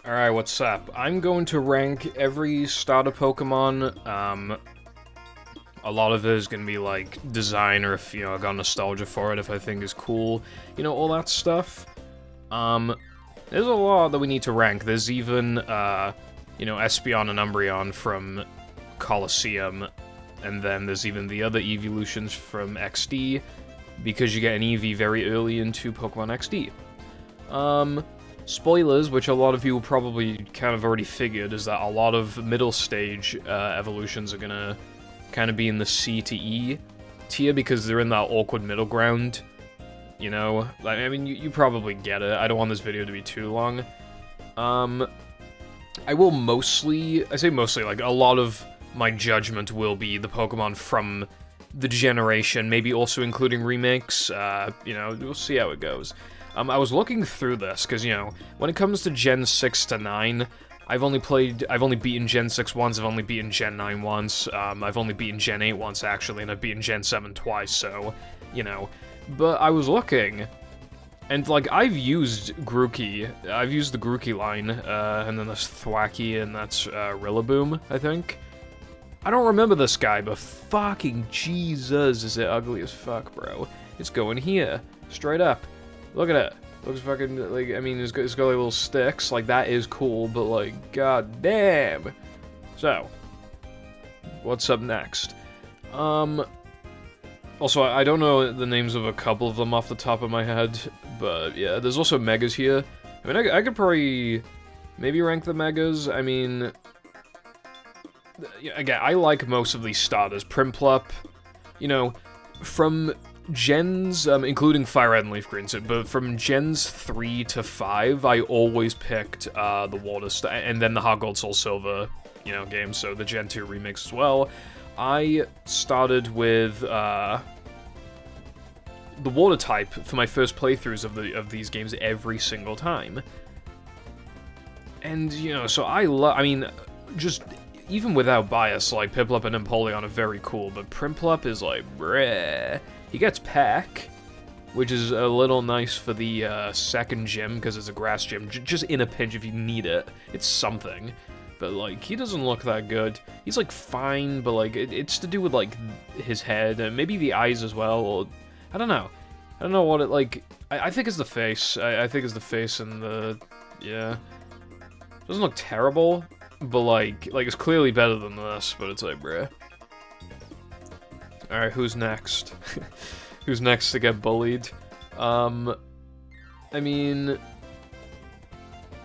Alright, what's up? I'm going to rank every starter Pokemon. A lot of it is going to be, like, design, or if, I got nostalgia for it, if I think is cool. All that stuff. There's a lot that we need to rank. There's even, Espeon and Umbreon from Colosseum. And then there's even the other evolutions from XD, because you get an EV very early into Pokemon XD. Spoilers, which a lot of you probably kind of already figured, is that a lot of middle stage evolutions are gonna kind of be in the C to E tier because they're in that awkward middle ground. I mean, you probably get it. I don't want this video to be too long. I will I say mostly, like, a lot of my judgment will be the Pokemon from the generation, maybe also including remakes. We'll see how it goes. I was looking through this, because, when it comes to Gen 6 to 9, I've only beaten Gen 6 once, I've only beaten Gen 9 once, I've only beaten Gen 8 once, actually, and I've beaten Gen 7 twice, so, But I was looking, and, like, I've used Grookey. I've used the Grookey line, and then there's Thwackey, and that's, Rillaboom, I think. I don't remember this guy, but fucking Jesus, is it ugly as fuck, bro. It's going here. Straight up. Look at it. Looks fucking, like, I mean, it's got like little sticks. Like, that is cool, but, like, god damn. So, what's up next? Also, I don't know the names of a couple of them off the top of my head, but, yeah, there's also Megas here. I mean, I could probably maybe rank the Megas. I mean, again, I like most of these starters. Primplup, from Gens, including Fire Red and Leaf Green, but from Gens 3 to 5, I always picked the Water and then the Heart Gold Soul Silver, games, so the Gen 2 remakes as well. I started with the Water type for my first playthroughs of these games every single time. And, so I mean, just even without bias, like, Piplup and Empoleon are very cool, but Primplup is like, bruh. He gets Peck, which is a little nice for the second gym, because it's a grass gym, just in a pinch if you need it. It's something. But, like, he doesn't look that good. He's, like, fine, but, like, it's to do with, like, his head, and maybe the eyes as well, or, I don't know. I don't know what it, like, I think it's the face. I think it's the face and the, yeah. Doesn't look terrible, but, like, it's clearly better than this, but it's like, bruh. Alright, who's next? Who's next to get bullied? I mean,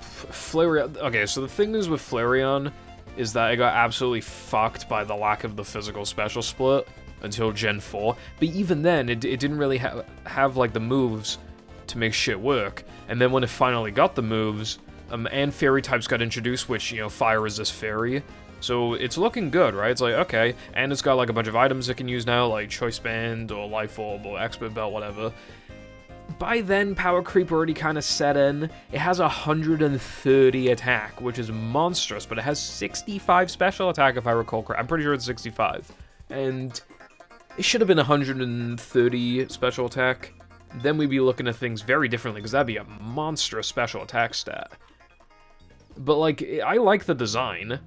Flareon. Okay, so the thing is with Flareon is that it got absolutely fucked by the lack of the physical special split until Gen 4. But even then, it didn't really have, like, the moves to make shit work. And then when it finally got the moves, and Fairy types got introduced, which, Fire Resist Fairy. So it's looking good, right? It's like, okay, and it's got like a bunch of items it can use now, like Choice Band, or Life Orb, or Expert Belt, whatever. By then, Power Creep already kind of set in. It has 130 attack, which is monstrous, but it has 65 special attack, if I recall correctly. I'm pretty sure it's 65. And it should have been 130 special attack. Then we'd be looking at things very differently, because that'd be a monstrous special attack stat. But, like, I like the design.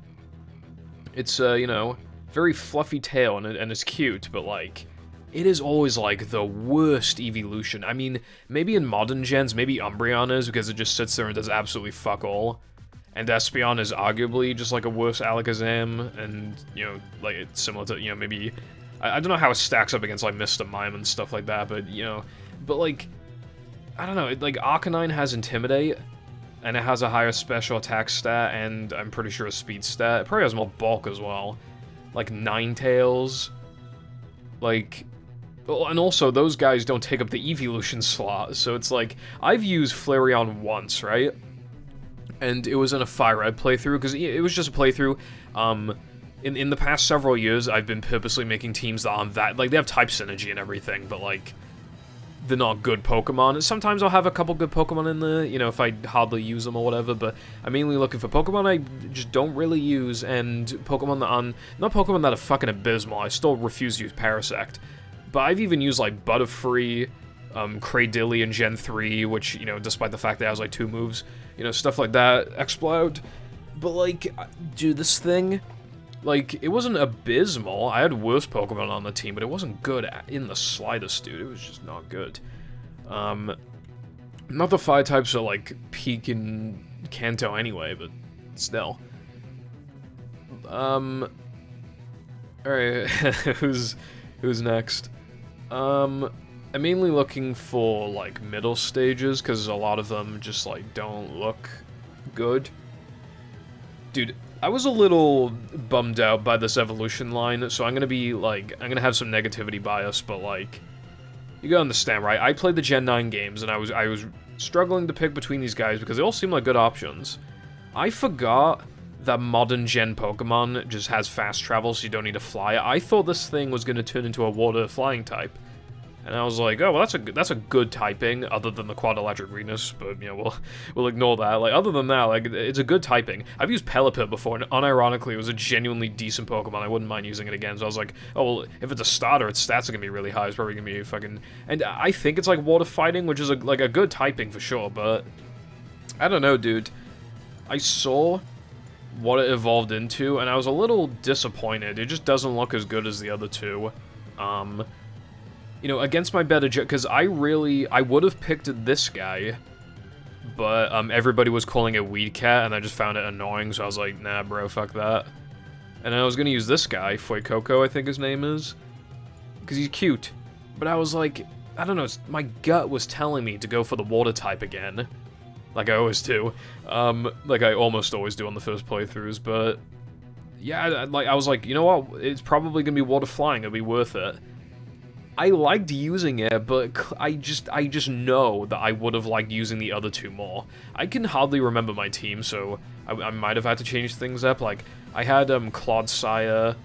It's, very fluffy tail, and it's cute, but, like, it is always, like, the worst evolution. I mean, maybe in modern gens, maybe Umbreon is, because it just sits there and does absolutely fuck all. And Espeon is arguably just, like, a worse Alakazam, and, like, it's similar to, maybe... I don't know how it stacks up against, like, Mr. Mime and stuff like that, but, But, like, I don't know, like, Arcanine has Intimidate, and it has a higher special attack stat, and I'm pretty sure a speed stat. It probably has more bulk as well. Like, Ninetales. Like, and also, those guys don't take up the evolution slot, so it's like, I've used Flareon once, right? And it was in a Fire Red playthrough, because it was just a playthrough. In the past several years, I've been purposely making teams that aren't that, like, they have type synergy and everything, but, like, they're not good Pokemon. Sometimes I'll have a couple good Pokemon in there, if I hardly use them or whatever, but I'm mainly looking for Pokemon I just don't really use, and Pokemon that not Pokemon that are fucking abysmal. I still refuse to use Parasect. But I've even used, like, Butterfree, Cradilly in Gen 3, which, you know, despite the fact that it has, like, 2 moves, you know, stuff like that, Explode. But, like, dude, this thing, like, it wasn't abysmal. I had worse Pokemon on the team, but it wasn't good in the slightest, dude. It was just not good. Not the fire types are, like, peak in Kanto anyway, but still. Alright, who's next? I'm mainly looking for, like, middle stages, because a lot of them just, like, don't look good. Dude, I was a little bummed out by this evolution line, so I'm gonna be, like, I'm gonna have some negativity bias, but, like, you gotta understand, right? I played the Gen 9 games, and I was struggling to pick between these guys, because they all seem like good options. I forgot that modern Gen Pokemon just has fast travel, so you don't need to fly. I thought this thing was gonna turn into a water flying type. And I was like, oh, well, that's a good typing, other than the Quad Electric Venus, but, you know, we'll ignore that. Like, other than that, like, it's a good typing. I've used Pelipper before, and unironically, it was a genuinely decent Pokemon. I wouldn't mind using it again, so I was like, oh, well, if it's a starter, its stats are gonna be really high. It's probably gonna be fucking... And I think it's, like, water fighting, which is, like, a good typing for sure, but... I don't know, dude. I saw what it evolved into, and I was a little disappointed. It just doesn't look as good as the other two. You know, against my better because I would have picked this guy, but everybody was calling it Weed Cat, and I just found it annoying, so I was like, nah, bro, fuck that. And I was gonna use this guy, Fuecoco, I think his name is, because he's cute. But I was like, I don't know, my gut was telling me to go for the water type again, like I always do, like I almost always do on the first playthroughs, but yeah, like I was like, you know what, it's probably gonna be water flying, it'll be worth it. I liked using it, but I just know that I would have liked using the other two more. I can hardly remember my team, so I might have had to change things up. Like, I had, Clodsire,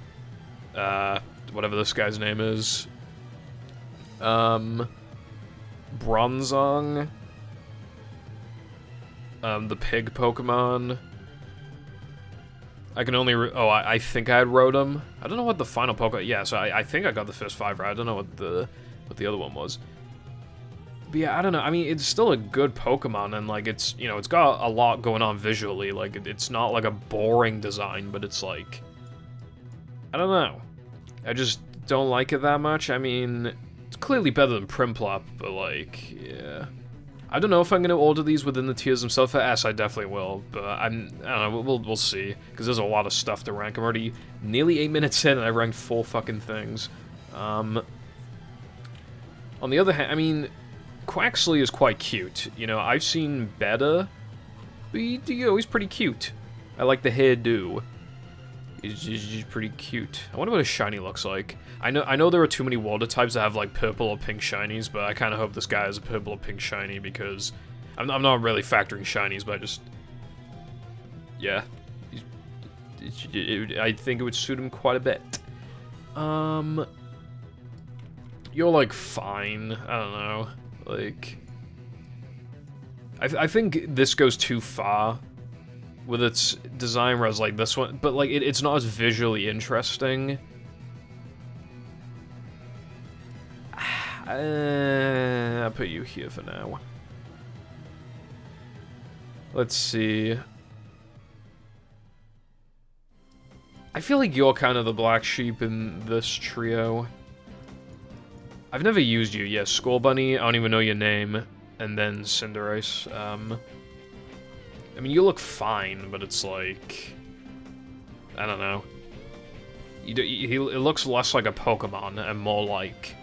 whatever this guy's name is, Bronzong, the pig Pokemon. I can only... I think I had Rotom. I don't know what the final Pokemon... Yeah, so I think I got the first 5 right. I don't know what the other one was. But yeah, I don't know. I mean, it's still a good Pokemon, and, like, it's... You know, it's got a lot going on visually. Like, it's not, like, a boring design, but it's, like... I don't know. I just don't like it that much. I mean, it's clearly better than Prinplup, but, like, yeah... I don't know if I'm going to order these within the tiers themselves. For S, I definitely will, but I don't know, we'll see, because there's a lot of stuff to rank. I'm already nearly 8 minutes in, and I've ranked 4 fucking things. On the other hand, I mean, Quaxley is quite cute. You know, I've seen better, but you know, he's pretty cute. I like the hairdo. He's pretty cute. I wonder what a shiny looks like. I know there are too many water types that have, like, purple or pink shinies, but I kind of hope this guy has a purple or pink shiny, because I'm not really factoring shinies, but I just... Yeah. I think it would suit him quite a bit. You're, like, fine. I don't know. Like... I think this goes too far with its design, whereas, like, this one... But, like, it's not as visually interesting. I'll put you here for now. Let's see. I feel like you're kind of the black sheep in this trio. I've never used you. Yes, Skull Bunny, I don't even know your name. And then Cinderace. I mean, you look fine, but it's like... I don't know. It looks less like a Pokemon and more like...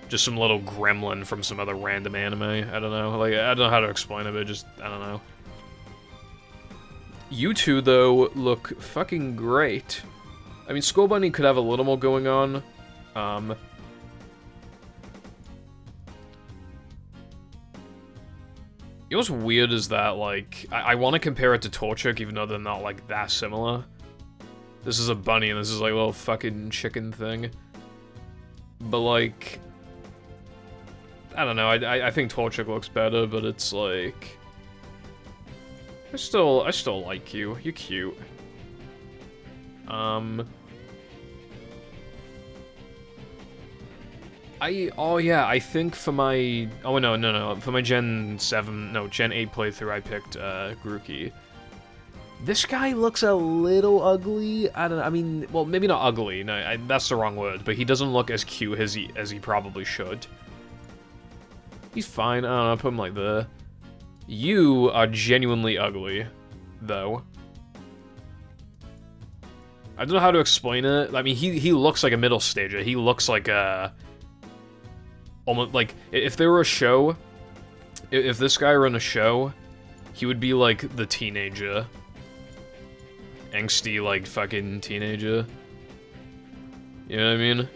just some little gremlin from some other random anime. I don't know. Like, I don't know how to explain it, but just, I don't know. You two, though, look fucking great. I mean, Skull Bunny could have a little more going on. You know what's weird is that, like, I want to compare it to Torchic, even though they're not, like, that similar. This is a bunny, and this is, like, a little fucking chicken thing. But, like... I don't know, I think Torchic looks better, but it's, like... I still like you. You're cute. Oh yeah, I think for my, oh no, for my Gen 7, no, Gen 8 playthrough, I picked, Grookey. This guy looks a little ugly. I don't know. I mean, well, maybe not ugly. No, that's the wrong word. But he doesn't look as cute as he probably should. He's fine. I don't know. I'll put him like there. You are genuinely ugly, though. I don't know how to explain it. I mean, he looks like a middle stager. He looks like a almost like if there were a show. If this guy ran a show, he would be like the teenager. Angsty, like, fucking teenager. You know what I mean?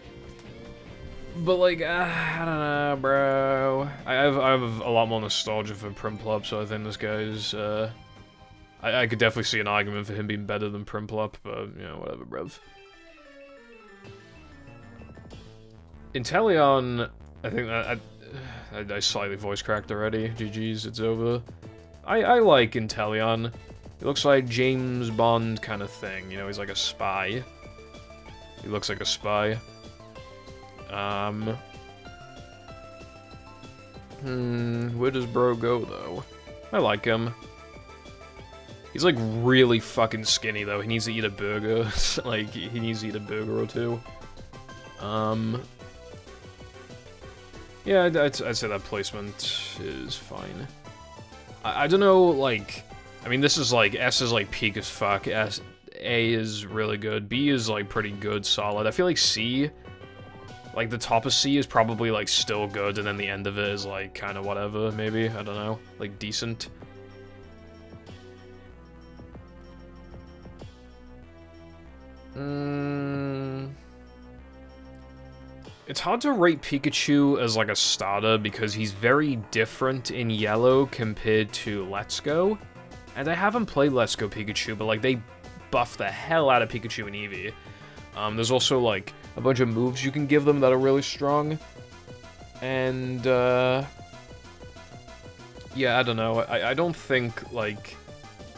But, like, I don't know, bro. I have a lot more nostalgia for Prinplup, so I think this guy's, I could definitely see an argument for him being better than Prinplup, but, you know, whatever, bruv. Inteleon, I think I slightly voice cracked already. GG's, it's over. I like Inteleon. He looks like James Bond kind of thing, you know, he's like a spy. He looks like a spy. Where does bro go, though? I like him. He's, like, really fucking skinny, though. He needs to eat a burger. Like, he needs to eat a burger or two. Yeah, I'd say that placement is fine. I don't know, like... I mean, this is like, S is like peak as fuck, A is really good, B is like pretty good, solid. I feel like C, like the top of C is probably like still good, and then the end of it is like kind of whatever, maybe, I don't know, like decent. It's hard to rate Pikachu as like a starter because he's very different in Yellow compared to Let's Go. And I haven't played Let's Go Pikachu, but, like, they buff the hell out of Pikachu and Eevee. There's also, like, a bunch of moves you can give them that are really strong. And, yeah, I don't know. I don't think, like,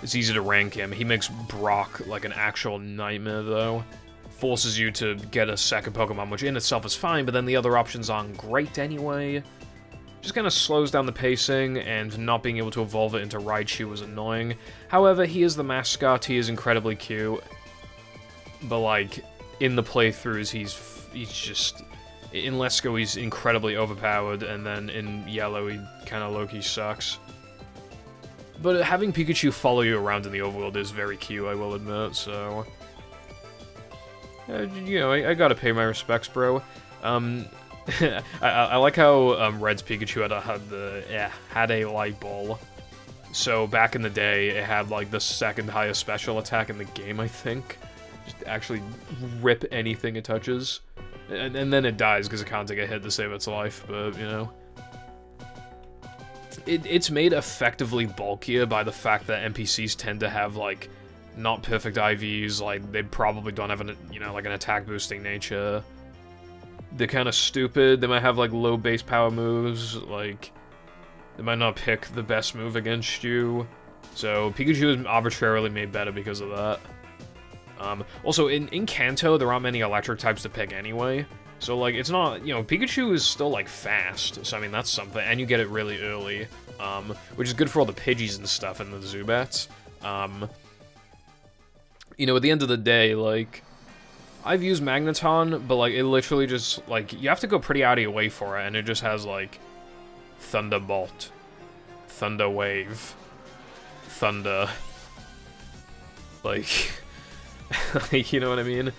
it's easy to rank him. He makes Brock, like, an actual nightmare, though. Forces you to get a second Pokemon, which in itself is fine, but then the other options aren't great anyway. Just kind of slows down the pacing, and not being able to evolve it into Raichu was annoying. However, he is the mascot, he is incredibly cute. But, like, in the playthroughs, he's just... In Let's Go, he's incredibly overpowered, and then in Yellow, he kind of low-key sucks. But having Pikachu follow you around in the overworld is very cute, I will admit, so... you know, I gotta pay my respects, bro. I like how Red's Pikachu had a light ball. So back in the day, it had like the second highest special attack in the game, I think. Just actually rip anything it touches, and then it dies because it can't take a hit to save its life. But you know, it's made effectively bulkier by the fact that NPCs tend to have like not perfect IVs. Like they probably don't have an like an attack boosting nature. They're kind of stupid. They might have, like, low base power moves. Like, they might not pick the best move against you. So, Pikachu is arbitrarily made better because of that. Also, in Kanto, there aren't many electric types to pick anyway. So, like, it's not, Pikachu is still, like, fast. So, I mean, that's something. And you get it really early. Which is good for all the Pidgeys and stuff and the Zubats. At the end of the day, like... I've used Magneton, but, like, it literally just, like, you have to go pretty out of your way for it, and it just has, like, Thunderbolt, Thunder Wave, Thunder, like, you know what I mean?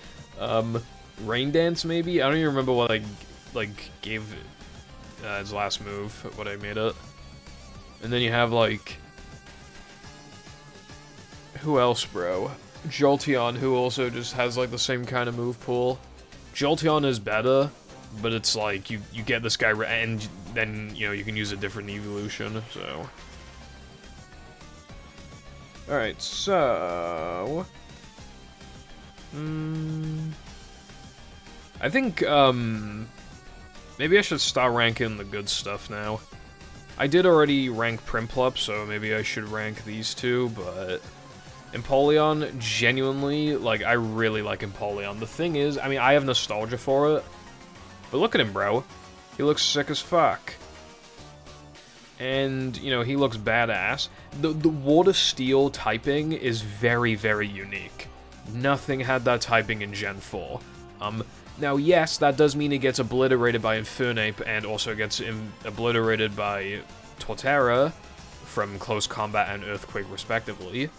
Rain Dance, maybe? I don't even remember what I, like, gave its last move, what I made it. And then you have, like, who else, bro? Jolteon, who also just has, like, the same kind of move pool. Jolteon is better, but it's like, you get this guy, and then, you can use a different evolution, so... Alright, so... I think, maybe I should start ranking the good stuff now. I did already rank Prinplup, so maybe I should rank these two, but... Empoleon, genuinely, like, I really like Empoleon. The thing is, I mean, I have nostalgia for it, but look at him, bro. He looks sick as fuck. And, you know, he looks badass. The water steel typing is very, very unique. Nothing had that typing in Gen 4. Now, yes, that does mean it gets obliterated by Infernape, and also gets obliterated by Torterra from Close Combat and Earthquake, respectively.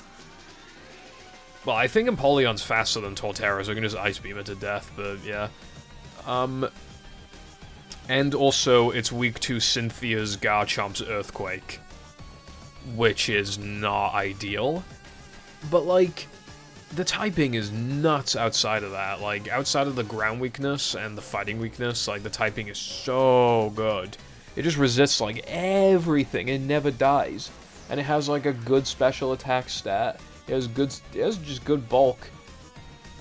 Well, I think Empoleon's faster than Torterra, so I can just Ice Beam it to death, but yeah. And also, it's weak to Cynthia's Garchomp's Earthquake, which is not ideal. But, like, the typing is nuts outside of that. Like, outside of the ground weakness and the fighting weakness, like, the typing is so good. It just resists, like, everything. It never dies. And it has, like, a good special attack stat. It has just good bulk.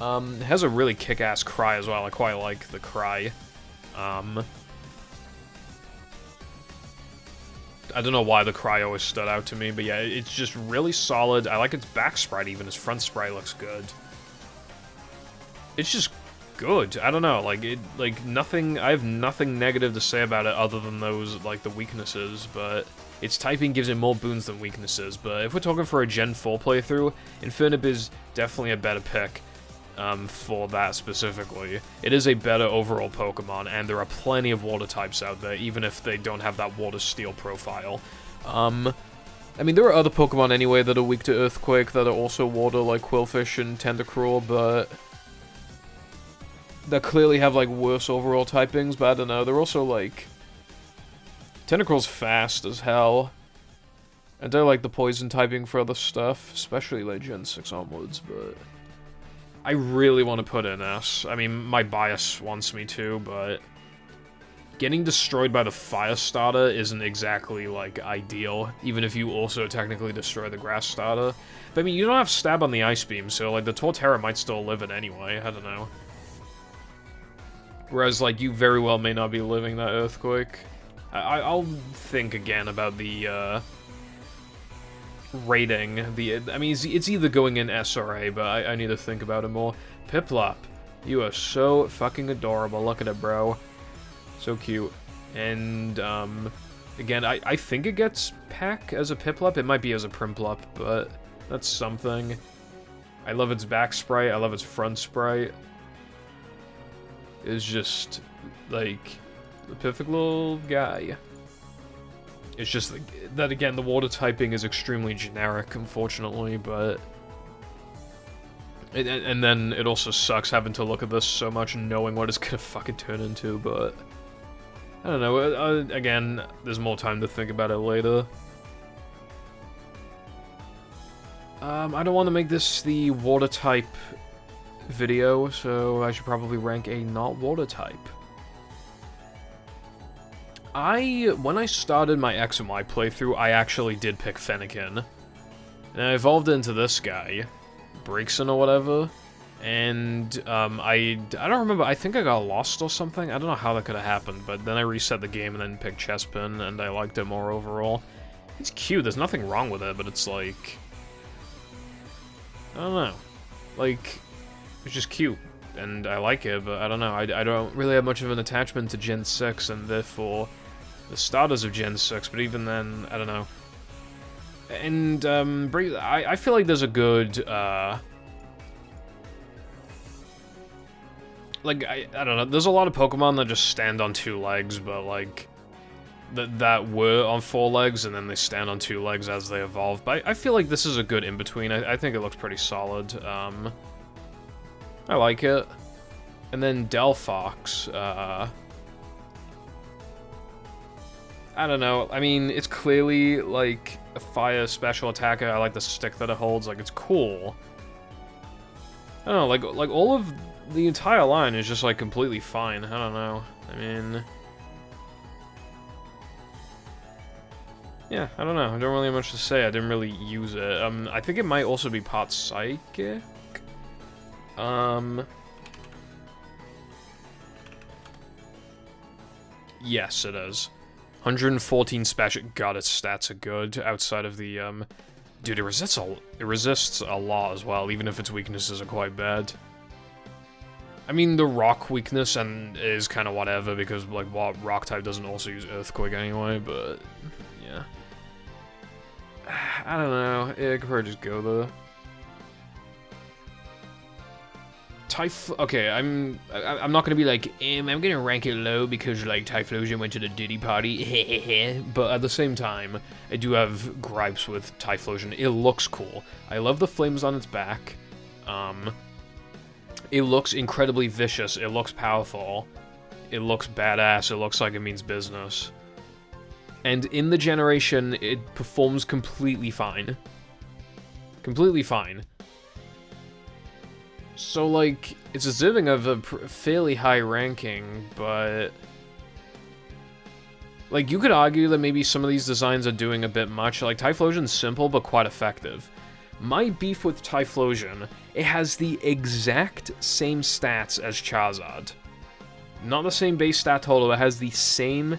It has a really kick-ass cry as well. I quite like the cry. I don't know why the cry always stood out to me, but yeah, it's just really solid. I like its back sprite even. Its front sprite looks good. It's just good. I don't know, like nothing, I have nothing negative to say about it other than those, like, the weaknesses, but its typing gives it more boons than weaknesses. But if we're talking for a Gen 4 playthrough, Infernape is definitely a better pick. For that specifically. It is a better overall Pokemon, and there are plenty of water types out there, even if they don't have that water steel profile. I mean, there are other Pokemon anyway that are weak to Earthquake that are also water, like Quillfish and Tentacruel, but that clearly have, like, worse overall typings, but I don't know, they're also, like... Tentacruel's fast as hell, and I like the poison typing for other stuff, especially, like, Gen 6 onwards, but... I really want to put in S. I mean, my bias wants me to, but... Getting destroyed by the Fire Starter isn't exactly, like, ideal, even if you also technically destroy the Grass Starter. But I mean, you don't have Stab on the Ice Beam, so, like, the Torterra might still live it anyway, I don't know. Whereas, like, you very well may not be living that Earthquake. I'll think again about the, rating. I mean, it's either going in S or A, but I need to think about it more. Piplup, you are so fucking adorable. Look at it, bro. So cute. And, again, I think it gets Peck as a Piplup. It might be as a Primplup, but that's something. I love its back sprite. I love its front sprite. It's just, like, the perfect little guy. It's just that, again, the water typing is extremely generic, unfortunately, but... And then it also sucks having to look at this so much and knowing what it's gonna fucking turn into, but... I don't know, again, there's more time to think about it later. I don't want to make this the water type video, so I should probably rank a not water type. When I started my X and Y playthrough, I actually did pick Fennekin. And I evolved into this guy, Breakson or whatever, and I don't remember, I think I got lost or something, I don't know how that could have happened, but then I reset the game and then picked Chespin, and I liked it more overall. It's cute, there's nothing wrong with it, but it's like... I don't know. Like, it's just cute, and I like it, but I don't know, I don't really have much of an attachment to Gen 6, and therefore... the starters of Gen 6, but even then, I don't know. And, I feel like there's a good, like, I don't know, there's a lot of Pokemon that just stand on two legs, but, like, that were on four legs, and then they stand on two legs as they evolve. But I feel like this is a good in-between. I think it looks pretty solid. I like it. And then Delphox, I don't know, I mean, it's clearly, like, a fire special attacker. I like the stick that it holds, like, it's cool. I don't know, like all of the entire line is just, like, completely fine. I don't know, I mean... yeah, I don't know, I don't really have much to say. I didn't really use it. I think it might also be part Psychic? Yes, it is. 114 special. God, its stats are good. Outside of the dude, it resists a lot as well, even if its weaknesses are quite bad. I mean, the rock weakness and is kind of whatever, because, like, what rock type doesn't also use earthquake anyway, but, yeah. I don't know, yeah, I could probably just go there. Okay, I'm not gonna be like, I'm gonna rank it low because, like, Typhlosion went to the Diddy party, but at the same time, I do have gripes with Typhlosion. It looks cool. I love the flames on its back. It looks incredibly vicious. It looks powerful. It looks badass. It looks like it means business. And in the generation, it performs completely fine. Completely fine. So, like, it's deserving of a fairly high ranking, but... Like, you could argue that maybe some of these designs are doing a bit much. Like, Typhlosion's simple, but quite effective. My beef with Typhlosion, it has the exact same stats as Charizard. Not the same base stat total, it has the same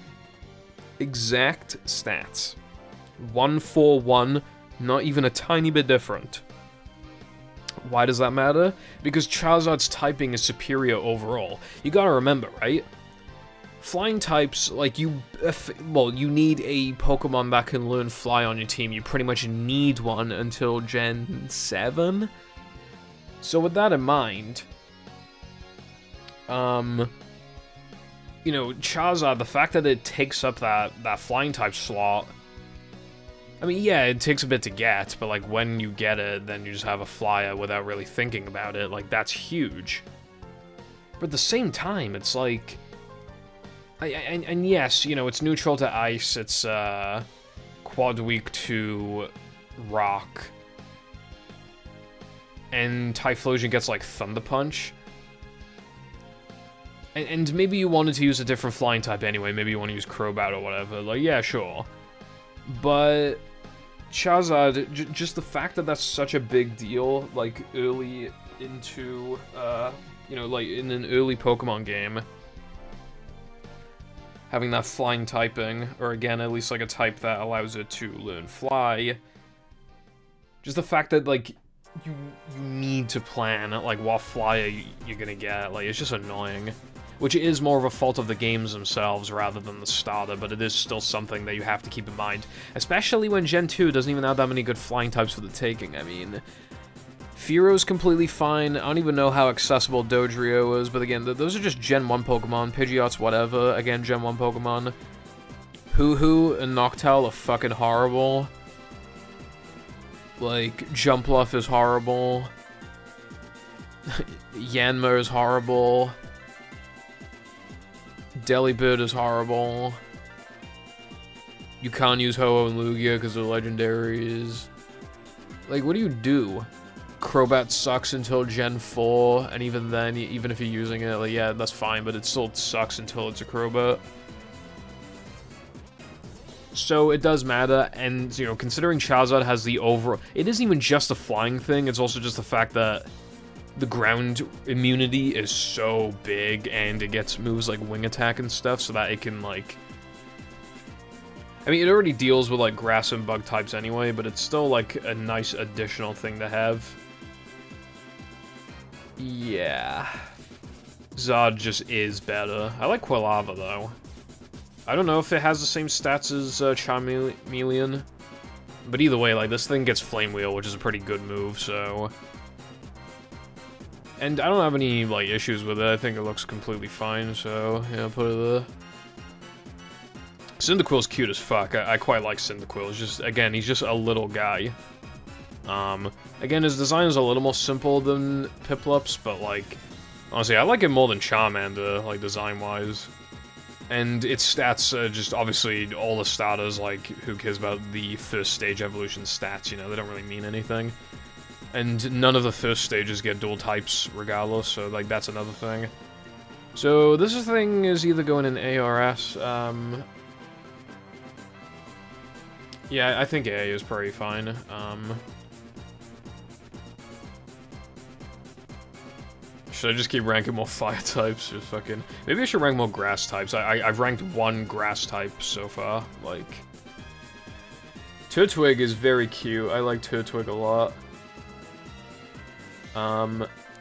exact stats. 1-4-1, not even a tiny bit different. Why does that matter? Because Charizard's typing is superior overall. You gotta remember, right? Flying types, like, you need a Pokemon that can learn Fly on your team. You pretty much need one until Gen 7? So with that in mind, you know, Charizard, the fact that it takes up that Flying type slot, I mean, yeah, it takes a bit to get, but, like, when you get it, then you just have a Flyer without really thinking about it. Like, that's huge. But at the same time, it's like... And yes, you know, it's neutral to Ice, it's, quad weak to Rock. And Typhlosion gets, like, Thunder Punch. And maybe you wanted to use a different flying type anyway, maybe you want to use Crobat or whatever, like, yeah, sure. But... Charizard, just the fact that that's such a big deal, like, early into, you know, like, in an early Pokemon game, having that flying typing, or again, at least, like, a type that allows it to learn Fly, just the fact that, like, you need to plan, like, what Flyer you're gonna get, like, it's just annoying. Which is more of a fault of the games themselves rather than the starter, but it is still something that you have to keep in mind. Especially when Gen 2 doesn't even have that many good flying types for the taking. I mean, Fearo's completely fine. I don't even know how accessible Dodrio is, but again, those are just Gen 1 Pokemon. Pidgeot's whatever, again, Gen 1 Pokemon. Hoo-Hoo and Noctowl are fucking horrible. Like, Jumpluff is horrible. Yanma is horrible. Delibird is horrible. You can't use Ho-Oh and Lugia because they're legendaries. Like, what do you do? Crobat sucks until Gen 4, and even then, even if you're using it, like, yeah, that's fine, but it still sucks until it's a Crobat. So it does matter, and, you know, considering Charizard has the overall... It isn't even just a flying thing, it's also just the fact that the ground immunity is so big, and it gets moves like Wing Attack and stuff, so that it can, like... I mean, it already deals with, like, grass and bug types anyway, but it's still, like, a nice additional thing to have. Yeah. Zod just is better. I like Quilava, though. I don't know if it has the same stats as Charmeleon, but either way, like, this thing gets Flame Wheel, which is a pretty good move, so... And I don't have any, like, issues with it. I think it looks completely fine, so, yeah, put it there. Cyndaquil's cute as fuck. I quite like Cyndaquil. It's just, again, he's just a little guy. Again, his design is a little more simple than Piplup's, but, like, honestly, I like it more than Charmander, like, design-wise. And its stats are just, obviously, all the starters, like, who cares about the first stage evolution stats, you know, they don't really mean anything. And none of the first stages get dual types regardless, so, like, that's another thing. So, this thing is either going in A or S. Yeah, I think A is pretty fine. Should I just keep ranking more fire types? Just fucking... Maybe I should rank more grass types. I've ranked one grass type so far, like... Turtwig is very cute. I like Turtwig a lot.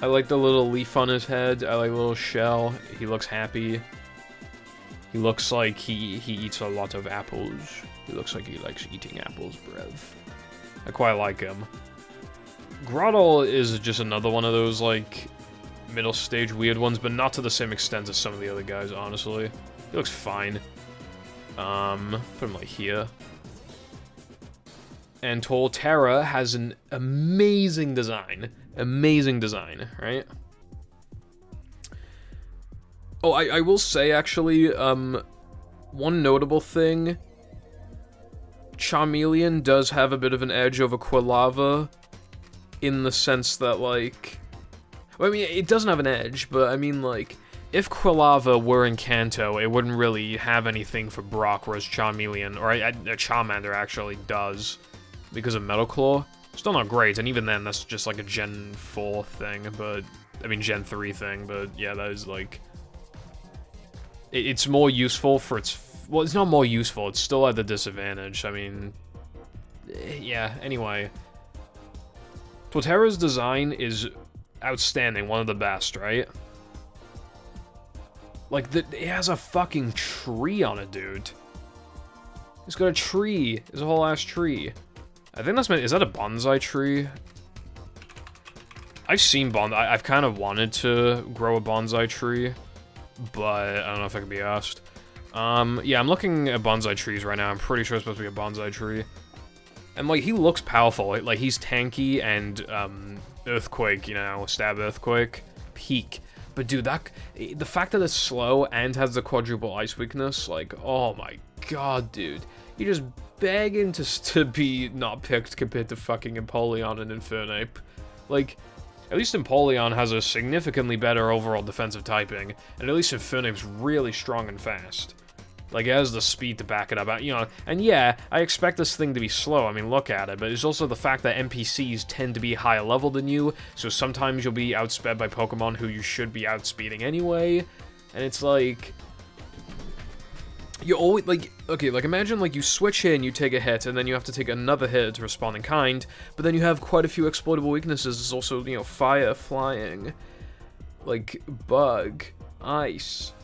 I like the little leaf on his head. I like the little shell. He looks happy. He looks like he eats a lot of apples. He looks like he likes eating apples, bruv. I quite like him. Grottle is just another one of those, like, middle stage weird ones, but not to the same extent as some of the other guys, honestly. He looks fine. Put him, like, here. And Torterra has an amazing design. Amazing design, right? Oh, I will say, actually, one notable thing. Charmeleon does have a bit of an edge over Quilava, in the sense that, like... Well, I mean, it doesn't have an edge, but I mean, like, if Quilava were in Kanto, it wouldn't really have anything for Brock, whereas Charmeleon, or Charmander actually does, because of Metal Claw. Still not great, and even then, that's just like a Gen 4 thing, but... I mean, Gen 3 thing, but yeah, that is, like... It's more useful for its... Well, it's not more useful, it's still at a disadvantage, I mean... Yeah, anyway. Torterra's design is outstanding, one of the best, right? Like, it has a fucking tree on it, dude. It's got a tree. It's a whole ass tree. I think that's is that a bonsai tree? I've seen I've kind of wanted to grow a bonsai tree, but I don't know if I can be asked. Yeah, I'm looking at bonsai trees right now. I'm pretty sure it's supposed to be a bonsai tree. And, like, he looks powerful. Like, he's tanky and, Earthquake, you know, stab Earthquake, peak. But, dude, the fact that it's slow and has the quadruple ice weakness, like, oh my god, dude. You're just begging to be not picked compared to fucking Empoleon and Infernape. Like, at least Empoleon has a significantly better overall defensive typing, and at least Infernape's really strong and fast. Like, it has the speed to back it up, you know, and yeah, I expect this thing to be slow, I mean, look at it, but it's also the fact that NPCs tend to be higher level than you, so sometimes you'll be outsped by Pokemon who you should be outspeeding anyway, and it's like... You always, like, okay, like, imagine, like, you switch in, you take a hit, and then you have to take another hit to respond in kind, but then you have quite a few exploitable weaknesses, it's also, you know, fire, flying, like, bug, ice...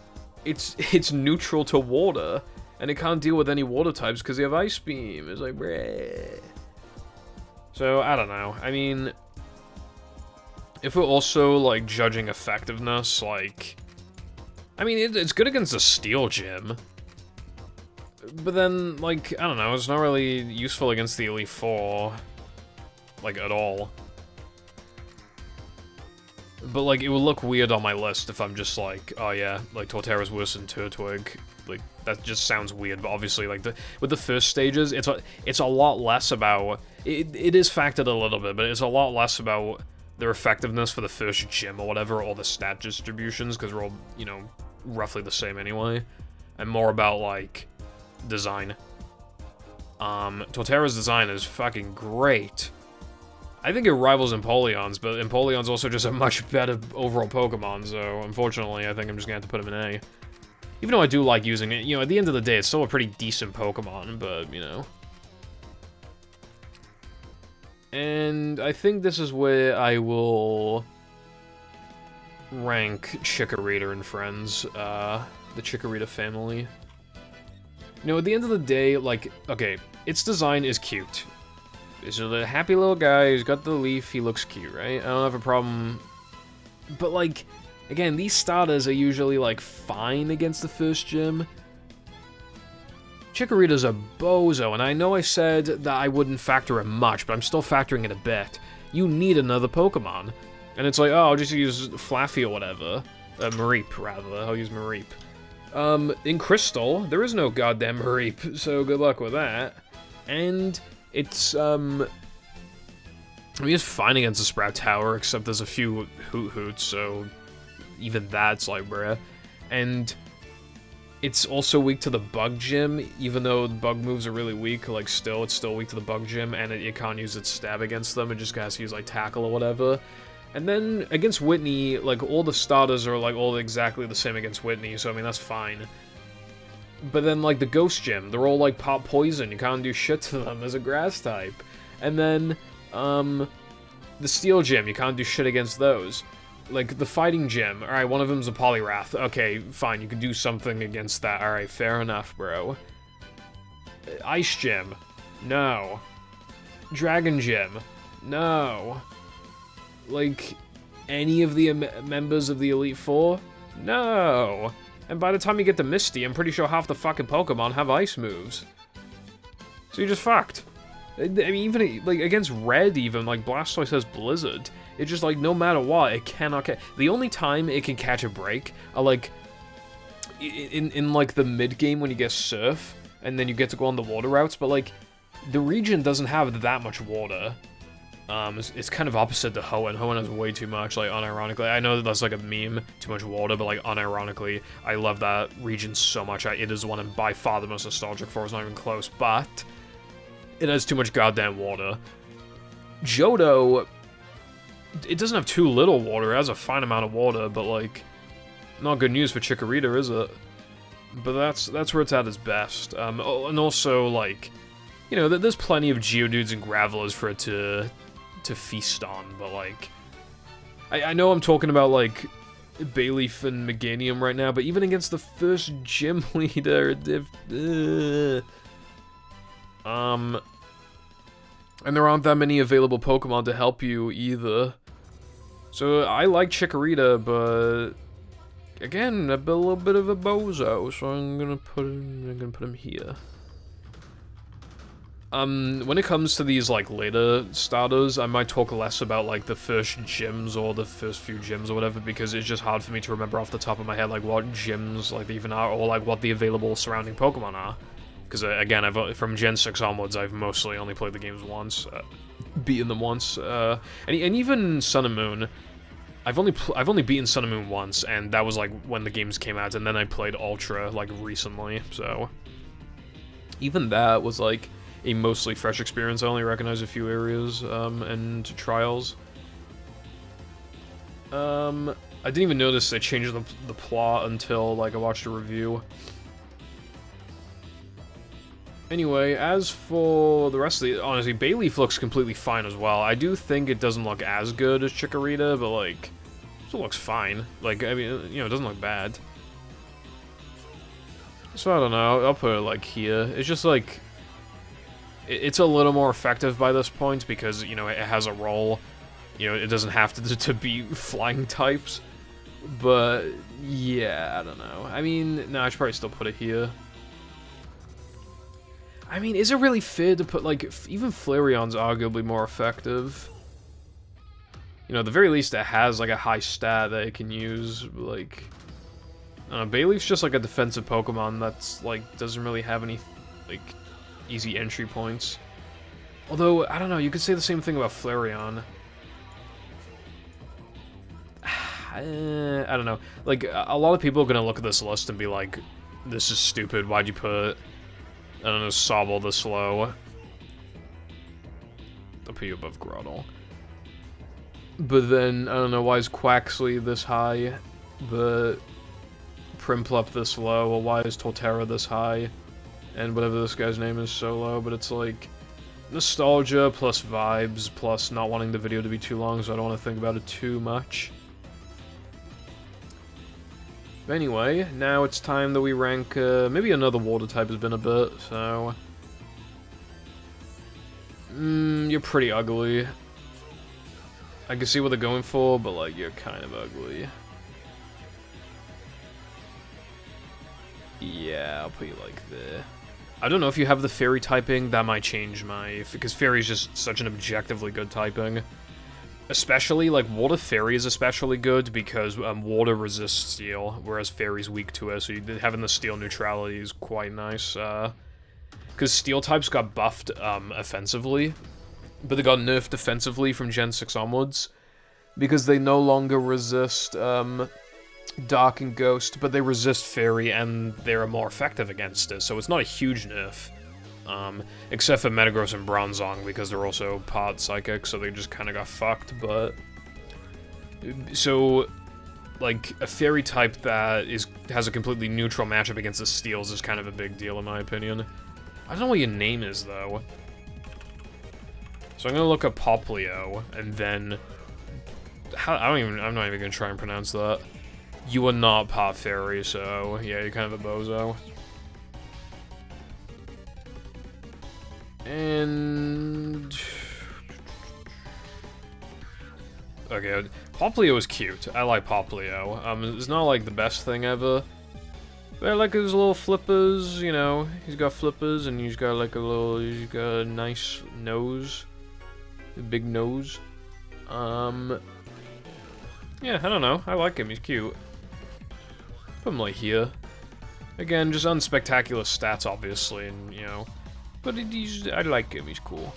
It's neutral to water, and it can't deal with any water types because you have Ice Beam. It's like, bleh. So, I don't know. I mean, if we're also, like, judging effectiveness, like... I mean, it's good against a Steel Gym. But then, like, I don't know, it's not really useful against the Elite Four. Like, at all. But, like, it would look weird on my list if I'm just like, oh yeah, like, Torterra's worse than Turtwig. Like, that just sounds weird, but obviously, like, with the first stages, it's a lot less about... It is factored a little bit, but it's a lot less about their effectiveness for the first gym or whatever, or the stat distributions, because we're all, you know, roughly the same anyway. And more about, like, design. Torterra's design is fucking great. I think it rivals Empoleon's, but Empoleon's also just a much better overall Pokemon, so unfortunately I think I'm just gonna have to put him in A. Even though I do like using it, you know, at the end of the day, it's still a pretty decent Pokemon, but, you know. And I think this is where I will rank Chikorita and friends, the Chikorita family. You know, at the end of the day, like, okay, its design is cute. He's a happy little guy, he's got the leaf, he looks cute, right? I don't have a problem. But, like, again, these starters are usually, like, fine against the first gym. Chikorita's a bozo, and I know I said that I wouldn't factor it much, but I'm still factoring it a bit. You need another Pokemon. And it's like, oh, I'll just use Flaffy or whatever. Mareep, rather. I'll use Mareep. In Crystal, there is no goddamn Mareep, so good luck with that. And... it's, I mean, it's fine against the Sprout Tower, except there's a few Hoots, so even that's like, bruh. And it's also weak to the Bug Gym, even though the Bug moves are really weak, like, it's still weak to the Bug Gym, and it can't use its Stab against them, it just has to use, like, Tackle or whatever. And then, against Whitney, like, all the starters are, like, all exactly the same against Whitney, so, I mean, that's fine. But then, like, the Ghost Gym, they're all, like, pop poison. You can't do shit to them as a grass type. And then, the Steel Gym, you can't do shit against those. Like, the fighting gym. Alright, one of them's a Polyrath. Okay, fine, you can do something against that. Alright, fair enough, bro. Ice gym. No. Dragon gym. No. Like, any of the members of the Elite Four? No. And by the time you get to Misty, I'm pretty sure half the fucking Pokemon have ice moves. So you're just fucked. I mean, even, like, against Red, even, like, Blastoise has Blizzard. It's just, like, no matter what, it cannot catch... The only time it can catch a break are, like, in like, the mid-game when you get Surf, and then you get to go on the water routes, but, like, the region doesn't have that much water. It's kind of opposite to Hoenn. Hoenn has way too much, like, unironically. I know that that's, like, a meme, too much water, but, like, unironically, I love that region so much. It is the one I'm by far the most nostalgic for. It's not even close, but it has too much goddamn water. Johto, it doesn't have too little water. It has a fine amount of water, but, like, not good news for Chikorita, is it? But that's where it's at its best. Oh, and also, like, you know, there's plenty of Geodudes and Gravelers for it to feast on, but, like, I know I'm talking about, like, Bayleaf and Meganium right now, but even against the first gym leader, and there aren't that many available Pokemon to help you either. So I like Chikorita, but again, a little bit of a bozo, so I'm gonna put him here. When it comes to these, like, later starters, I might talk less about, like, the first gyms or the first few gyms or whatever, because it's just hard for me to remember off the top of my head, like, what gyms, like, they even are, or, like, what the available surrounding Pokemon are. Because, again, from Gen 6 onwards, I've mostly only played the games once, beaten them once, and even Sun and Moon, I've only beaten Sun and Moon once, and that was, like, when the games came out, and then I played Ultra, like, recently, so even that was, like, a mostly fresh experience. I only recognize a few areas, and trials. I didn't even notice they changed the plot until, like, I watched a review. Anyway, as for the rest of the... Honestly, Bayleaf looks completely fine as well. I do think it doesn't look as good as Chikorita, but, like, it still looks fine. Like, I mean, you know, it doesn't look bad. So, I don't know. I'll put it, like, here. It's just, like... It's a little more effective by this point because, you know, it has a role. You know, it doesn't have to be flying types. But, yeah, I don't know. I mean, no, I should probably still put it here. I mean, is it really fair to put, like, even Flareon's arguably more effective? You know, at the very least, it has, like, a high stat that it can use, like... I don't know, Bayleaf's just, like, a defensive Pokemon that's, like, doesn't really have any, like, easy entry points. Although, I don't know, you could say the same thing about Flareon. I don't know. Like, a lot of people are gonna look at this list and be like, this is stupid, why'd you put... I don't know, Sobble this low. I'll put you above Groudon. But then, I don't know, why is Quaxly this high? But Prinplup this low? Or why is Torterra this high? And whatever this guy's name is so low, but it's like... nostalgia, plus vibes, plus not wanting the video to be too long, so I don't want to think about it too much. But anyway, now it's time that we rank, maybe another water type has been a bit, so... you're pretty ugly. I can see what they're going for, but, like, you're kind of ugly. Yeah, I'll put you, like, there. I don't know if you have the Fairy typing, that might change my... because Fairy's just such an objectively good typing. Especially, like, Water Fairy is especially good because Water resists Steel, whereas Fairy's weak to it, so having the Steel neutrality is quite nice. Because Steel types got buffed offensively, but they got nerfed defensively from Gen 6 onwards, because they no longer resist Dark and Ghost, but they resist Fairy, and they're more effective against it, so it's not a huge nerf. Except for Metagross and Bronzong, because they're also part Psychic, so they just kind of got fucked, but... So, like, a Fairy type that has a completely neutral matchup against the Steels is kind of a big deal, in my opinion. I don't know what your name is, though. So I'm gonna look up Poplio, and then... I'm not even gonna try and pronounce that. You are not part fairy, so yeah, you're kind of a bozo. And okay, Poplio is cute. I like Poplio. It's not like the best thing ever. But I like his little flippers, you know. He's got flippers and he's got like he's got a nice nose. A big nose. Yeah, I don't know. I like him. He's cute. Put him like here. Again, just unspectacular stats, obviously, and you know. But I like him. He's cool.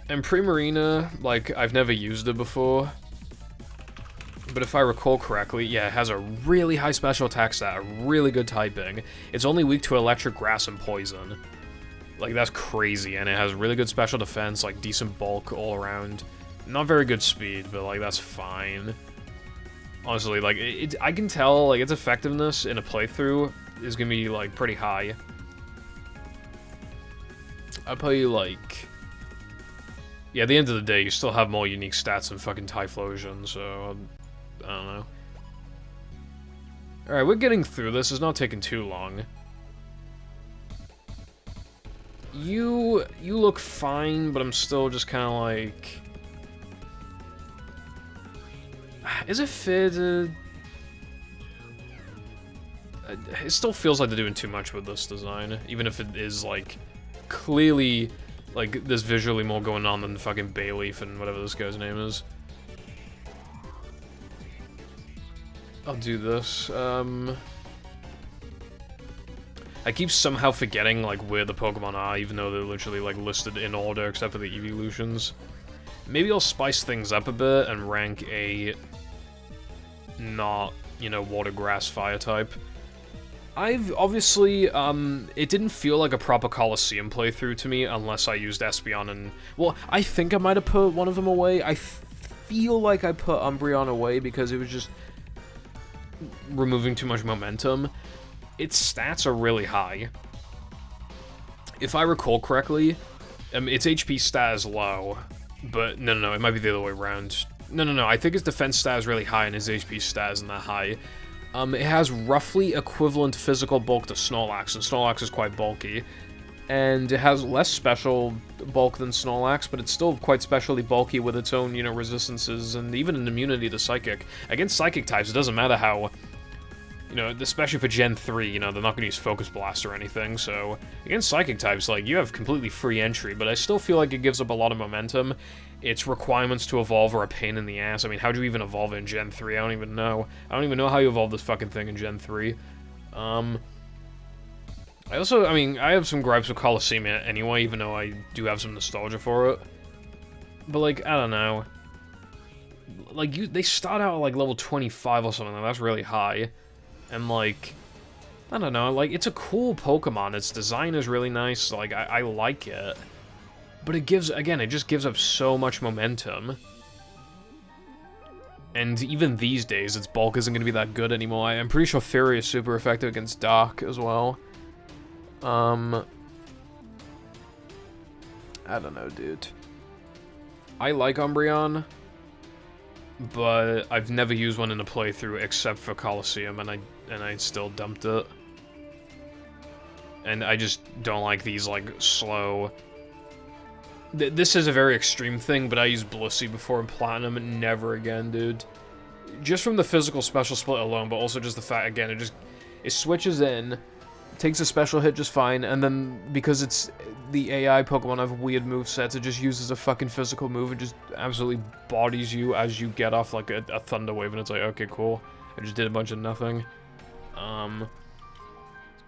And Primarina, like, I've never used it before. But if I recall correctly, yeah, it has a really high special attack stat, a really good typing. It's only weak to electric, grass, and poison. Like, that's crazy, and it has really good special defense, like, decent bulk all around. Not very good speed, but, like, that's fine. Honestly, like, I can tell, like, its effectiveness in a playthrough is gonna be, like, pretty high. I'd play, like... Yeah, at the end of the day, you still have more unique stats than fucking Typhlosion, so... I don't know. Alright, we're getting through this. It's not taking too long. You look fine, but I'm still just kind of like... Is it fair to... It still feels like they're doing too much with this design, even if it is, like, clearly, like, there's visually more going on than fucking Bayleaf and whatever this guy's name is. I'll do this. I keep somehow forgetting, like, where the Pokemon are, even though they're literally, like, listed in order, except for the evolutions. Maybe I'll spice things up a bit and rank a... not, you know, water, grass, fire type. I've, obviously, it didn't feel like a proper Colosseum playthrough to me, unless I used Espeon and... Well, I think I might have put one of them away. I feel like I put Umbreon away because it was just... removing too much momentum. Its stats are really high. If I recall correctly, its HP stat is low, but no, it might be the other way around. No, I think its defense stat is really high and its HP stat isn't that high. It has roughly equivalent physical bulk to Snorlax, and Snorlax is quite bulky. And it has less special bulk than Snorlax, but it's still quite specially bulky with its own, you know, resistances and even an immunity to Psychic. Against Psychic types, it doesn't matter how, you know, especially for Gen 3, you know, they're not going to use Focus Blast or anything, so against Psychic types, like, you have completely free entry, but I still feel like it gives up a lot of momentum. Its requirements to evolve are a pain in the ass. I mean, how do you even evolve it in Gen 3? I don't even know. I don't even know how you evolve this fucking thing in Gen 3. I mean, I have some gripes with Colosseum anyway, even though I do have some nostalgia for it. But, like, I don't know. Like, they start out at, like, level 25 or something, that's really high. And, like, I don't know, like, it's a cool Pokemon, its design is really nice, like, I like it. But it gives, again, it just gives up so much momentum. And even these days, its bulk isn't going to be that good anymore. I'm pretty sure Fury is super effective against Dark as well. I don't know, dude. I like Umbreon, but I've never used one in a playthrough except for Colosseum, and I still dumped it. And I just don't like these, like, slow... This is a very extreme thing, but I used Blissey before in Platinum, and never again, dude. Just from the physical special split alone, but also just the fact, again, it switches in, takes a special hit just fine, and then, because it's the AI Pokemon have weird movesets, it just uses a fucking physical move and just absolutely bodies you as you get off, like, a Thunder Wave, and it's like, okay, cool. I just did a bunch of nothing. And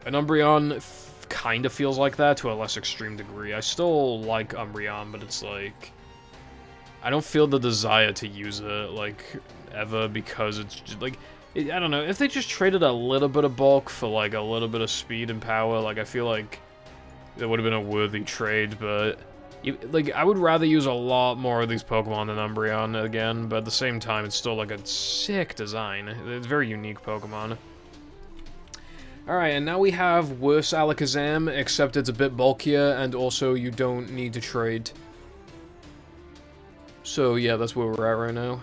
Umbreon kind of feels like that to a less extreme degree. I still like Umbreon, but it's like... I don't feel the desire to use it, like, ever, because it's just, like... I don't know, if they just traded a little bit of bulk for, like, a little bit of speed and power, like, I feel like it would have been a worthy trade, but... Like, I would rather use a lot more of these Pokemon than Umbreon again, but at the same time, it's still, like, a sick design. It's a very unique Pokemon. Alright, and now we have worse Alakazam, except it's a bit bulkier, and also you don't need to trade. So yeah, that's where we're at right now.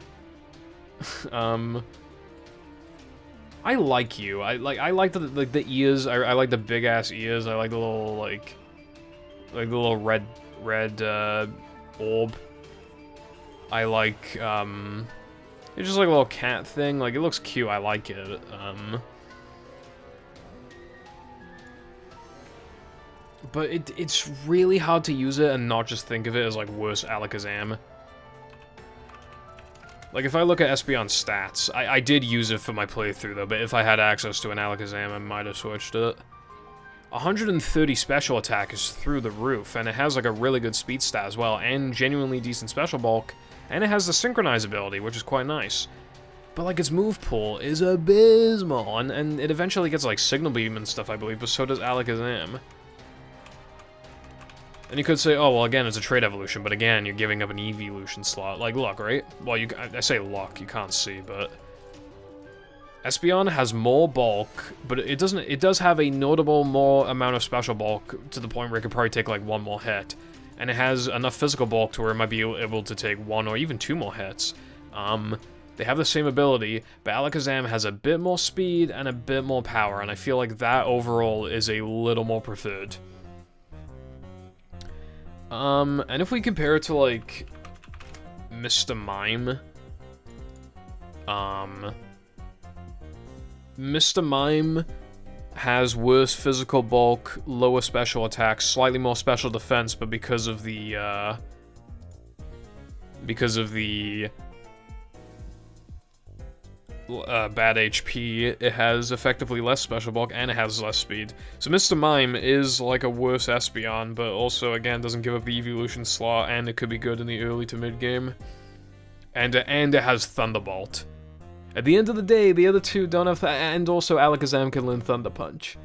I like you. I like the ears. I like the big ass ears. I like the little like the little red orb. I like it's just like a little cat thing. Like, it looks cute. I like it. But it's really hard to use it and not just think of it as like worse Alakazam. Like, if I look at Espeon's stats, I did use it for my playthrough, though, but if I had access to an Alakazam, I might have switched it. 130 special attack is through the roof, and it has, like, a really good speed stat as well, and genuinely decent special bulk, and it has the Synchronize ability, which is quite nice. But, like, its move pool is abysmal, and it eventually gets, like, Signal Beam and stuff, I believe, but so does Alakazam. And you could say, oh, well, again, it's a trait evolution, but again, you're giving up an evolution slot. Like, look, right? Well, I say luck, you can't see, but... Espeon has more bulk, but it does have a notable more amount of special bulk to the point where it could probably take, like, one more hit. And it has enough physical bulk to where it might be able to take one or even two more hits. They have the same ability, but Alakazam has a bit more speed and a bit more power, and I feel like that overall is a little more preferred. And if we compare it to, like, Mr. Mime, Mr. Mime has worse physical bulk, lower special attack, slightly more special defense, but because of the bad HP, it has effectively less special bulk, and it has less speed. So Mr. Mime is like a worse Espeon, but also, again, doesn't give up the evolution slot, and it could be good in the early to mid-game. And it has Thunderbolt. At the end of the day, the other two don't have and also Alakazam can learn Thunder Punch.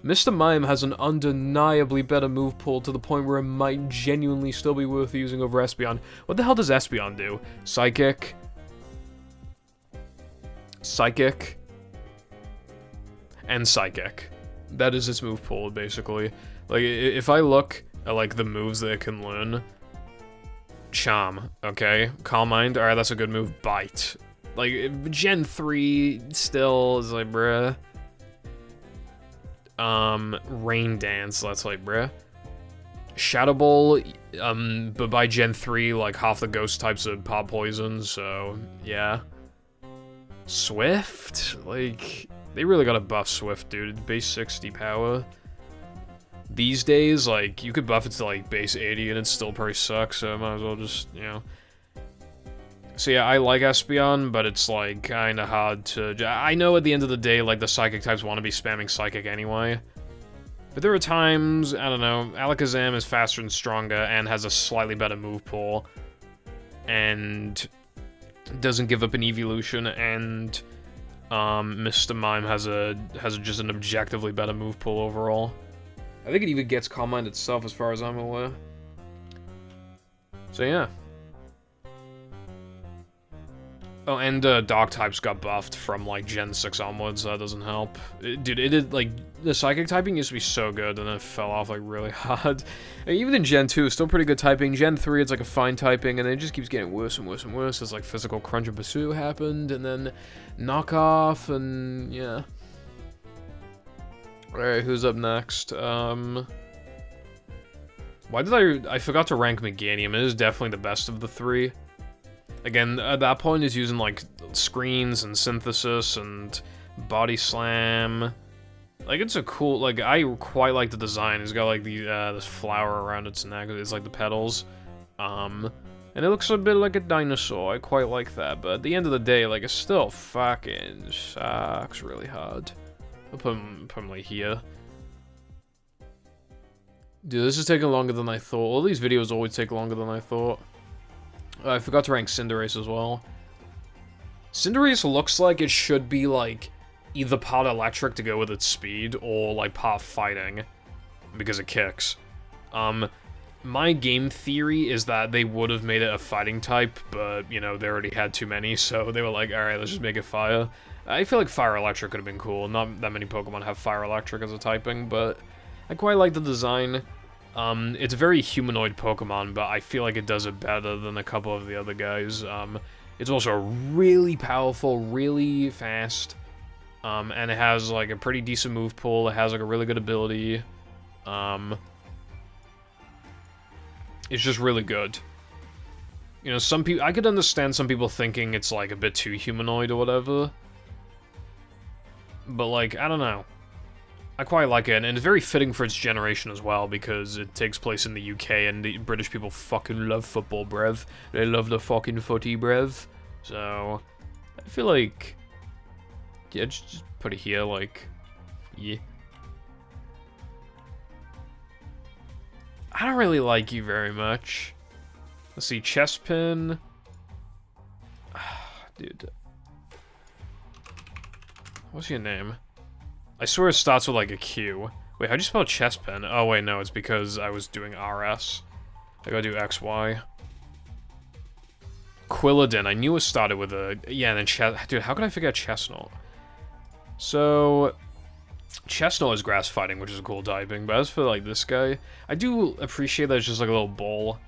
Mr. Mime has an undeniably better move pool to the point where it might genuinely still be worth using over Espeon. What the hell does Espeon do? Psychic... Psychic, and Psychic. That is its move pool, basically. Like, if I look at, like, the moves that it can learn... Charm, okay? Calm Mind, alright, that's a good move. Bite. Like, Gen 3 still is like, bruh. Rain Dance, that's like, bruh. Shadow Ball, but by Gen 3, like, half the ghost types are pop poison, so, yeah. Swift? Like, they really gotta buff Swift, dude. Base 60 power. These days, like, you could buff it to, like, base 80 and it still probably sucks, so I might as well just, you know. So yeah, I like Espeon, but it's, like, kinda hard to... I know at the end of the day, like, the Psychic types want to be spamming Psychic anyway. But there are times, I don't know, Alakazam is faster and stronger and has a slightly better move pool. And... doesn't give up an evolution, and Mr. Mime has just an objectively better move pool overall. I think it even gets Calm Mind itself, as far as I'm aware. So yeah. Oh, and Dark types got buffed from, like, Gen 6 onwards, so that doesn't help. Dude, it did, like, the Psychic typing used to be so good, and then it fell off, like, really hard. And even in Gen 2, it's still pretty good typing. Gen 3, it's, like, a fine typing, and then it just keeps getting worse and worse and worse as, like, Physical Crunch and Pursue happened, and then Knockoff, and, yeah. Alright, who's up next? Why did I forgot to rank Meganium. It is definitely the best of the three. Again, at that point, is using, like, screens and synthesis and body slam. Like, it's a cool, like, I quite like the design. It's got, like, this flower around its neck. It's, like, the petals. And it looks a bit like a dinosaur. I quite like that. But at the end of the day, like, it still fucking sucks really hard. I'll put him, like, here. Dude, this is taking longer than I thought. All these videos always take longer than I thought. I forgot to rank Cinderace as well. Cinderace looks like it should be, like, either part electric to go with its speed, or, like, part fighting, because it kicks. My game theory is that they would have made it a fighting type, but, you know, they already had too many, so they were like, alright, let's just make it fire. I feel like Fire Electric could have been cool. Not that many Pokemon have Fire Electric as a typing, but I quite like the design. It's a very humanoid Pokemon, but I feel like it does it better than a couple of the other guys. It's also really powerful, really fast, and it has, like, a pretty decent move pool. It has, like, a really good ability. It's just really good. You know, some people... I could understand some people thinking it's, like, a bit too humanoid or whatever. But, like, I don't know. I quite like it, and it's very fitting for its generation as well, because it takes place in the UK, and the British people fucking love football, bruv. They love the fucking footy, bruv. So, I feel like... Yeah, just put it here, like... Yeah. I don't really like you very much. Let's see, Chespin... Dude. What's your name? I swear it starts with, like, a Q. Wait, how'd you spell Chespin? Oh, wait, no, it's because I was doing RS. I gotta do XY. Quilladin, I knew it started with a... Yeah, and then dude, how could I forget Chestnut? So... Chestnut is grass fighting, which is a cool typing, but as for, like, this guy... I do appreciate that it's just, like, a little ball.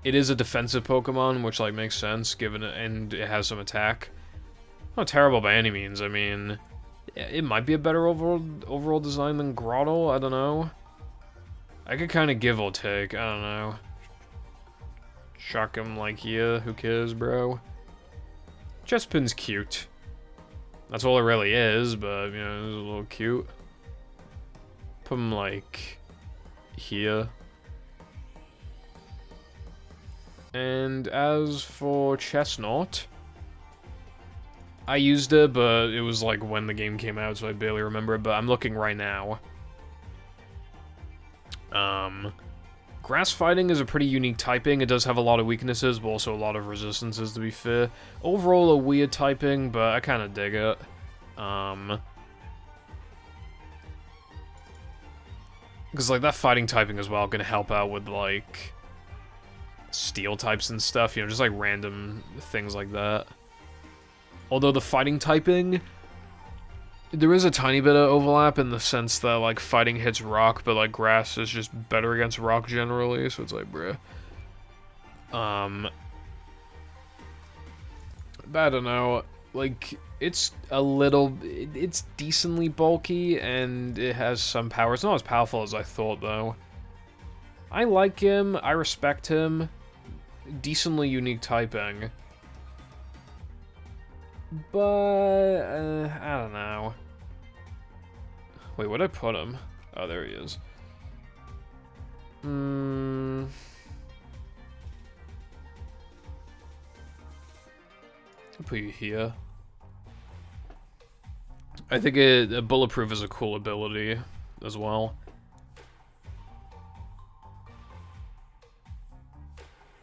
It is a defensive Pokemon, which, like, makes sense, given it... And it has some attack. Not terrible by any means, I mean... It might be a better overall design than Grottle, I don't know. I could kind of give or take, I don't know. Shock him like here, who cares, bro? Chespin's cute. That's all it really is, but, you know, it's a little cute. Put him, like, here. And as for Chestnut... I used it, but it was like when the game came out, so I barely remember it, but I'm looking right now. Grass fighting is a pretty unique typing. It does have a lot of weaknesses, but also a lot of resistances, to be fair. Overall, a weird typing, but I kind of dig it. Because, like, that fighting typing as well can help out with, like, steel types and stuff, you know, just, like, random things like that. Although the fighting typing, there is a tiny bit of overlap in the sense that, like, fighting hits rock, but, like, grass is just better against rock generally, so it's like, bruh. But I don't know, like, it's a little, it's decently bulky, and it has some power. It's not as powerful as I thought, though. I like him, I respect him. Decently unique typing. But, I don't know. Wait, where'd I put him? Oh, there he is. I'll put you here. I think Bulletproof is a cool ability as well.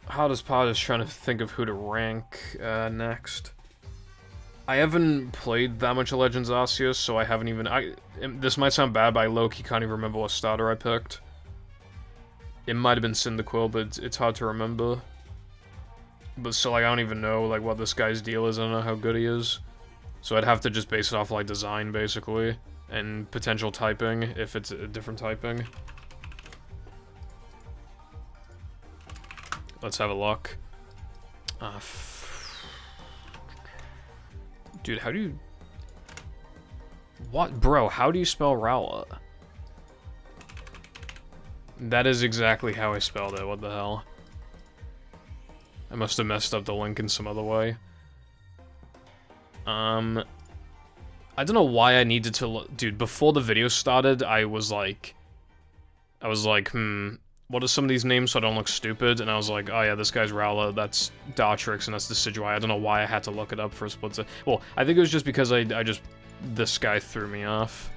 Hardest part is trying to think of who to rank next. I haven't played that much of Legends Arceus, so I haven't even... this might sound bad, but I low-key can't even remember what starter I picked. It might have been Cyndaquil, but it's hard to remember. But still, like, I don't even know, like, what this guy's deal is. I don't know how good he is. So I'd have to just base it off, like, design, basically. And potential typing, if it's a different typing. Let's have a look. Dude, how do you... What? Bro, how do you spell Rowlet? That is exactly how I spelled it, what the hell? I must have messed up the link in some other way. I don't know why I needed to look... Dude, before the video started, I was like, what are some of these names so I don't look stupid? And I was like, oh yeah, this guy's Rowlet, that's Dartrix, and that's Decidueye. I don't know why I had to look it up for a split second. Well, I think it was just because I just... This guy threw me off.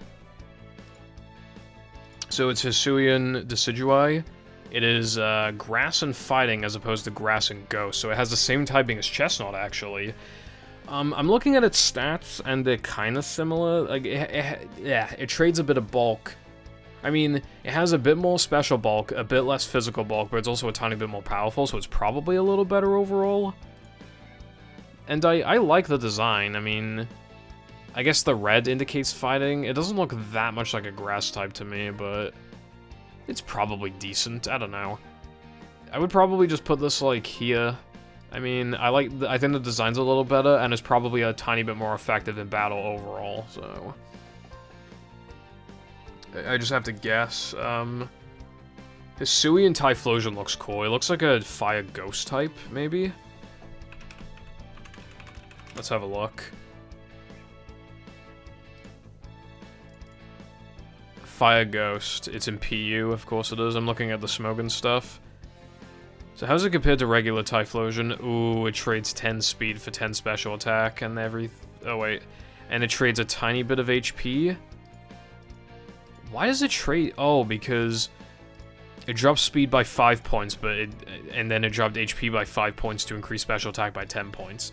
So it's Hisuian Decidueye. It is grass and fighting as opposed to grass and ghost. So it has the same typing as Chestnut, actually. I'm looking at its stats, and they're kind of similar. Like, yeah, it trades a bit of bulk. I mean, it has a bit more special bulk, a bit less physical bulk, but it's also a tiny bit more powerful, so it's probably a little better overall. And I like the design. I mean, I guess the red indicates fighting. It doesn't look that much like a grass type to me, but It's probably decent. I don't know. I would probably just put this, like, here. I mean, I think the design's a little better, and it's probably a tiny bit more effective in battle overall, so... I just have to guess. Hisui and Typhlosion looks cool. It looks like a fire ghost type, maybe? Let's have a look. Fire Ghost. It's in PU, of course it is. I'm looking at the smoke and stuff. So how's it compared to regular Typhlosion? Ooh, it trades 10 speed for 10 special attack and oh wait. And it trades a tiny bit of HP? Why does it trade? Oh, because it drops speed by 5 points, and then it dropped HP by 5 points to increase special attack by 10 points.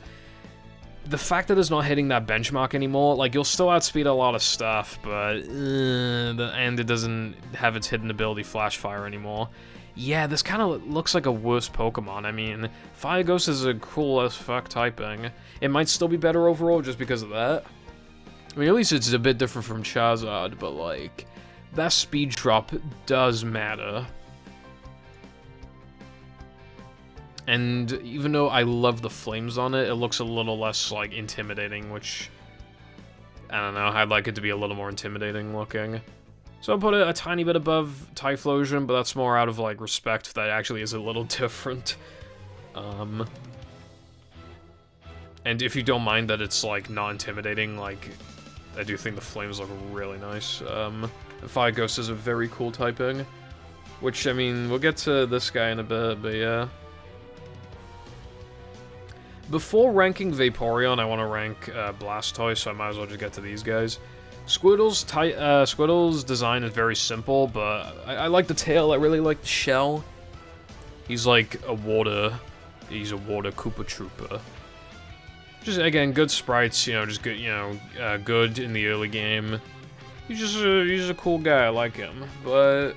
The fact that it's not hitting that benchmark anymore, like, you'll still outspeed a lot of stuff, but, and it doesn't have its hidden ability Flash Fire anymore. Yeah, this kind of looks like a worse Pokemon. I mean, Fire Ghost is a cool as fuck typing. It might still be better overall just because of that. I mean, at least it's a bit different from Charizard, but, like, that speed drop does matter. And even though I love the flames on it, it looks a little less, like, intimidating, which, I don't know, I'd like it to be a little more intimidating looking. So I'll put it a tiny bit above Typhlosion, but that's more out of, like, respect that actually is a little different. And if you don't mind that it's, like, not intimidating, like, I do think the flames look really nice. Fire Ghost is a very cool typing, which, I mean, we'll get to this guy in a bit, but yeah. Before ranking Vaporeon, I want to rank Blastoise, so I might as well just get to these guys. Squirtle's design is very simple, but I like the tail. I really like the shell. He's like he's a water Koopa Trooper. Just, again, good sprites, you know, just good, you know, good in the early game. He's a cool guy, I like him, but...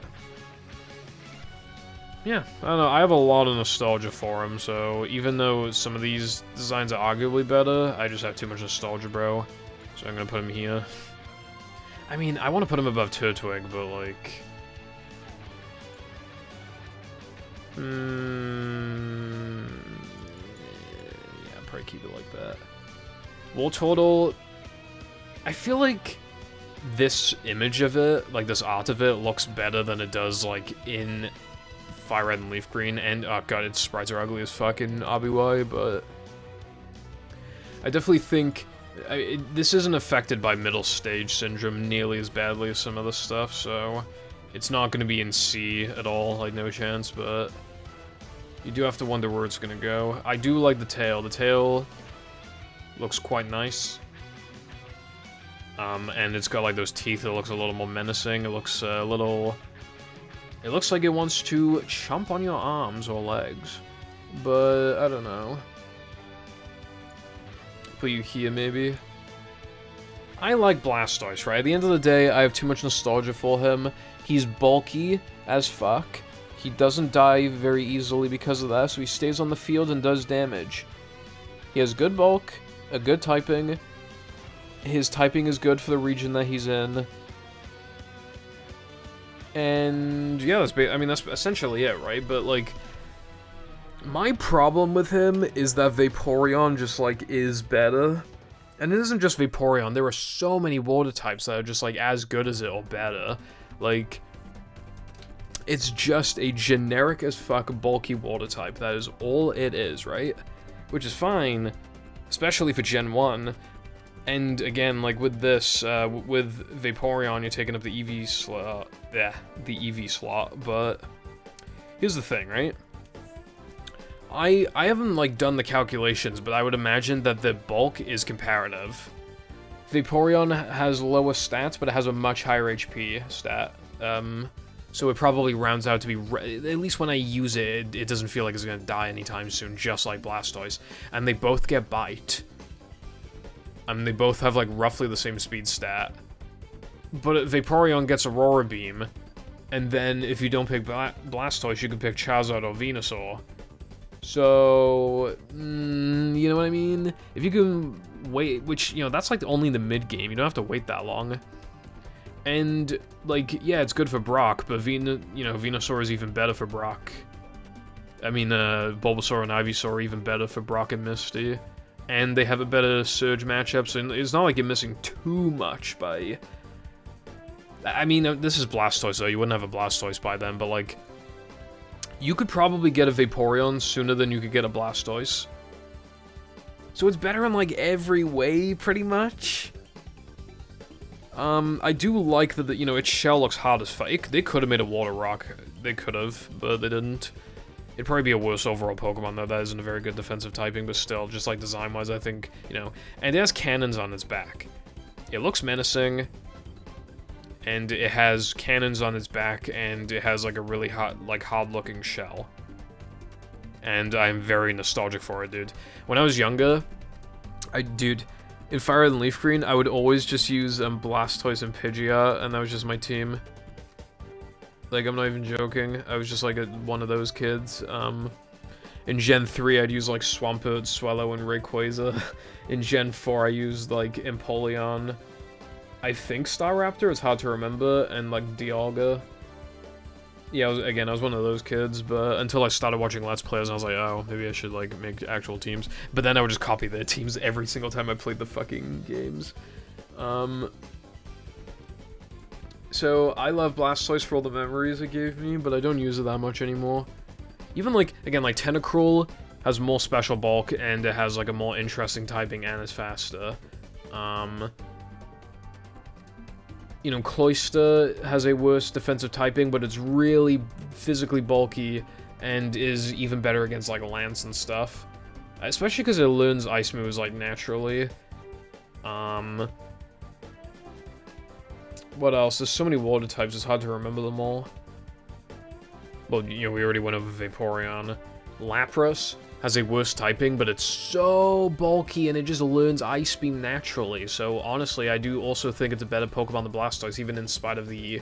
Yeah, I don't know, I have a lot of nostalgia for him, so even though some of these designs are arguably better, I just have too much nostalgia, bro. So I'm gonna put him here. I mean, I want to put him above Turtwig, but, like... yeah, I'll probably keep it like that. Wartortle... I feel like this image of it, like this art of it, looks better than it does, like, in Fire Red and Leaf Green, and, oh god, its sprites are ugly as fuck in RBY, but... I definitely think... this isn't affected by middle stage syndrome nearly as badly as some other stuff, so... It's not going to be in C at all, like, no chance, but... You do have to wonder where it's going to go. I do like the tail. The tail looks quite nice. And it's got, like, those teeth that looks a little more menacing. It looks a little... It looks like it wants to chomp on your arms or legs. But, I don't know. Put you here, maybe? I like Blastoise, right? At the end of the day, I have too much nostalgia for him. He's bulky as fuck. He doesn't die very easily because of that, so he stays on the field and does damage. He has good bulk, a good typing. His typing is good for the region that he's in. And yeah, that's essentially it, right? But, like, my problem with him is that Vaporeon just, like, is better. And it isn't just Vaporeon, there are so many water types that are just, like, as good as it or better. Like, it's just a generic as fuck bulky water type, that is all it is, right? Which is fine, especially for Gen 1. And again, like with this, with Vaporeon, you're taking up the EV slot. Yeah, the EV slot. But here's the thing, right? I haven't like done the calculations, but I would imagine that the bulk is comparative. Vaporeon has lower stats, but it has a much higher HP stat. So it probably rounds out to be, at least when I use it, it doesn't feel like it's gonna die anytime soon, just like Blastoise. And they both get Bite. They both have, like, roughly the same speed stat. But Vaporeon gets Aurora Beam, and then if you don't pick Blastoise, you can pick Charizard or Venusaur. So, you know what I mean? If you can wait, which, you know, that's, like, only the mid-game. You don't have to wait that long. And, like, yeah, it's good for Brock, but Venusaur is even better for Brock. I mean, Bulbasaur and Ivysaur are even better for Brock and Misty. And they have a better Surge matchup, so it's not like you're missing too much by... I mean, this is Blastoise, though. You wouldn't have a Blastoise by then, but, like... You could probably get a Vaporeon sooner than you could get a Blastoise. So it's better in, like, every way, pretty much. I do like that, its shell looks hard as fuck. They could have made a Water Rock. They could have, but they didn't. It'd probably be a worse overall Pokemon, though. That isn't a very good defensive typing, but still, just, like, design-wise, I think, And it has cannons on its back. It looks menacing, and it has cannons on its back, and it has, like, a really hard-looking shell. And I'm very nostalgic for it, dude. When I was younger, in Fire and Leaf Green, I would always just use Blastoise and Pidgeot, and that was just my team. Like, I'm not even joking. I was just like one of those kids. In Gen 3, I'd use like Swampert, Swellow, and Rayquaza. In Gen 4, I used like Empoleon. I think Staraptor, it's hard to remember, and like Dialga. Yeah, I was one of those kids, but until I started watching Let's Players, I was like, oh, maybe I should, like, make actual teams. But then I would just copy their teams every single time I played the fucking games. So, I love Blastoise for all the memories it gave me, but I don't use it that much anymore. Even, like, again, like, Tentacruel has more special bulk, and it has, like, a more interesting typing, and is faster. Cloyster has a worse defensive typing, but it's really physically bulky and is even better against, like, Lance and stuff. Especially because it learns Ice moves, like, naturally. What else? There's so many water types, it's hard to remember them all. Well, we already went over Vaporeon. Lapras has a worse typing, but it's so bulky and it just learns Ice Beam naturally. So honestly, I do also think it's a better Pokemon than Blastoise, even in spite of the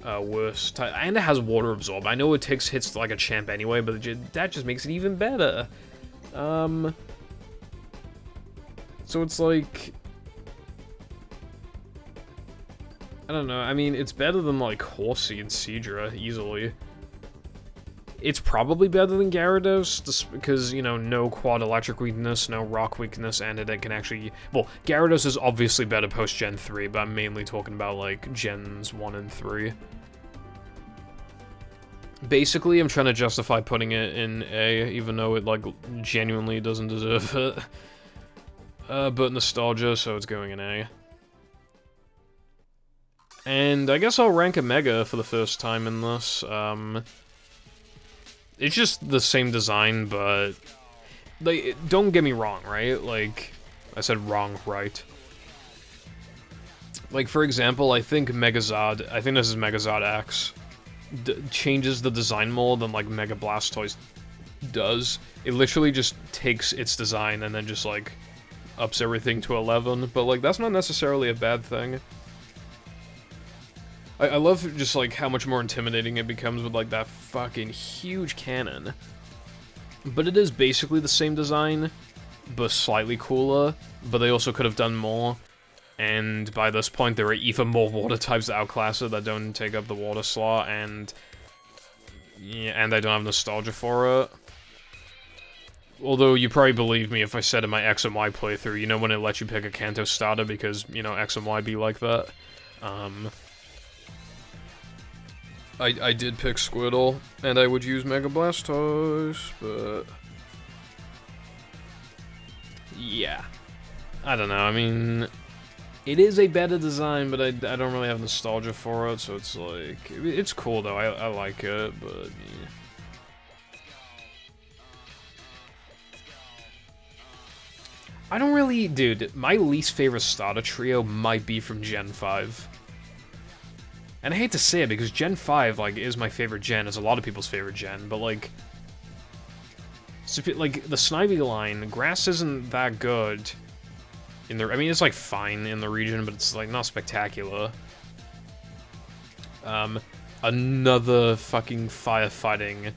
worse type. And it has Water Absorb. I know it takes hits like a champ anyway, but that just makes it even better. So it's like... I don't know, I mean, it's better than like Horsey and Seadra, easily. It's probably better than Gyarados, just because, no quad electric weakness, no rock weakness, and it can actually... Well, Gyarados is obviously better post-Gen 3, but I'm mainly talking about, like, Gens 1 and 3. Basically, I'm trying to justify putting it in A, even though it, like, genuinely doesn't deserve it. But nostalgia, so it's going in A. And I guess I'll rank a Mega for the first time in this, It's just the same design, but... Like, don't get me wrong, right? Like, I said wrong, right? Like, for example, I think this is Megazord X, changes the design more than, like, Mega Blastoise does. It literally just takes its design and then just, like, ups everything to 11, but, like, that's not necessarily a bad thing. I love just, like, how much more intimidating it becomes with, like, that fucking huge cannon. But it is basically the same design, but slightly cooler, but they also could have done more. And by this point, there are even more water types to outclass it that don't take up the water slot, and... Yeah, and I don't have nostalgia for it. Although, you probably believe me if I said in my X and Y playthrough, when it lets you pick a Kanto starter because, X and Y be like that. I did pick Squirtle, and I would use Mega Blastoise, but... Yeah. I don't know, I mean... It is a better design, but I don't really have nostalgia for it, so it's like... It's cool, though, I like it, but... Yeah. I don't really... Dude, my least favorite starter trio might be from Gen 5. And I hate to say it, because Gen 5, like, is my favorite gen. It's a lot of people's favorite gen, but, like... Like, the Snivy line, grass isn't that good. I mean, it's, like, fine in the region, but it's, like, not spectacular. Another fucking firefighting...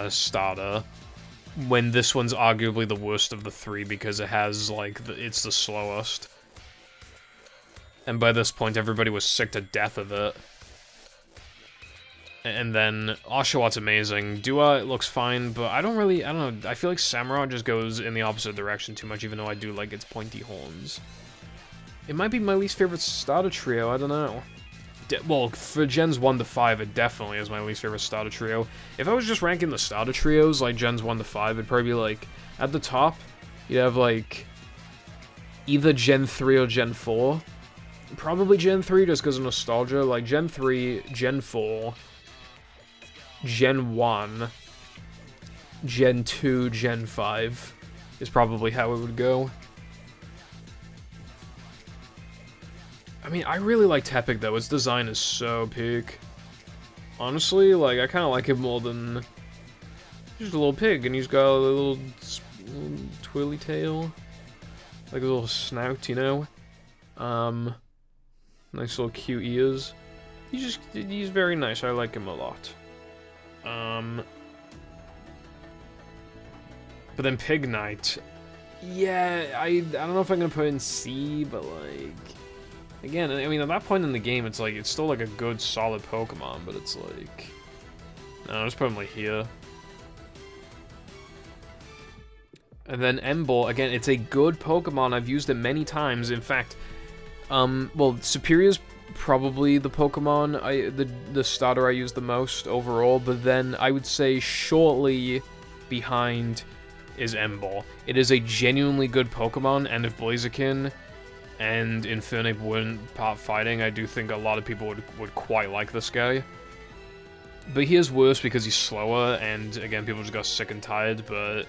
starter. When this one's arguably the worst of the three, because it has, like, it's the slowest. And by this point, everybody was sick to death of it. And then Oshawott amazing. Dua looks fine, but I don't know. I feel like Samurott just goes in the opposite direction too much, even though I do like its pointy horns. It might be my least favorite starter trio, I don't know. Well, for Gens 1 to 5, it definitely is my least favorite starter trio. If I was just ranking the starter trios, like Gens 1 to 5, it'd probably be like, at the top, you'd have like, either Gen 3 or Gen 4. Probably Gen 3 just because of nostalgia, like Gen 3, Gen 4, Gen 1, Gen 2, Gen 5 is probably how it would go. I mean, I really like Tepig though, its design is so peak. Honestly, like, I kind of like it more than just a little pig, and he's got a little twirly tail, like a little snout, you know? Nice little cute ears. He's very nice, I like him a lot. But then Pig Knight, yeah, I don't know if I'm gonna put it in C, but like, again, I mean, at that point in the game, it's like, it's still like a good, solid Pokemon, but it's like, no, I'll just put him like here. And then Emboar, again, it's a good Pokemon, I've used it many times, in fact, well, Superior's probably the Pokemon, the starter I use the most overall, but then I would say shortly behind is Emboar. It is a genuinely good Pokemon, and if Blaziken and Infernape weren't part fighting, I do think a lot of people would quite like this guy. But he is worse because he's slower, and again, people just got sick and tired, but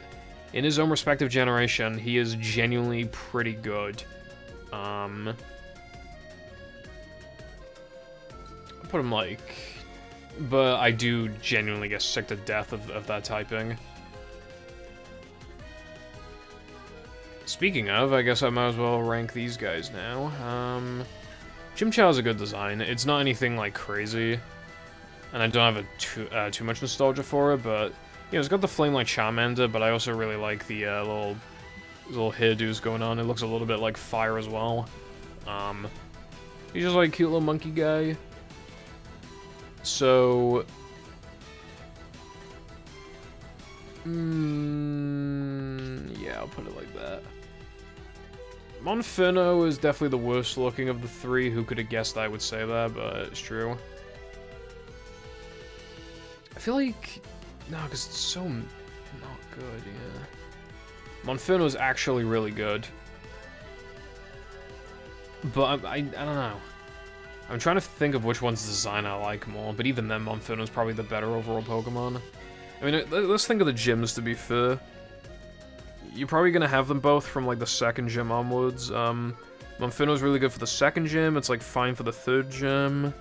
in his own respective generation, he is genuinely pretty good. I'll put him like, but I do genuinely get sick to death of that typing. Speaking of, I guess I might as well rank these guys now. Chimchar is a good design. It's not anything like crazy, and I don't have too much nostalgia for it, but you know, it's got the flame like Charmander, but I also really like the little hairdos going on. It looks a little bit like fire as well. He's just like a cute little monkey guy. So, yeah, I'll put it like that. Monferno is definitely the worst looking of the three. Who could have guessed I would say that, but it's true. I feel like, no, because it's so not good, yeah. Monferno is actually really good. But I don't know. I'm trying to think of which one's design I like more, but even then, Monferno's probably the better overall Pokemon. I mean, let's think of the gyms, to be fair. You're probably gonna have them both from, like, the second gym onwards. Monferno's really good for the second gym, it's, like, fine for the third gym.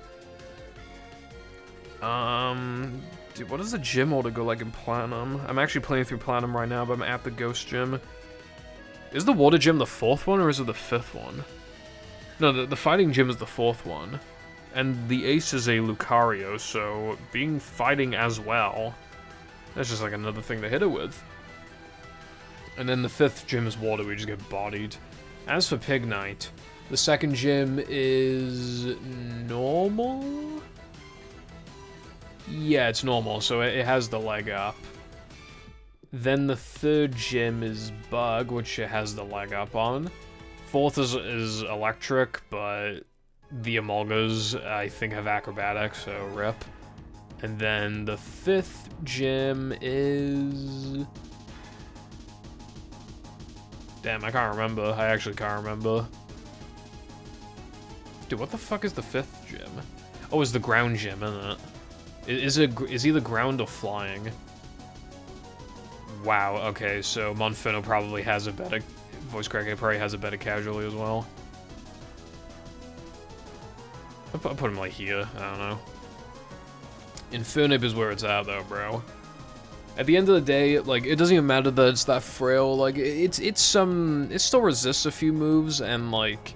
Dude, what does the gym order go like in Platinum? I'm actually playing through Platinum right now, but I'm at the Ghost Gym. Is the Water Gym the fourth one, or is it the fifth one? No, the Fighting Gym is the fourth one. And the Ace is a Lucario, so being fighting as well, that's just like another thing to hit it with. And then the fifth gym is Water, we just get bodied. As for Pig Knight, the second gym is normal? Yeah, it's normal, so it has the leg up. Then the third gym is Bug, which it has the leg up on. Fourth is Electric, but the Emolgas, I think, have Acrobatics, so rip. And then the fifth gym is... Damn, I can't remember. I actually can't remember. Dude, what the fuck is the fifth gym? Oh, it's the ground gym, isn't it? Is either ground or flying? Wow, okay, so Monferno probably has a better... Voice cracking probably has a better casualty as well. I'll put him like here, I don't know. Infernape is where it's at though, bro. At the end of the day, like, it doesn't even matter that it's that frail, like, it still resists a few moves, and like,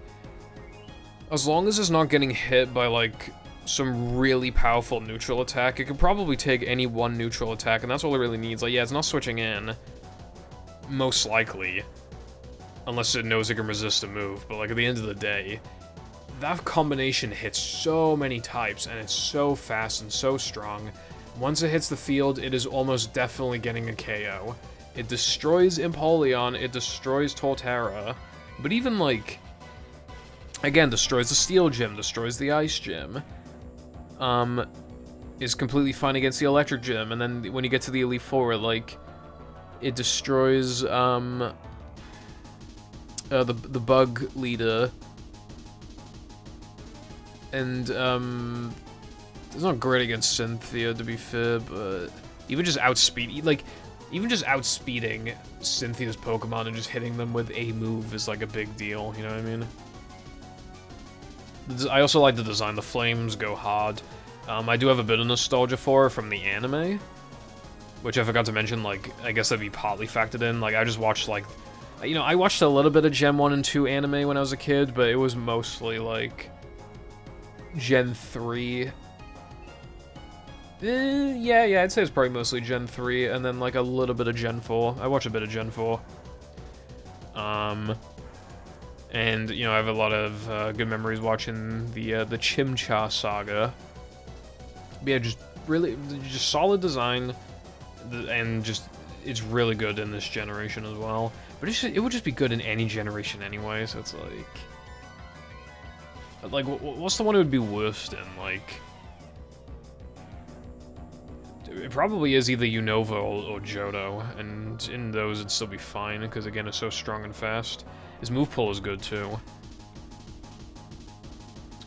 as long as it's not getting hit by like, some really powerful neutral attack, it could probably take any one neutral attack, and that's all it really needs. Like, yeah, it's not switching in, most likely. Unless it knows it can resist a move, but like at the end of the day, that combination hits so many types, and it's so fast and so strong. Once it hits the field, it is almost definitely getting a KO. It destroys Empoleon, it destroys Torterra, but even, like, again, destroys the Steel Gym, destroys the Ice Gym, is completely fine against the Electric Gym, and then when you get to the Elite Four, like, it destroys, the Bug Leader, and, it's not great against Cynthia, to be fair, but even just even just outspeeding Cynthia's Pokemon and just hitting them with a move is, like, a big deal, you know what I mean? I also like the design. The flames go hard. I do have a bit of nostalgia for her from the anime, which I forgot to mention, like, I guess that'd be partly factored in. Like, I just watched, like, you know, I watched a little bit of Gen 1 and 2 anime when I was a kid, but it was mostly, like, Gen 3. Yeah, I'd say it's probably mostly Gen 3, and then, like, a little bit of Gen 4. I watched a bit of Gen 4. And, you know, I have a lot of good memories watching the Chimchar saga. But yeah, just really, just solid design, and just, it's really good in this generation as well. But it would just be good in any generation anyway, so it's like, what's the one it would be worst in, like... It probably is either Unova or Johto, and in those it'd still be fine, because again, it's so strong and fast. His move pull is good, too.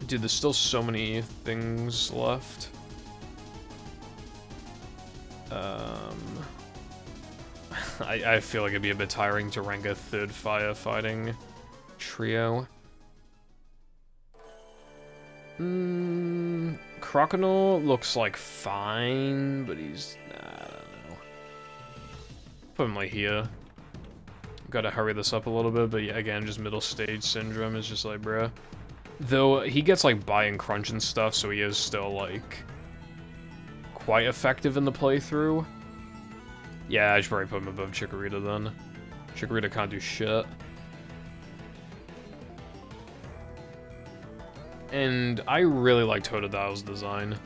Dude, there's still so many things left. I feel like it'd be a bit tiring to rank a third firefighting trio. Croconaw looks like fine, but he's... I don't know. Put him like here. Gotta hurry this up a little bit, but yeah, again, just middle stage syndrome is just like, bruh. Though, he gets like buy and crunch and stuff, so he is still like... quite effective in the playthrough. Yeah, I should probably put him above Chikorita then. Chikorita can't do shit. And I really like Totodile's design.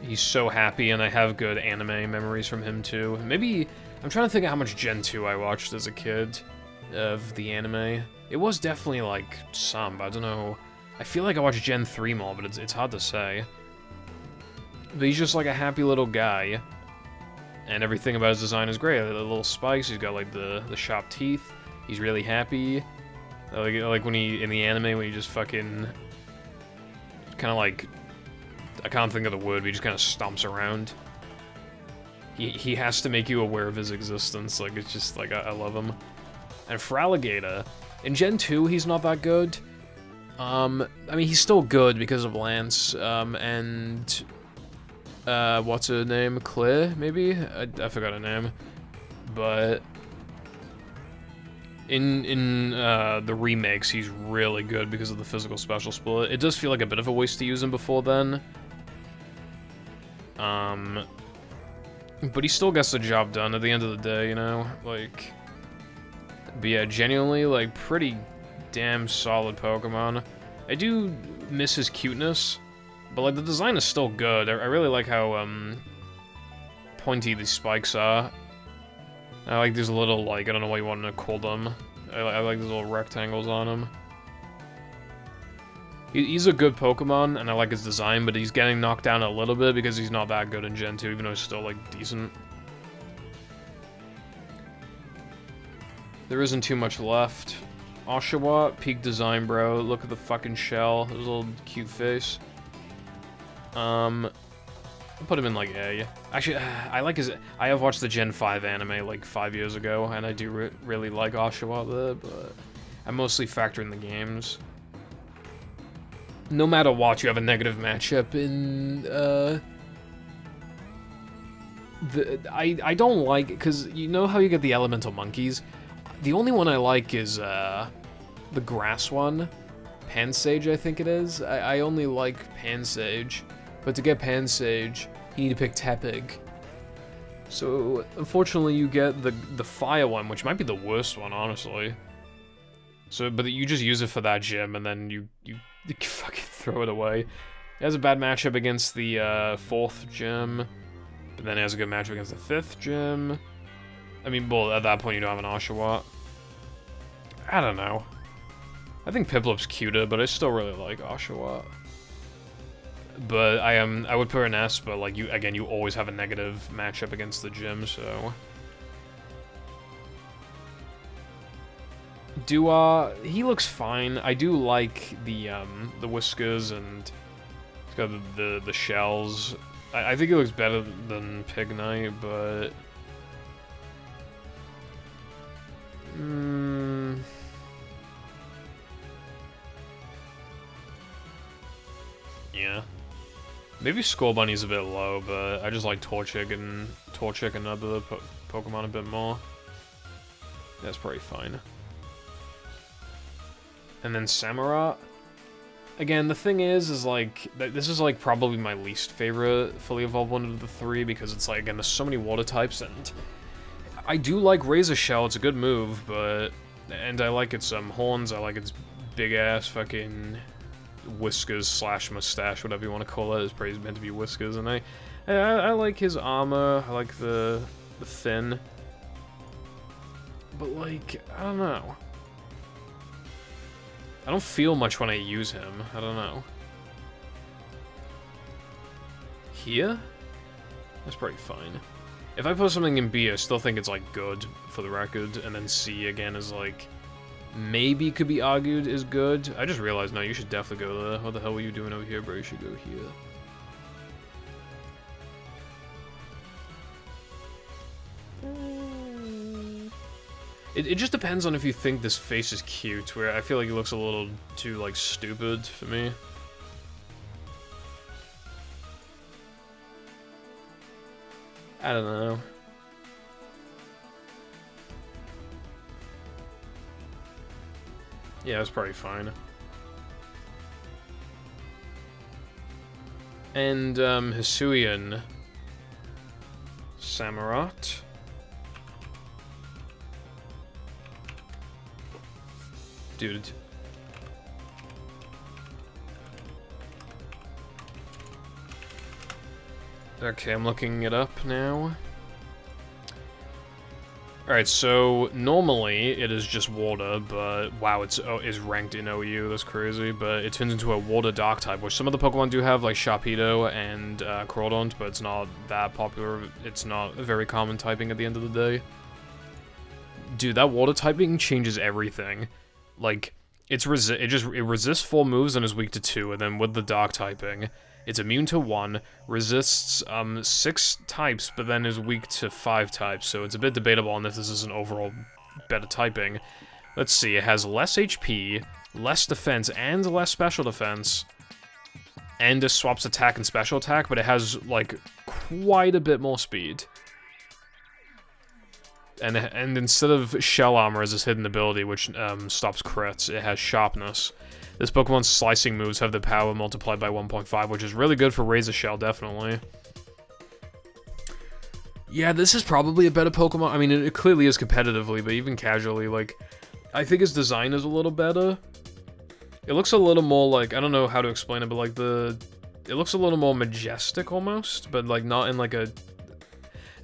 He's so happy, and I have good anime memories from him too. Maybe, I'm trying to think of how much Gen 2 I watched as a kid of the anime. It was definitely like some, but I don't know. I feel like I watched Gen 3 more, but it's hard to say. But he's just like a happy little guy. And everything about his design is great. The little spikes, he's got like the sharp teeth. He's really happy. Like when he, in the anime, when he just fucking... kind of like... I can't think of the word, but he just kind of stomps around. He has to make you aware of his existence. Like, it's just, like, I love him. And for Alligator, in Gen 2, he's not that good. I mean, he's still good because of Lance, and... what's her name? Claire, maybe? I forgot her name. But... In the remakes, he's really good because of the physical special split. It does feel like a bit of a waste to use him before then. But he still gets the job done at the end of the day, you know? Like... But yeah, genuinely, like, pretty damn solid Pokemon. I do miss his cuteness, but, like, the design is still good. I really like how, pointy these spikes are. I like these little, like, I don't know what you want to call them. I like these little rectangles on him. He's a good Pokemon, and I like his design, but he's getting knocked down a little bit because he's not that good in Gen 2, even though he's still, like, decent. There isn't too much left. Oshawott, peak design, bro. Look at the fucking shell. His little cute face. I'll put him in, like, A. Actually, I like his... I have watched the Gen 5 anime, like, 5 years ago, and I do really like Oshawott there, but I mostly factor in the games. No matter what, you have a negative matchup in, I don't like... Because you know how you get the elemental monkeys? The only one I like is, the grass one. Pansage, I think it is. I only like Pansage. But to get Pansage, you need to pick Tepig. So, unfortunately, you get the fire one, which might be the worst one, honestly. So, but you just use it for that gym, and then you fucking throw it away. It has a bad matchup against the 4th gym, but then it has a good matchup against the 5th gym. I mean, well, at that point you don't have an Oshawott. I don't know. I think Piplup's cuter, but I still really like Oshawott. But I would put an S, but like you always have a negative matchup against the gym, so. He looks fine. I do like the whiskers, and he's got the shells. I think he looks better than Pignite, but yeah. Maybe Scorbunny's a bit low, but I just like Torchic and other Pokemon a bit more. That's probably fine. And then Samurott. Again, the thing is like, this is like probably my least favorite fully evolved one of the 3, because it's like, again, there's so many water types, and I do like Razor Shell, it's a good move, and I like its horns, I like its big ass fucking whiskers / mustache, whatever you want to call it. It's probably meant to be whiskers, and I like his armor, I like the fin, but like, I don't know. I don't feel much when I use him. I don't know. Here? That's pretty fine. If I put something in B, I still think it's, like, good, for the record. And then C, again, is, like, maybe could be argued is good. I just realized, no, you should definitely go there. What the hell were you doing over here, bro? You should go here. It just depends on if you think this face is cute, where I feel like it looks a little too, like, stupid for me. I don't know. Yeah, it's probably fine. And, Hisuian Samurott. Dude. Okay, I'm looking it up now. Alright, so normally it is just water, but wow, it's ranked in OU, that's crazy, but it turns into a water dark type, which some of the Pokemon do have, like Sharpedo and Crawdaunt, but it's not that popular, it's not a very common typing at the end of the day. Dude, that water typing changes everything. Like, it resists 4 moves and is weak to 2, and then with the dark typing, it's immune to 1, resists 6 types, but then is weak to 5 types, so it's a bit debatable on if this is an overall better typing. Let's see, it has less HP, less defense, and less special defense, and it swaps attack and special attack, but it has, like, quite a bit more speed. And instead of Shell Armor as its hidden ability, which stops crits, it has Sharpness. This Pokemon's slicing moves have the power multiplied by 1.5, which is really good for Razor Shell, definitely. Yeah, this is probably a better Pokemon. I mean, it clearly is competitively, but even casually, like, I think its design is a little better. It looks a little more like, I don't know how to explain it, but like it looks a little more majestic almost, but like not in like a,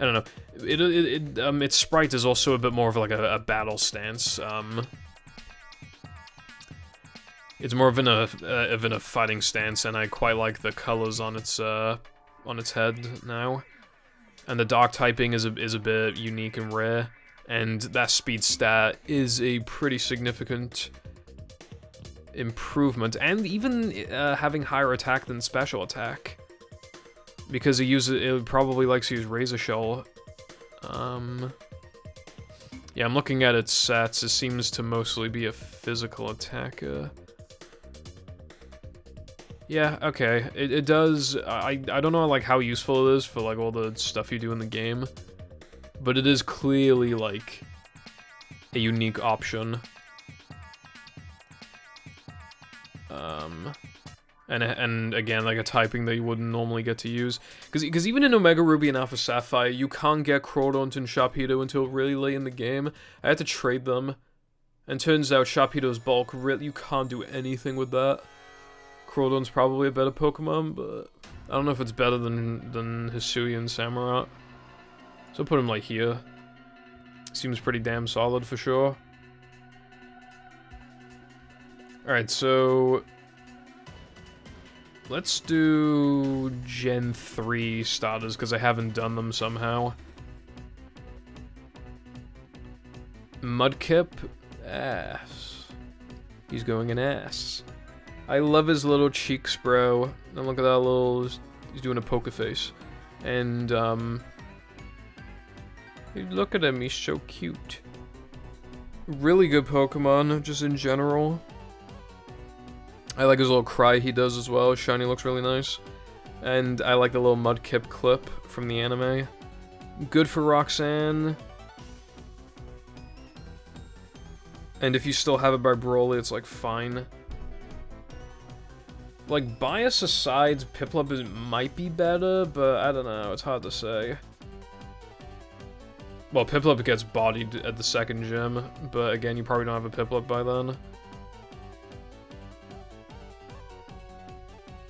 I don't know. Its sprite is also a bit more of like a battle stance. It's more of in a fighting stance, and I quite like the colors on its head now. And the dark typing is a bit unique and rare, and that speed stat is a pretty significant improvement, and even having higher attack than special attack. Because it probably likes to use Razor Shell. Yeah, I'm looking at its stats. It seems to mostly be a physical attacker. Yeah, okay. It does. I don't know like how useful it is for like all the stuff you do in the game, but it is clearly like a unique option. And again, like a typing that you wouldn't normally get to use. Because even in Omega Ruby and Alpha Sapphire, you can't get Crawdaunt and Sharpedo until really late in the game. I had to trade them, And turns out Sharpedo's bulk, really, you can't do anything with that. Crawdon's probably a better Pokemon, but I don't know if it's better than Hisui and Samurott. So I'll put him like here. Seems pretty damn solid for sure. Alright, so let's do Gen 3 starters, because I haven't done them somehow. Mudkip, ass. He's going an ass. I love his little cheeks, bro. And look at that little... He's doing a poker face. And, look at him, he's so cute. Really good Pokemon, just in general. I like his little cry he does as well. Shiny looks really nice. And I like the little Mudkip clip from the anime. Good for Roxanne. And if you still have it by Broly, it's like fine. Like, bias aside, Piplup might be better, but I don't know, it's hard to say. Well, Piplup gets bodied at the second gym, but again, you probably don't have a Piplup by then.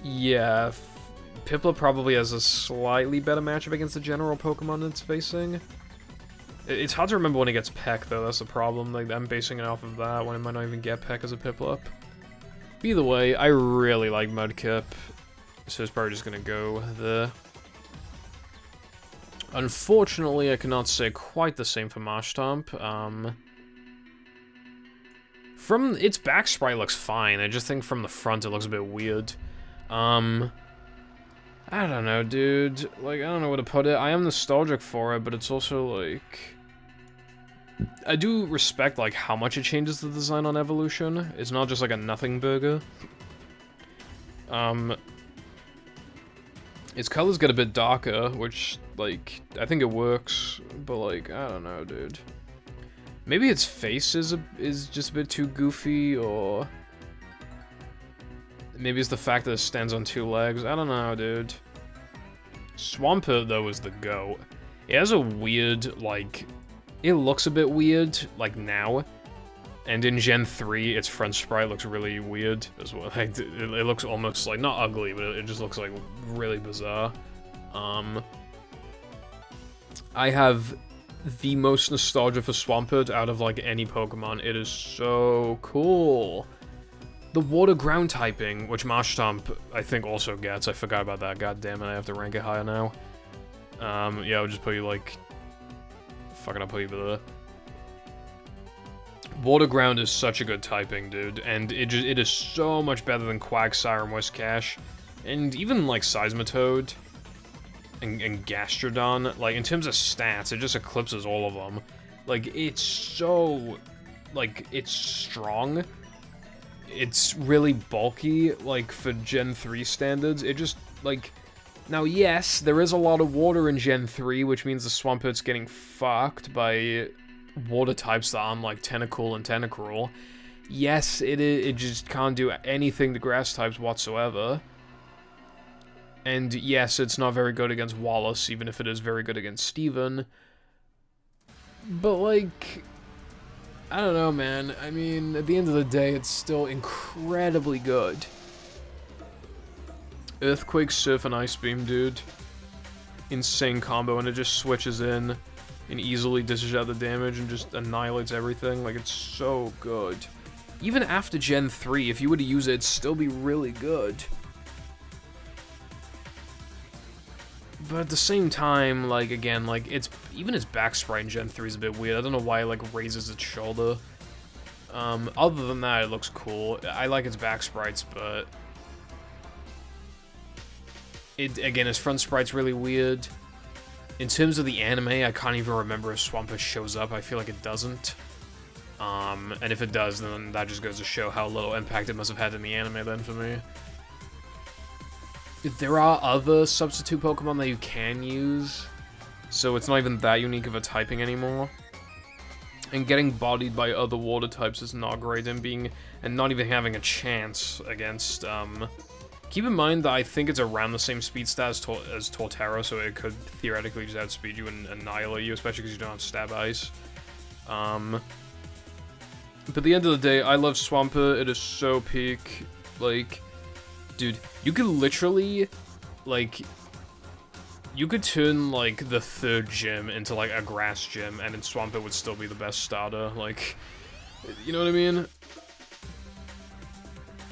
Yeah, Piplup probably has a slightly better matchup against the general Pokemon it's facing. It's hard to remember when it gets Peck, though, that's the problem. Like, I'm basing it off of that, when it might not even get Peck as a Piplup. Either way, I really like Mudkip, so it's probably just gonna go there. Unfortunately, I cannot say quite the same for Marshtomp. From its back sprite looks fine, I just think from the front it looks a bit weird. I don't know, dude. Like, I don't know where to put it. I am nostalgic for it, but it's also, like... I do respect, like, how much it changes the design on Evolution. It's not just, like, a nothing burger. Its colors get a bit darker, which, like, I think it works, but, like, I don't know, dude. Maybe its face is just a bit too goofy, or... Maybe it's the fact that it stands on two legs. I don't know, dude. Swampert, though, is the GOAT. It has a weird, like... It looks a bit weird, like, now. And in Gen 3, its front sprite looks really weird as well. Like, it looks almost, like, not ugly, but it just looks, like, really bizarre. I have the most nostalgia for Swampert out of, like, any Pokemon. It is so cool. The water ground typing, which Marshtomp, I think, also gets. I forgot about that. God damn it, I have to rank it higher now. Yeah, I'll just put you, like... Fucking, I'll put you there. Water ground is such a good typing, dude. And it is so much better than Quagsire and Whiscash. And even, like, Seismitoad and Gastrodon. Like, in terms of stats, it just eclipses all of them. Like, it's so... Like, it's strong. It's really bulky, like, for Gen 3 standards. It just, like... Now, yes, there is a lot of water in Gen 3, which means the Swampert's getting fucked by water types that aren't, like, Tentacool and Tentacruel. Yes, it just can't do anything to grass types whatsoever. And yes, it's not very good against Wallace, even if it is very good against Steven. But, like... I don't know, man. I mean, at the end of the day, it's still incredibly good. Earthquake, Surf, and Ice Beam, dude. Insane combo, and it just switches in and easily dishes out the damage and just annihilates everything. Like, it's so good. Even after Gen 3, if you were to use it, it'd still be really good. But at the same time, like, again, like, even its back sprite in Gen 3 is a bit weird. I don't know why it, like, raises its shoulder. Other than that, it looks cool. I like its back sprites, but... Again, its front sprite's really weird. In terms of the anime, I can't even remember if Swampert shows up. I feel like it doesn't. And if it does, then that just goes to show how little impact it must have had in the anime then for me. There are other substitute Pokemon that you can use, so it's not even that unique of a typing anymore. And getting bodied by other water types is not great, and not even having a chance against, keep in mind that I think it's around the same speed stat as Torterra, so it could theoretically just outspeed you and annihilate you, especially because you don't have Stab Ice. But at the end of the day, I love Swampert. It is so peak. Like, dude, you could literally, like, you could turn, like, the third gym into, like, a grass gym, and then Swampert would still be the best starter. Like, you know what I mean?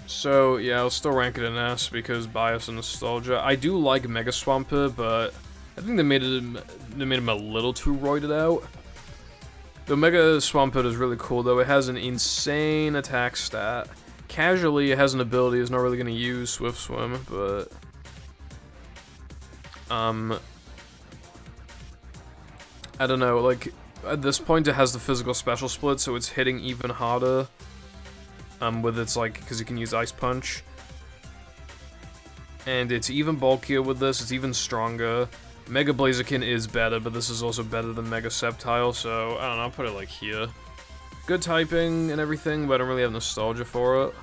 So, yeah, I'll still rank it in S because bias and nostalgia. I do like Mega Swampert, but I think they made him a little too roided out. The Mega Swampert is really cool, though. It has an insane attack stat. Casually, it has an ability it's not really going to use, Swift Swim, but... I don't know, like, at this point it has the physical special split, so it's hitting even harder. With its, like, because you can use Ice Punch. And it's even bulkier with this, it's even stronger. Mega Blaziken is better, but this is also better than Mega Sceptile, so, I don't know, I'll put it, like, here. Good typing and everything, but I don't really have nostalgia for it.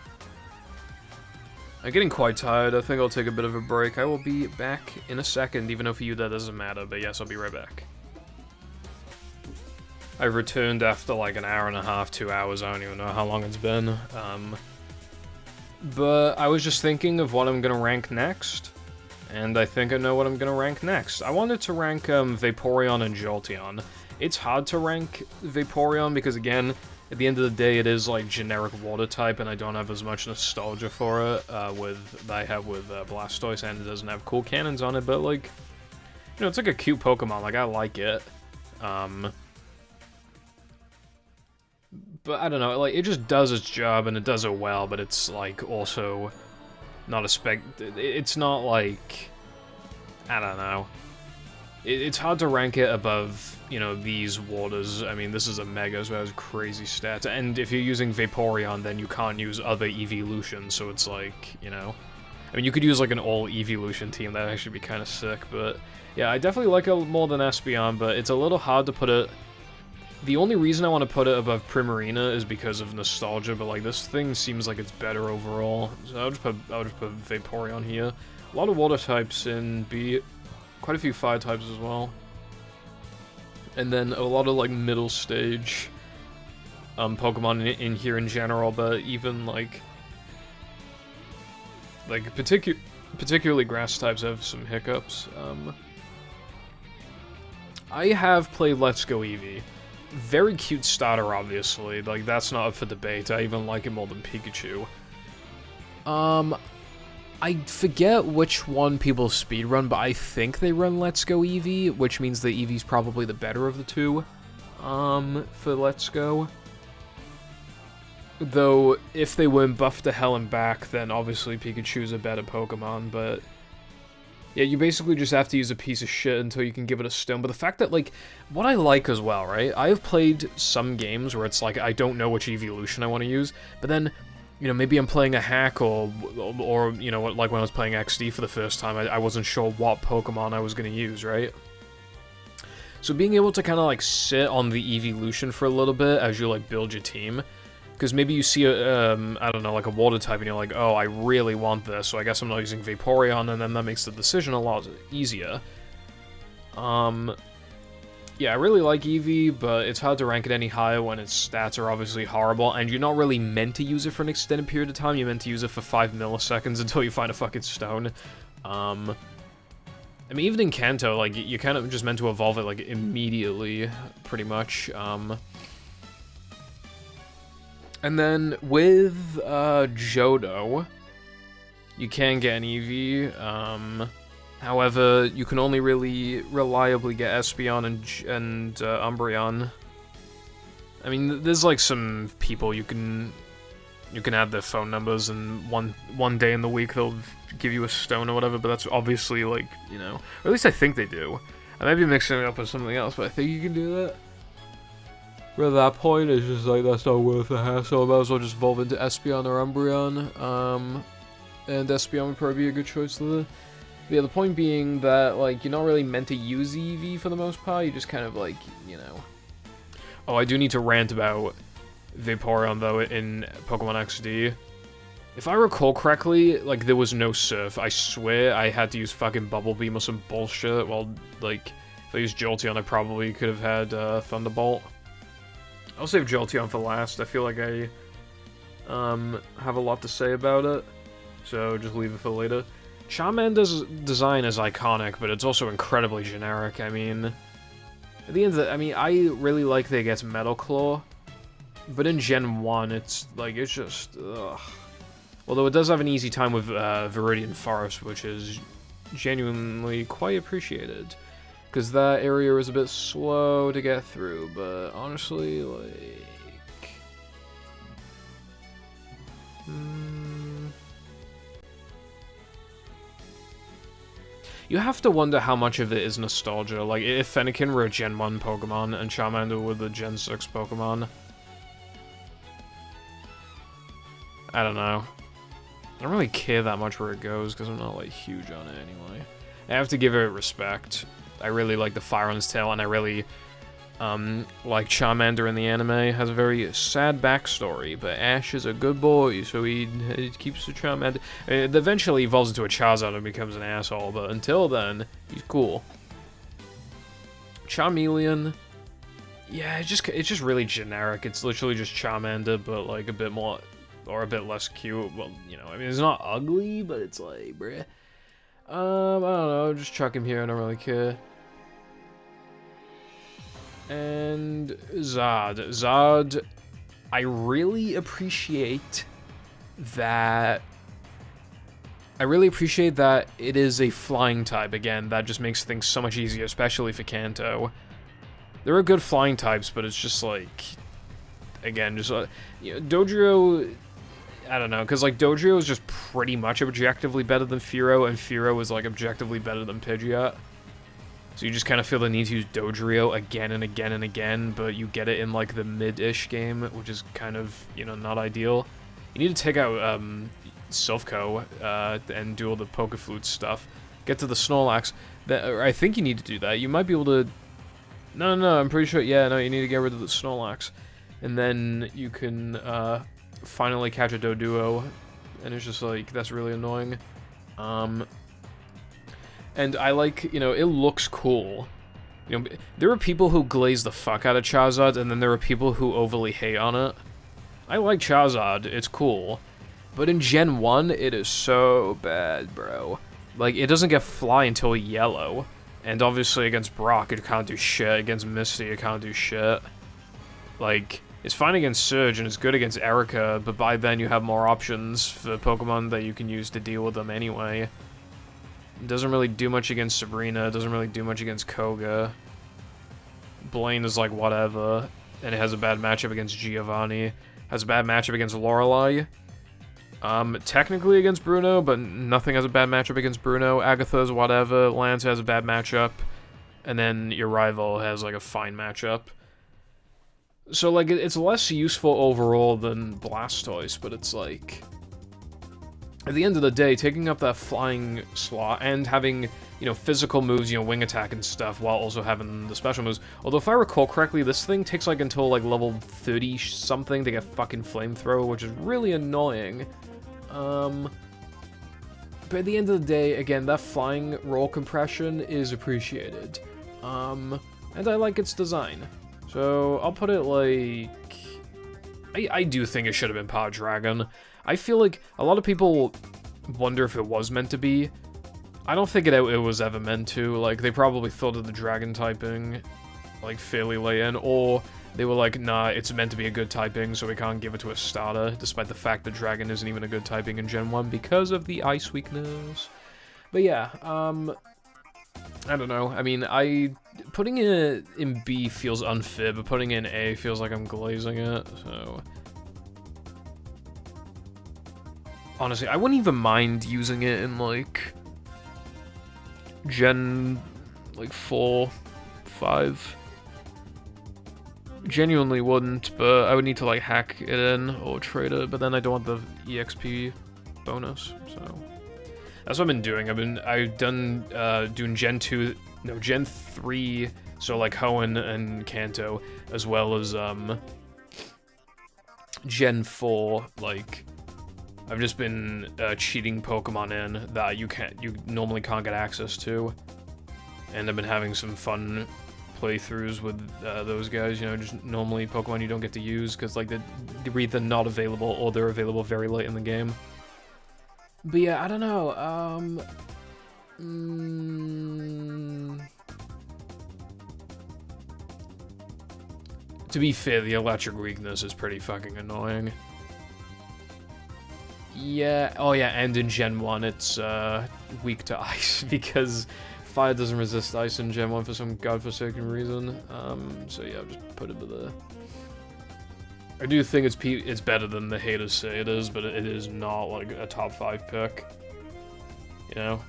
I'm getting quite tired, I think I'll take a bit of a break. I will be back in a second, even though for you that doesn't matter, but yes, I'll be right back. I returned after like an hour and a half, 2 hours, I don't even know how long it's been. But I was just thinking of what I'm gonna rank next, and I think I know what I'm gonna rank next. I wanted to rank Vaporeon and Jolteon. It's hard to rank Vaporeon because, again, at the end of the day, it is like generic water type, and I don't have as much nostalgia for it that I have with Blastoise, and it doesn't have cool cannons on it, but like, you know, it's like a cute Pokemon, like I like it. But I don't know, like, it just does its job, and it does it well, but it's, like, also not it's not, like, I don't know. It's hard to rank it above, you know, these waters. I mean, this is a Mega, so it has crazy stats, and if you're using Vaporeon, then you can't use other evolutions, so it's like, you know. I mean, you could use, like, an all-evolution team, that'd actually be kind of sick, but yeah, I definitely like it more than Espeon, but it's a little hard to put it. The only reason I want to put it above Primarina is because of nostalgia, but like this thing seems like it's better overall. So I'll just put Vaporeon here. A lot of water types in B, quite a few fire types as well. And then a lot of like middle stage Pokemon in here in general, but even like particularly grass types have some hiccups. I have played Let's Go Eevee. Very cute starter, obviously. Like, that's not up for debate. I even like it more than Pikachu. I forget which one people speedrun, but I think they run Let's Go Eevee, which means that Eevee's probably the better of the two, for Let's Go. Though, if they weren't buffed to hell and back, then obviously Pikachu's a better Pokemon, but... yeah, you basically just have to use a piece of shit until you can give it a stone. But the fact that, like, what I like as well, right? I have played some games where it's like, I don't know which evolution I want to use, but then, you know, maybe I'm playing a hack or you know, like when I was playing XD for the first time, I wasn't sure what Pokemon I was going to use, right? So being able to kind of, like, sit on the evolution for a little bit as you, like, build your team. Because maybe you see a, I don't know, like a water type, and you're like, oh, I really want this, so I guess I'm not using Vaporeon, and then that makes the decision a lot easier. Yeah, I really like Eevee, but it's hard to rank it any higher when its stats are obviously horrible, and you're not really meant to use it for an extended period of time, you're meant to use it for 5 milliseconds until you find a fucking stone. I mean, even in Kanto, like, you're kind of just meant to evolve it, like, immediately, pretty much. And then with Johto, you can get an Eevee. However, you can only really reliably get Espeon and Umbreon. I mean, there's like some people you can add their phone numbers, and one day in the week they'll give you a stone or whatever. But that's obviously like, you know, or at least I think they do. I might be mixing it up with something else, but I think you can do that. But at that point, it's just like, that's not worth the hassle. I might as well just evolve into Espeon or Umbreon. And Espeon would probably be a good choice to the... Yeah, the point being that, like, you're not really meant to use Eevee for the most part. You just kind of, like, you know... Oh, I do need to rant about Vaporeon, though, in Pokemon XD. If I recall correctly, like, there was no Surf. I swear I had to use fucking Bubble Beam or some bullshit. Well, like, if I used Jolteon, I probably could have had Thunderbolt. I'll save Jolteon for last. I feel like I have a lot to say about it, so just leave it for later. Charmander's design is iconic, but it's also incredibly generic. I mean, at the end of the, I mean, I really like that it gets Metal Claw, but in Gen 1, it's like, it's just, ugh. Although it does have an easy time with Viridian Forest, which is genuinely quite appreciated, because that area is a bit slow to get through, but honestly, like... You have to wonder how much of it is nostalgia. Like, if Fennekin were a Gen 1 Pokemon and Charmander were the Gen 6 Pokemon. I don't know. I don't really care that much where it goes, because I'm not, like, huge on it anyway. I have to give it respect. I really like the Fire on his tail, and I really... like Charmander in the anime, has a very sad backstory, but Ash is a good boy, so he keeps the Charmander. It eventually evolves into a Charizard and becomes an asshole, but until then, he's cool. Charmeleon, yeah, it's just really generic. It's literally just Charmander, but like a bit more, or a bit less cute. Well, you know, I mean, it's not ugly, but it's like, bruh. I don't know, just chuck him here, I don't really care. And Zard. Zard, I really appreciate that. I really appreciate that it is a flying type again. That just makes things so much easier, especially for Kanto. There are good flying types, but it's just like, again, just you know, Dodrio. I don't know, because like Dodrio is just pretty much objectively better than Fearow, and Fearow is like objectively better than Pidgeot. So you just kind of feel the need to use Dodrio again and again and again, but you get it in like the mid-ish game, which is kind of, you know, not ideal. You need to take out Silphco and do all the Pokeflute stuff. Get to the Snorlax. I think you need to do that. You might be able to... No, I'm pretty sure, yeah, no, you need to get rid of the Snorlax. And then you can finally catch a Doduo, and it's just like, that's really annoying. And I like, you know, it looks cool. You know, there are people who glaze the fuck out of Charizard, and then there are people who overly hate on it. I like Charizard, it's cool. But in Gen 1, it is so bad, bro. Like, it doesn't get Fly until Yellow. And obviously against Brock, it can't do shit. Against Misty, it can't do shit. Like, it's fine against Surge, and it's good against Erica, but by then you have more options for Pokemon that you can use to deal with them anyway. It doesn't really do much against Sabrina, it doesn't really do much against Koga. Blaine is like whatever, and it has a bad matchup against Giovanni. Has a bad matchup against Lorelei. Technically against Bruno, but nothing has a bad matchup against Bruno. Agatha's whatever, Lance has a bad matchup, and then your rival has like a fine matchup. So like, it's less useful overall than Blastoise, but it's like... At the end of the day, taking up that flying slot and having, you know, physical moves, you know, wing attack and stuff, while also having the special moves. Although, if I recall correctly, this thing takes, like, until, like, level 30-something to get fucking Flamethrower, which is really annoying. But at the end of the day, again, that flying roll compression is appreciated. And I like its design. So, I'll put it, like... I do think it should have been Power Dragon. I feel like a lot of people wonder if it was meant to be. I don't think it was ever meant to. Like, they probably thought of the dragon typing, like, fairly late in, or they were like, nah, it's meant to be a good typing, so we can't give it to a starter, despite the fact that dragon isn't even a good typing in Gen 1 because of the ice weakness. But yeah, I don't know. I mean, putting it in B feels unfair, but putting it in A feels like I'm glazing it, so... Honestly, I wouldn't even mind using it in, like, Gen, like, 4, 5. Genuinely wouldn't, but I would need to, like, hack it in or trade it, but then I don't want the EXP bonus, so... That's what I've been doing. I've done, doing Gen 2, no, Gen 3, so, like, Hoenn and Kanto, as well as, Gen 4, like... I've just been cheating Pokemon in that you normally can't get access to, and I've been having some fun playthroughs with those guys, you know, just normally Pokemon you don't get to use because, like, they're either not available or they're available very late in the game. But yeah, I don't know, to be fair, the electric weakness is pretty fucking annoying. Yeah, oh yeah, and in Gen 1 it's weak to ice because fire doesn't resist ice in Gen 1 for some godforsaken reason. So yeah, I'll just put it there. I do think it's better than the haters say it is, but it is not like a top 5 pick. You know?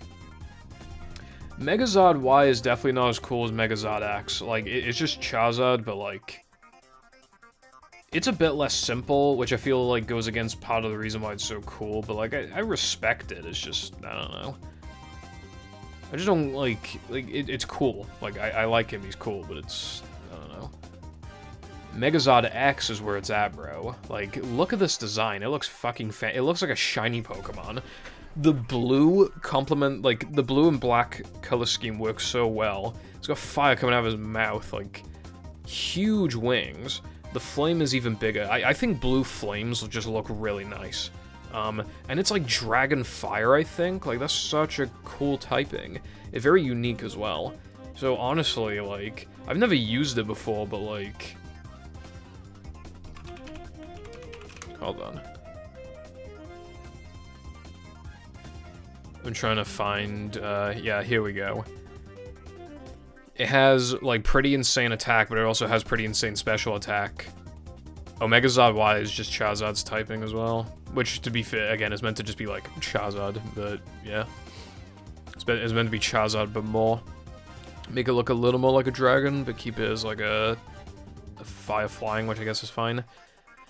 Megazord Y is definitely not as cool as Megazord X. Like, it's just Charizard, but like... It's a bit less simple, which I feel like goes against part of the reason why it's so cool, but like, I respect it, it's just, I don't know. I just don't like it's cool. Like, I like him, he's cool, but it's, I don't know. Megazord X is where it's at, bro. Like, look at this design, it looks fucking it looks like a shiny Pokemon. The blue like, the blue and black color scheme works so well. It's got fire coming out of his mouth, like, huge wings. The flame is even bigger. I think blue flames will just look really nice. And it's like Dragon Fire, I think. Like, that's such a cool typing. It's very unique as well. So honestly, like, I've never used it before, but like... Hold on. I'm trying to find, yeah, here we go. It has, like, pretty insane attack, but it also has pretty insane special attack. Oh, Megazord Y is just Charizard's typing as well. Which, to be fair, again, is meant to just be, like, Charizard, but, yeah. It's meant to be Charizard, but more. Make it look a little more like a dragon, but keep it as, like, a fire flying, which I guess is fine.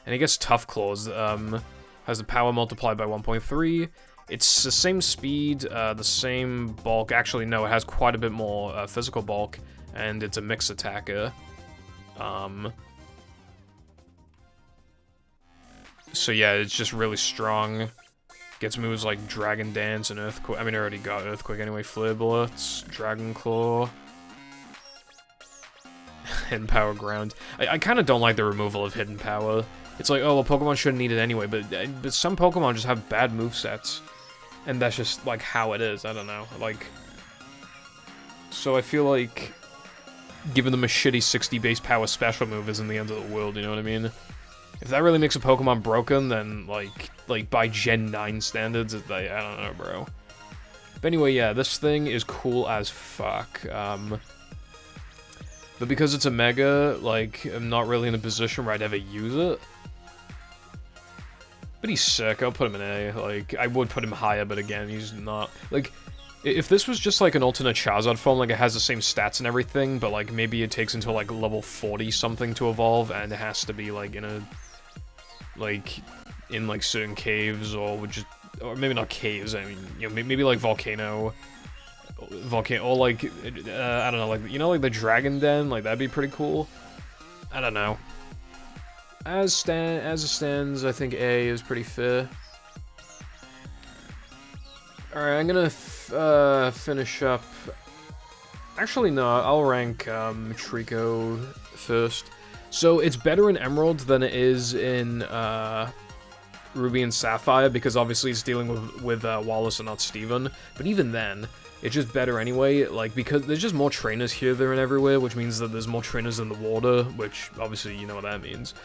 And it gets Tough Claws, has the power multiplied by 1.3. It's the same speed, the same bulk. Actually, no, it has quite a bit more physical bulk, and it's a mixed attacker. So yeah, it's just really strong. Gets moves like Dragon Dance and Earthquake. I mean, I already got Earthquake anyway. Flare Bullets, Dragon Claw, Hidden Power Ground. I kind of don't like the removal of Hidden Power. It's like, oh, well, Pokemon shouldn't need it anyway, but some Pokemon just have bad movesets. And that's just, like, how it is, I don't know, like... So I feel like giving them a shitty 60 base power special move isn't the end of the world, you know what I mean? If that really makes a Pokemon broken, then, like by Gen 9 standards, it's like, I don't know, bro. But anyway, yeah, this thing is cool as fuck, but because it's a Mega, like, I'm not really in a position where I'd ever use it. But he's sick, I'll put him in A. Like, I would put him higher, but again, he's not... Like, if this was just, like, an alternate Charizard form, like, it has the same stats and everything, but, like, maybe it takes until, like, level 40-something to evolve, and it has to be, like, in a... Like, in, like, certain caves, or or maybe not caves, I mean, you know, maybe, like, Volcano, or, like, I don't know, like, you know, like, the Dragon Den? Like, that'd be pretty cool. I don't know. As it stands, I think A is pretty fair. Alright, I'm gonna finish up... Actually, no, I'll rank Trico first. So, it's better in Emerald than it is in Ruby and Sapphire, because obviously it's dealing with Wallace and not Steven. But even then, it's just better anyway, like, because there's just more trainers here, there, and everywhere, which means that there's more trainers in the water, which, obviously, you know what that means.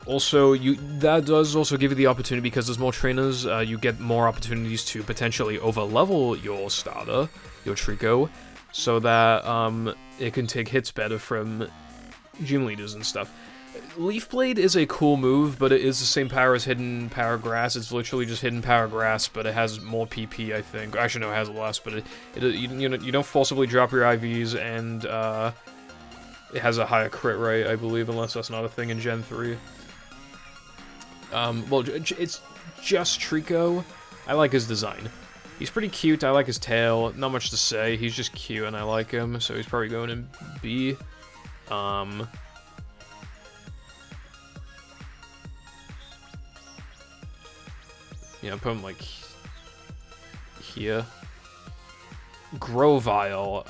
Also, that does also give you the opportunity, because there's more trainers, you get more opportunities to potentially over-level your starter, your Trico, so that, it can take hits better from gym leaders and stuff. Leaf Blade is a cool move, but it is the same power as Hidden Power Grass. It's literally just Hidden Power Grass, but it has more PP, I think. Actually, no, it has less, but you don't forcibly drop your IVs, and, it has a higher crit rate, I believe, unless that's not a thing in Gen 3. Well, it's just Trico. I like his design. He's pretty cute, I like his tail, not much to say, he's just cute and I like him, so he's probably going in B. Yeah, put him, like, here. Grovyle,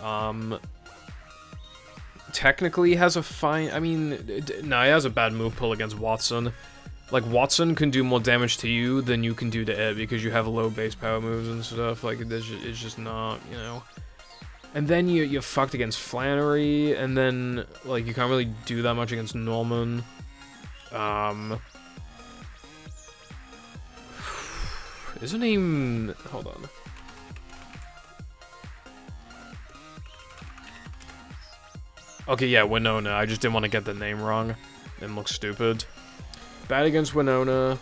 technically has a fine... I mean, no, he has a bad move pull against Watson. Like, Watson can do more damage to you than you can do to it because you have low base power moves and stuff. Like, it's just not, you know... And then you're fucked against Flannery, and then, like, you can't really do that much against Norman. Is her name... Hold on. Okay, yeah, Winona. I just didn't want to get the name wrong and look stupid. Bad against Winona.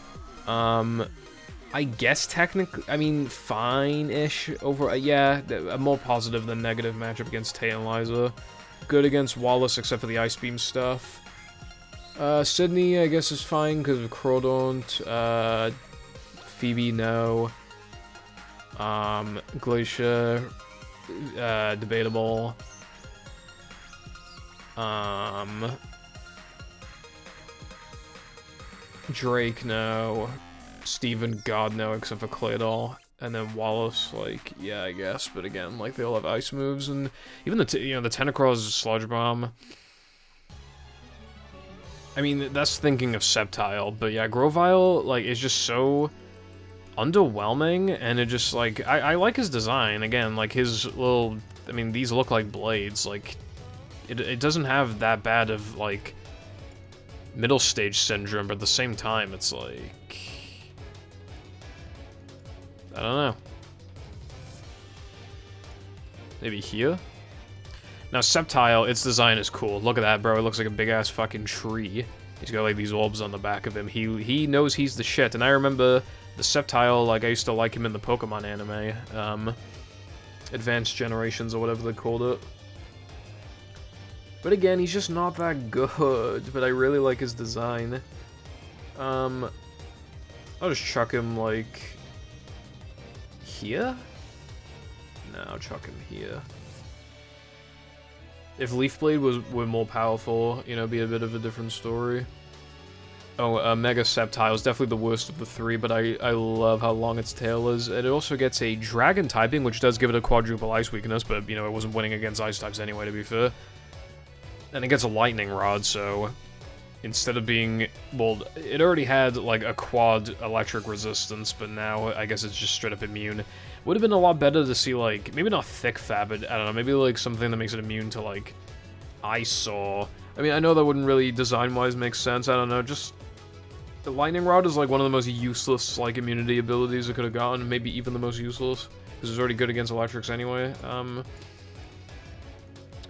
I guess technically, I mean, fine-ish over, yeah, a more positive than negative matchup against Tay and Liza. Good against Wallace, except for the Ice Beam stuff. Sydney, I guess, is fine because of Crawdaunt. Phoebe, no. Glacier, debatable. Drake, no. Steven, God, no, except for Claydol. And then Wallace, like, yeah, I guess. But again, like, they all have ice moves, and even the, you know, the Tentacross is Sludge Bomb. I mean, that's thinking of Sceptile, but yeah, Grovyle, like, is just so underwhelming, and it just, like, I like his design, again, like, his little, I mean, these look like blades, like, it doesn't have that bad of, like, middle stage syndrome, but at the same time, it's like, I don't know. Maybe here? Now, Sceptile, its design is cool. Look at that, bro. It looks like a big-ass fucking tree. He's got, like, these orbs on the back of him. He knows he's the shit. And I remember the Sceptile, like, I used to like him in the Pokemon anime. Advanced Generations or whatever they called it. But again, he's just not that good. But I really like his design. I'll just chuck him, like... here? No, I'll chuck him here. If Leaf Blade were more powerful, you know, it'd be a bit of a different story. Oh, Mega Sceptile is definitely the worst of the three, but I love how long its tail is. It also gets a Dragon typing, which does give it a quadruple Ice weakness, but, you know, it wasn't winning against Ice types anyway, to be fair. And it gets a Lightning Rod, so... instead of being... well, it already had, like, a quad electric resistance, but now I guess it's just straight up immune. Would have been a lot better to see, like, maybe not Thick Fat, but I don't know, maybe, like, something that makes it immune to, like, Ice-Saw. I mean, I know that wouldn't really, design-wise, make sense, I don't know, just... the Lightning Rod is, like, one of the most useless, like, immunity abilities it could have gotten, maybe even the most useless, because it's already good against electrics anyway.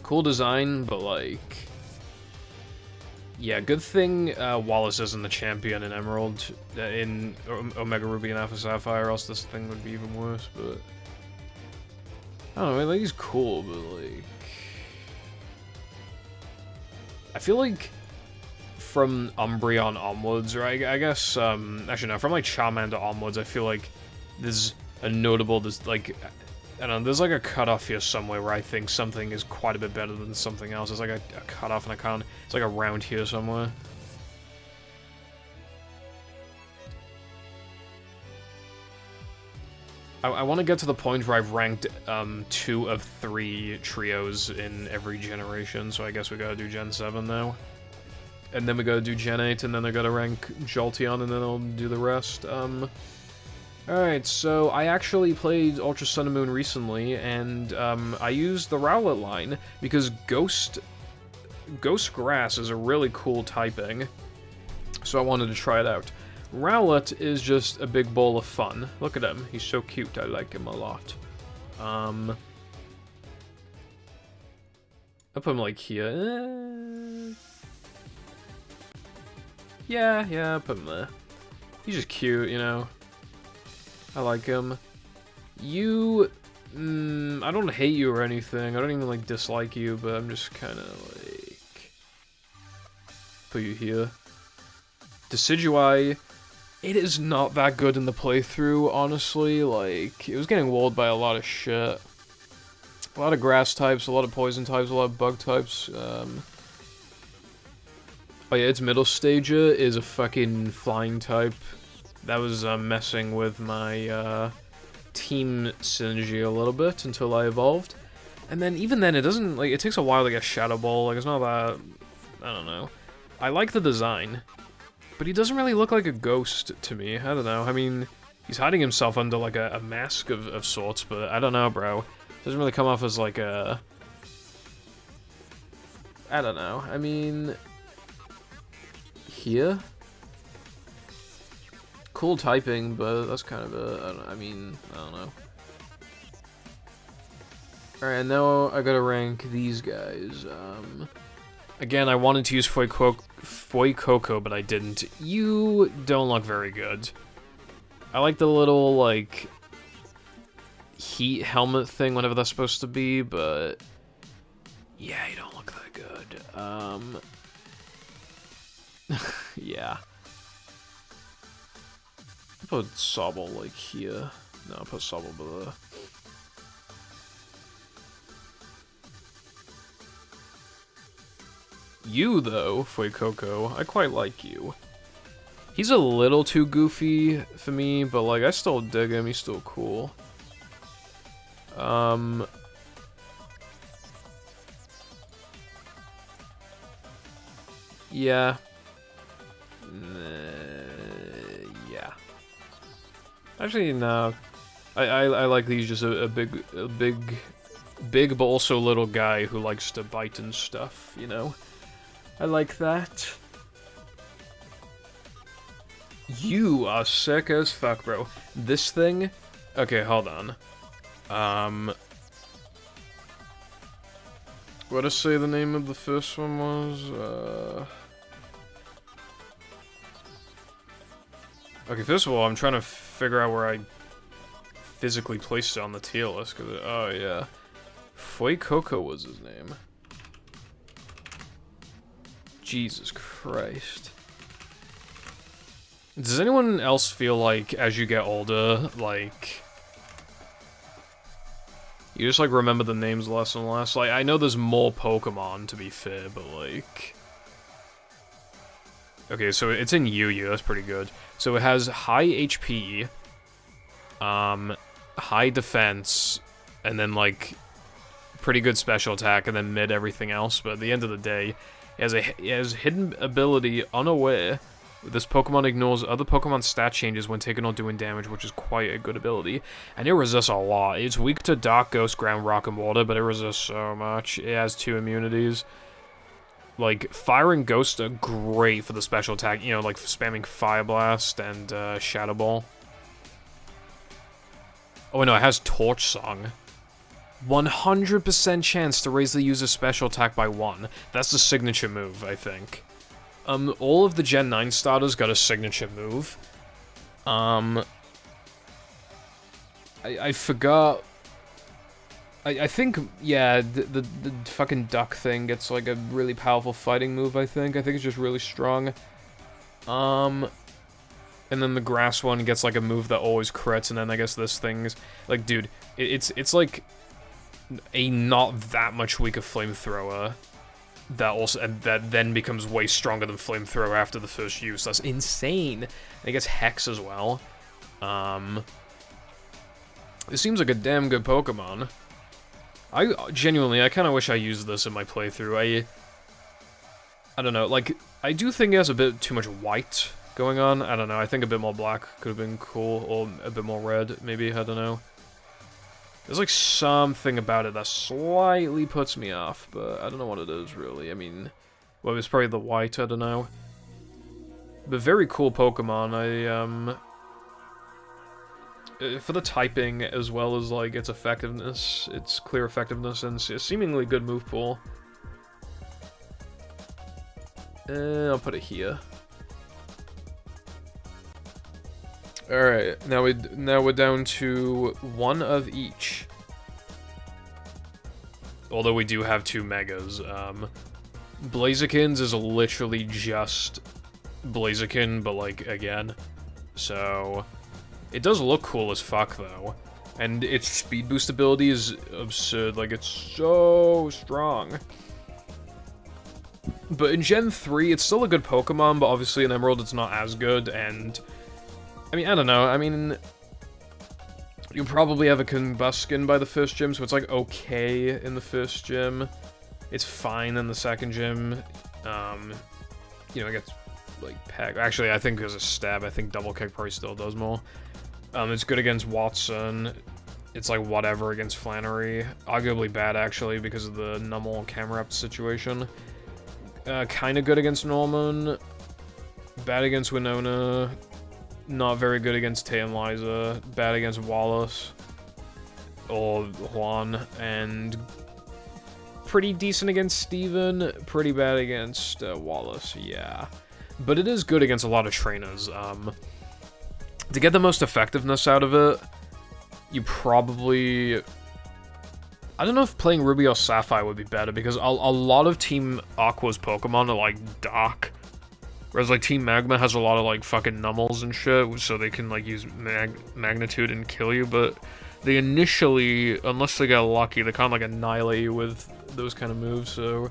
Cool design, but, like... yeah, good thing Wallace isn't the champion in Emerald, in Omega Ruby and Alpha Sapphire, or else this thing would be even worse, but... I don't know, like, he's cool, but, like... I feel like from Umbreon onwards, or I guess, actually no, from, like, Charmander onwards, I feel like there's a notable, like... I don't know, there's like a cutoff here somewhere where I think something is quite a bit better than something else. There's like a cutoff and I can't... it's like around here somewhere. I want to get to the point where I've ranked 2 of 3 trios in every generation, so I guess we gotta do Gen 7 now. And then we gotta do Gen 8, and then I gotta rank Jolteon, and then I'll do the rest. Alright, so I actually played Ultra Sun and Moon recently, and I used the Rowlet line, because Ghost Grass is a really cool typing, so I wanted to try it out. Rowlet is just a big ball of fun. Look at him, he's so cute, I like him a lot. I'll put him like here. Yeah, I'll put him there. He's just cute, you know. I like him. You... I don't hate you or anything. I don't even, like, dislike you, but I'm just kind of, like... put you here. Decidueye, it is not that good in the playthrough, honestly. Like, it was getting walled by a lot of shit. A lot of grass types, a lot of poison types, a lot of bug types. Oh yeah, its middle stager is a fucking flying type. That was messing with my team synergy a little bit until I evolved. And then, even then, it doesn't, like, it takes a while to get Shadow Ball. Like, it's not that, I don't know. I like the design, but he doesn't really look like a ghost to me. I don't know. I mean, he's hiding himself under, like, a mask of sorts, but I don't know, bro. Doesn't really come off as, like, a... I don't know. I mean... Here? Cool typing, but that's kind of a... I mean, I don't know. Alright, now I gotta rank these guys. Again, I wanted to use Fuecoco, but I didn't. You don't look very good. I like the little, like, heat helmet thing, whatever that's supposed to be, but... Yeah, you don't look that good. Yeah. I'll put Sobble, like, here. No, I'll put Sobble below. You, though, Fuecoco, I quite like you. He's a little too goofy for me, but, like, I still dig him. He's still cool. Yeah. Yeah. Actually, no. I like that he's just a big but also little guy who likes to bite and stuff, you know? I like that. You are sick as fuck, bro. This thing... Okay, hold on. What did I say the name of the first one was? Okay, first of all, I'm trying to figure out where I physically placed it on the tier list, cause oh yeah. Fuecoco was his name. Jesus Christ. Does anyone else feel like, as you get older, like... You just, like, remember the names less and less? Like, I know there's more Pokemon, to be fair, but, like... Okay, so it's in Yu-Yu, that's pretty good. So it has high HP, high defense, and then, like, pretty good special attack, and then mid everything else, but at the end of the day, it has hidden ability Unaware. This Pokemon ignores other Pokemon stat changes when taking or doing damage, which is quite a good ability. And it resists a lot. It's weak to Dark, Ghost, Ground, Rock, and Water, but it resists so much. It has 2 immunities. Like, Fire and Ghost are great for the special attack, you know, like spamming Fire Blast and Shadow Ball. Oh, no, it has Torch Song. 100% chance to raise the user's special attack by 1. That's the signature move, I think. All of the Gen 9 starters got a signature move. I forgot... I think, yeah, the fucking duck thing gets, like, a really powerful fighting move, I think. I think it's just really strong. And then the grass one gets, like, a move that always crits, and then I guess this thing's... Like, dude, it's like... a not that much weaker flamethrower that also that then becomes way stronger than flamethrower after the first use. That's insane. And it gets Hex as well. It seems like a damn good Pokemon. I kind of wish I used this in my playthrough. I don't know, like, I do think it has a bit too much white going on. I don't know, I think a bit more black could have been cool, or a bit more red, maybe, I don't know. There's, like, something about it that slightly puts me off, but I don't know what it is, really. I mean, well, it's probably the white, I don't know. But very cool Pokemon. For the typing, as well as, like, its effectiveness, its clear effectiveness, and seemingly good move pool. I'll put it here. Alright, now we're down to 1 of each. Although we do have 2 Megas. Blaziken's is literally just Blaziken, but, like, again. So, it does look cool as fuck, though. And its speed boost ability is absurd, like, it's so strong. But in Gen 3, it's still a good Pokemon, but obviously in Emerald it's not as good, and... I mean, I don't know, I mean... You probably have a Combuskin by the first gym, so it's like okay in the first gym. It's fine in the second gym. You know, it gets like pegged. Actually, I think as a stab, I think double kick probably still does more. It's good against Watson. It's like whatever against Flannery. Arguably bad actually because of the Nummel camera up situation. Kind of good against Norman. Bad against Winona. Not very good against Tay and Liza. Bad against Wallace. Or Juan. And pretty decent against Steven. Pretty bad against Wallace, yeah. But it is good against a lot of trainers. To get the most effectiveness out of it, you probably... I don't know if playing Ruby or Sapphire would be better, because a lot of Team Aqua's Pokemon are, like, dark. Whereas, like, Team Magma has a lot of, like, fucking Nummels and shit, so they can, like, use Magnitude and kill you, but they initially, unless they get lucky, they kind of, like, annihilate you with those kind of moves, so...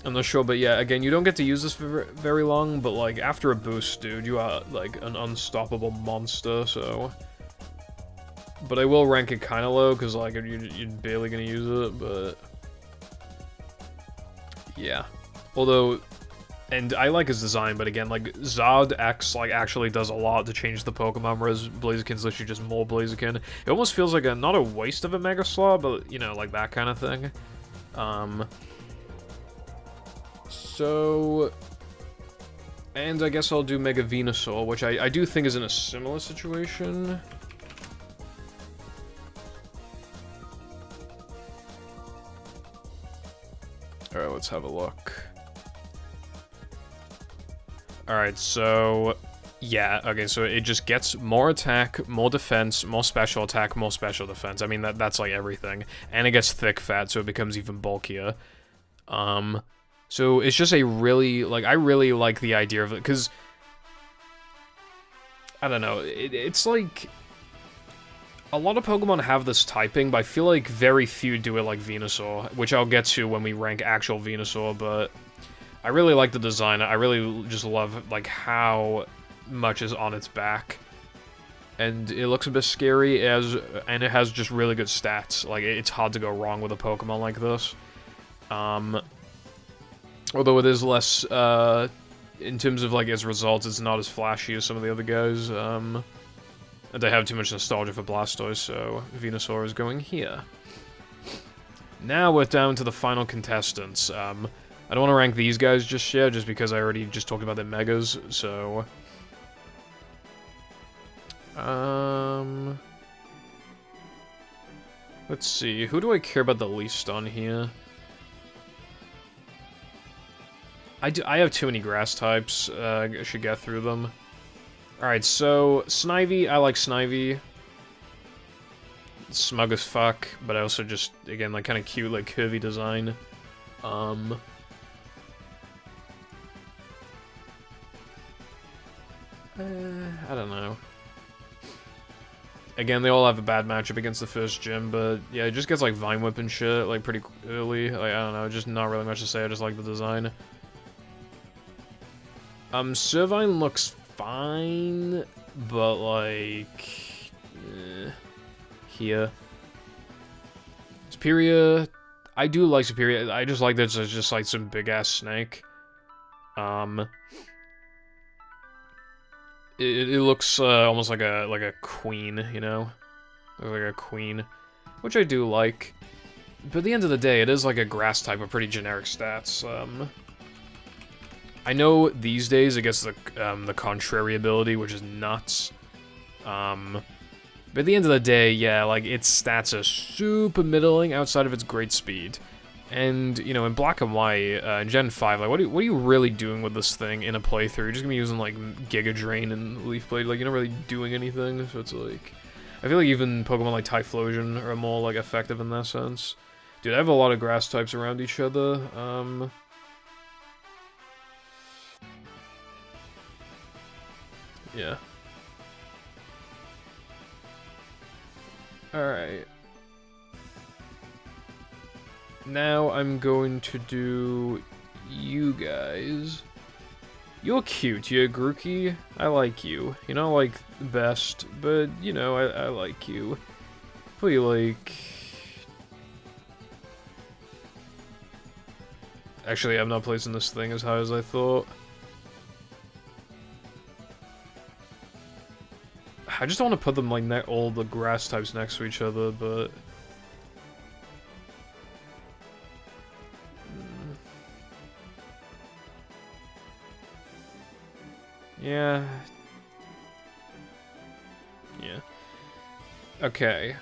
I'm not sure, but yeah, again, you don't get to use this for very long, but, like, after a boost, dude, you are, like, an unstoppable monster, so... But I will rank it kind of low, because, like, you're barely gonna use it, but... Yeah. Although... And I like his design, but again, like, Zod X, like, actually does a lot to change the Pokemon, whereas Blaziken's literally just more Blaziken. It almost feels like not a waste of a Mega Slaw, but, you know, like, that kind of thing. So... And I guess I'll do Mega Venusaur, which I do think is in a similar situation. Alright, let's have a look. Alright, so... Yeah, okay, so it just gets more attack, more defense, more special attack, more special defense. I mean, that's like everything. And it gets thick fat, so it becomes even bulkier. So it's just a really, like, I really like the idea of it, because... I don't know, it's like... A lot of Pokemon have this typing, but I feel like very few do it like Venusaur, which I'll get to when we rank actual Venusaur, but... I really like the design. I really just love, like, how much is on its back. And it looks a bit scary, and it has just really good stats. Like, it's hard to go wrong with a Pokemon like this. Although it is less, in terms of, like, its results, it's not as flashy as some of the other guys. And I have too much nostalgia for Blastoise, so Venusaur is going here. Now we're down to the final contestants. I don't want to rank these guys just yet, just because I already just talked about their Megas, so... Let's see, who do I care about the least on here? I have too many grass types, I should get through them. Alright, so, Snivy, I like Snivy. Smug as fuck, but I also just, again, like, kind of cute, like, curvy design. I don't know. Again, they all have a bad matchup against the first gym, but yeah, it just gets like Vine Whip and shit, like pretty early. Like, I don't know, just not really much to say, I just like the design. Servine looks fine, but like... here. Superior... I do like Superior, I just like that it's just like some big-ass snake. It looks almost like a queen, you know? Like a queen, which I do like. But at the end of the day, it is like a grass type with pretty generic stats. I know these days it gets the contrary ability, which is nuts. But at the end of the day, yeah, like its stats are super middling outside of its great speed. And, you know, in Black and White, in Gen 5, like, what are you really doing with this thing in a playthrough? You're just gonna be using, like, Giga Drain and Leaf Blade, like, you're not really doing anything, so it's like... I feel like even Pokemon like Typhlosion are more, like, effective in that sense. Dude, I have a lot of grass types around each other, yeah. Alright. Now I'm going to do you guys. You're cute, you're Grookey. I like you. You're not, like, the best, but, you know, I like you. What do you like? Actually, I'm not placing this thing as high as I thought. I just don't want to put them, like, all the grass types next to each other, but... Yeah. Yeah. Okay.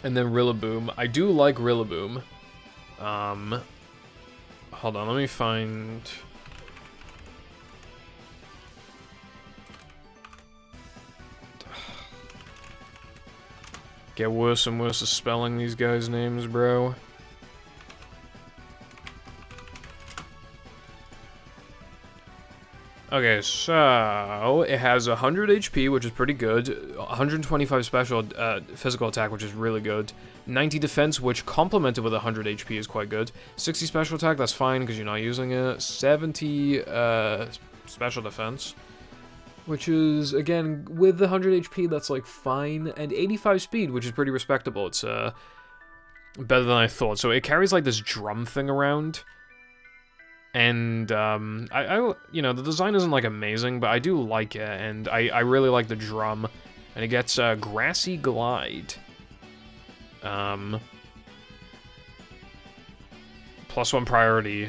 And then Rillaboom. I do like Rillaboom. Hold on, let me find... Get worse and worse at spelling these guys' names, bro. Okay, so it has 100 HP, which is pretty good. 125 special physical attack, which is really good. 90 defense, which complemented with 100 HP is quite good. 60 special attack, that's fine because you're not using it. 70 special defense, which is, again, with the 100 HP, that's like fine. And 85 speed, which is pretty respectable. It's better than I thought. So it carries like this drum thing around. And, you know, the design isn't, like, amazing, but I do like it, and I really like the drum. And it gets, Grassy Glide. +1 priority,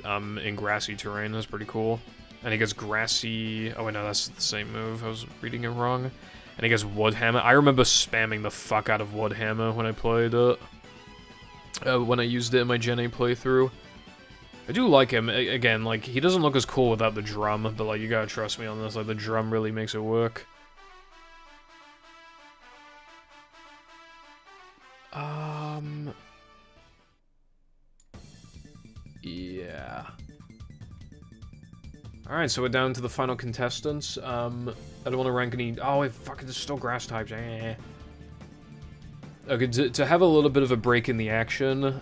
in grassy terrain, that's pretty cool. And it gets Grassy... Oh, wait, no, that's the same move, I was reading it wrong. And it gets Wood Hammer. I remember spamming the fuck out of Wood Hammer when I played it. When I used it in my Gen 8 playthrough. I do like him. Again, like, he doesn't look as cool without the drum, but, like, you gotta trust me on this. Like, the drum really makes it work. Yeah. Alright, so we're down to the final contestants. I don't want to rank any... Oh, wait, fuck, there's still grass types. Eh. Okay, to have a little bit of a break in the action,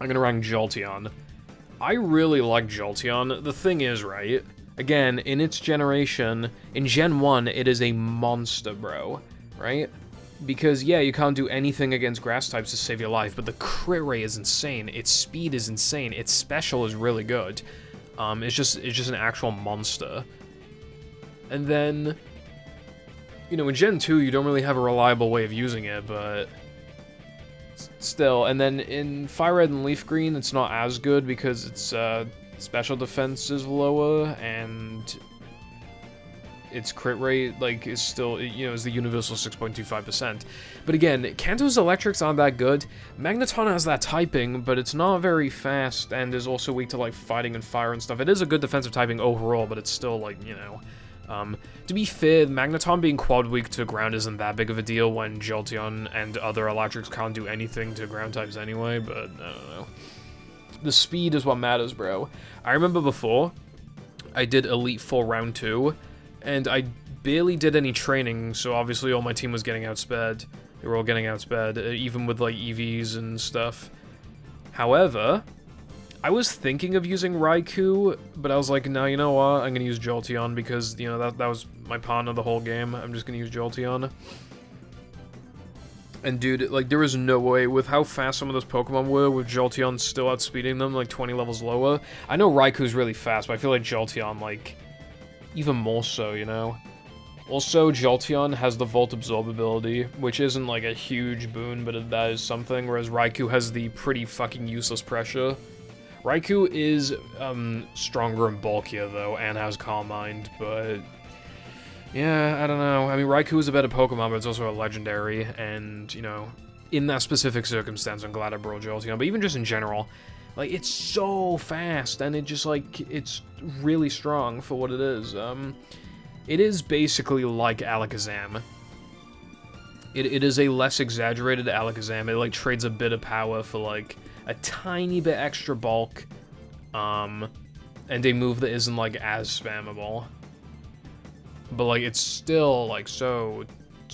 I'm gonna rank Jolteon. I really like Jolteon. The thing is, right, again, in its generation, in Gen 1, it is a monster, bro, right? Because, yeah, you can't do anything against grass types to save your life, but the crit rate is insane, its speed is insane, its special is really good. It's just an actual monster. And then, you know, in Gen 2, you don't really have a reliable way of using it, but... Still, and then in Fire Red and Leaf Green, it's not as good because its special defense is lower, and its crit rate, like, is still, you know, is the universal 6.25%. But again, Kanto's electrics aren't that good. Magneton has that typing, but it's not very fast, and is also weak to, like, fighting and fire and stuff. It is a good defensive typing overall, but it's still, like, you know... to be fair, Magneton being quad weak to ground isn't that big of a deal when Jolteon and other electrics can't do anything to ground types anyway, but I don't know. The speed is what matters, bro. I remember before, I did Elite Four Round 2, and I barely did any training, so obviously all my team was getting outsped. They were all getting outsped, even with, like, EVs and stuff. However... I was thinking of using Raikou, but I was like, no, you know what? I'm gonna use Jolteon because, you know, that was my partner the whole game. I'm just gonna use Jolteon. And dude, like, there was no way, with how fast some of those Pokemon were, with Jolteon still outspeeding them, like, 20 levels lower. I know Raikou's really fast, but I feel like Jolteon, like, even more so, you know? Also, Jolteon has the Volt Absorb ability, which isn't, like, a huge boon, but that is something, whereas Raikou has the pretty fucking useless pressure. Raikou is, stronger and bulkier, though, and has Calm Mind, but... Yeah, I don't know. I mean, Raikou is a better Pokemon, but it's also a legendary, and, you know, in that specific circumstance, I'm glad I brought Jolteon, but even just in general, like, it's so fast, and it just, like, it's really strong for what it is. It is basically like Alakazam. It is a less exaggerated Alakazam. It, like, trades a bit of power for, like, a tiny bit extra bulk, and a move that isn't, like, as spammable. But, like, it's still, like, so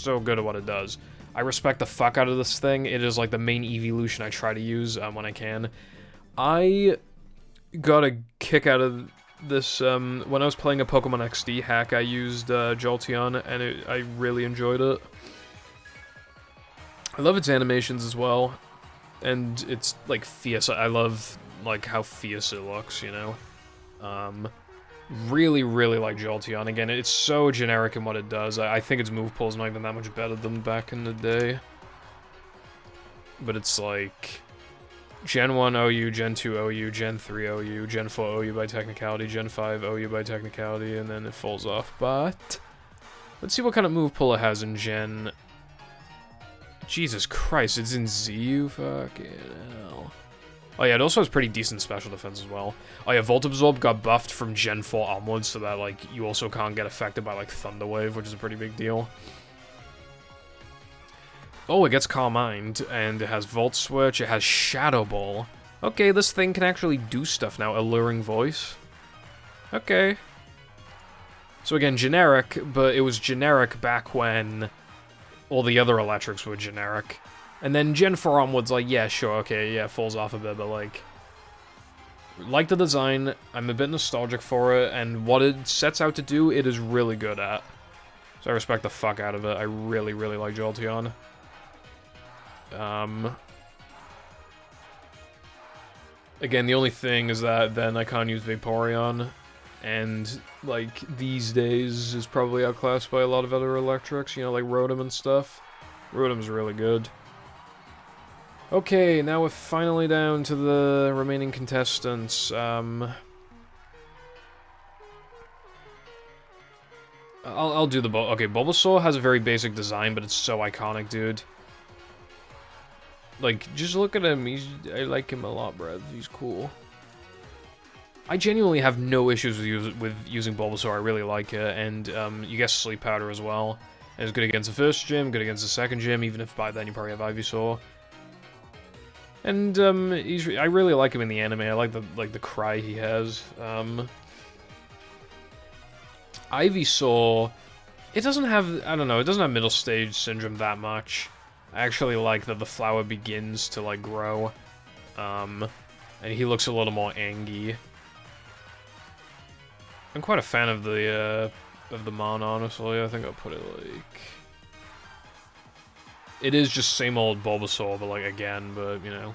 good at what it does. I respect the fuck out of this thing. It is, like, the main evolution I try to use when I can. I got a kick out of this, when I was playing a Pokemon XD hack, I used, Jolteon, and I really enjoyed it. I love its animations as well, and it's, like, fierce. I love, like, how fierce it looks, you know? Really, really like Jolteon. Again, it's so generic in what it does. I think its move pool is not even that much better than back in the day. But it's like Gen 1 OU, Gen 2 OU, Gen 3 OU, Gen 4 OU by technicality, Gen 5 OU by technicality, and then it falls off. But let's see what kind of move pool it has in Gen... Jesus Christ, it's in ZU? Fucking hell. Oh yeah, it also has pretty decent special defense as well. Oh yeah, Volt Absorb got buffed from Gen 4 onwards, so that, like, you also can't get affected by, like, Thunder Wave, which is a pretty big deal. Oh, it gets Calm-Mind, and it has Volt Switch, it has Shadow Ball. Okay, this thing can actually do stuff now, Alluring Voice. Okay. So again, generic, but it was generic back when all the other electrics were generic. And then Gen 4 onwards, like, yeah, sure, okay, yeah, falls off a bit, but, like the design, I'm a bit nostalgic for it, and what it sets out to do, it is really good at. So I respect the fuck out of it. I really, really like Jolteon. Again, the only thing is that then I can't use Vaporeon, and, like, these days is probably outclassed by a lot of other electrics, you know, like Rotom and stuff. Rotom's really good. Okay, now we're finally down to the remaining contestants. I'll do the okay, Bulbasaur has a very basic design, but it's so iconic, dude. Like, just look at him. I like him a lot, bruv. He's cool. I genuinely have no issues with using Bulbasaur. I really like it, and you get Sleep Powder as well. And it's good against the first gym, good against the second gym, even if by then you probably have Ivysaur. And I really like him in the anime. I like the cry he has. Ivysaur, it doesn't have, I don't know, it doesn't have middle stage syndrome that much. I actually like that the flower begins to, like, grow. And he looks a little more angy. I'm quite a fan of the Mon, honestly. I think I'll put it, like... It is just same old Bulbasaur, but, like, again, but, you know.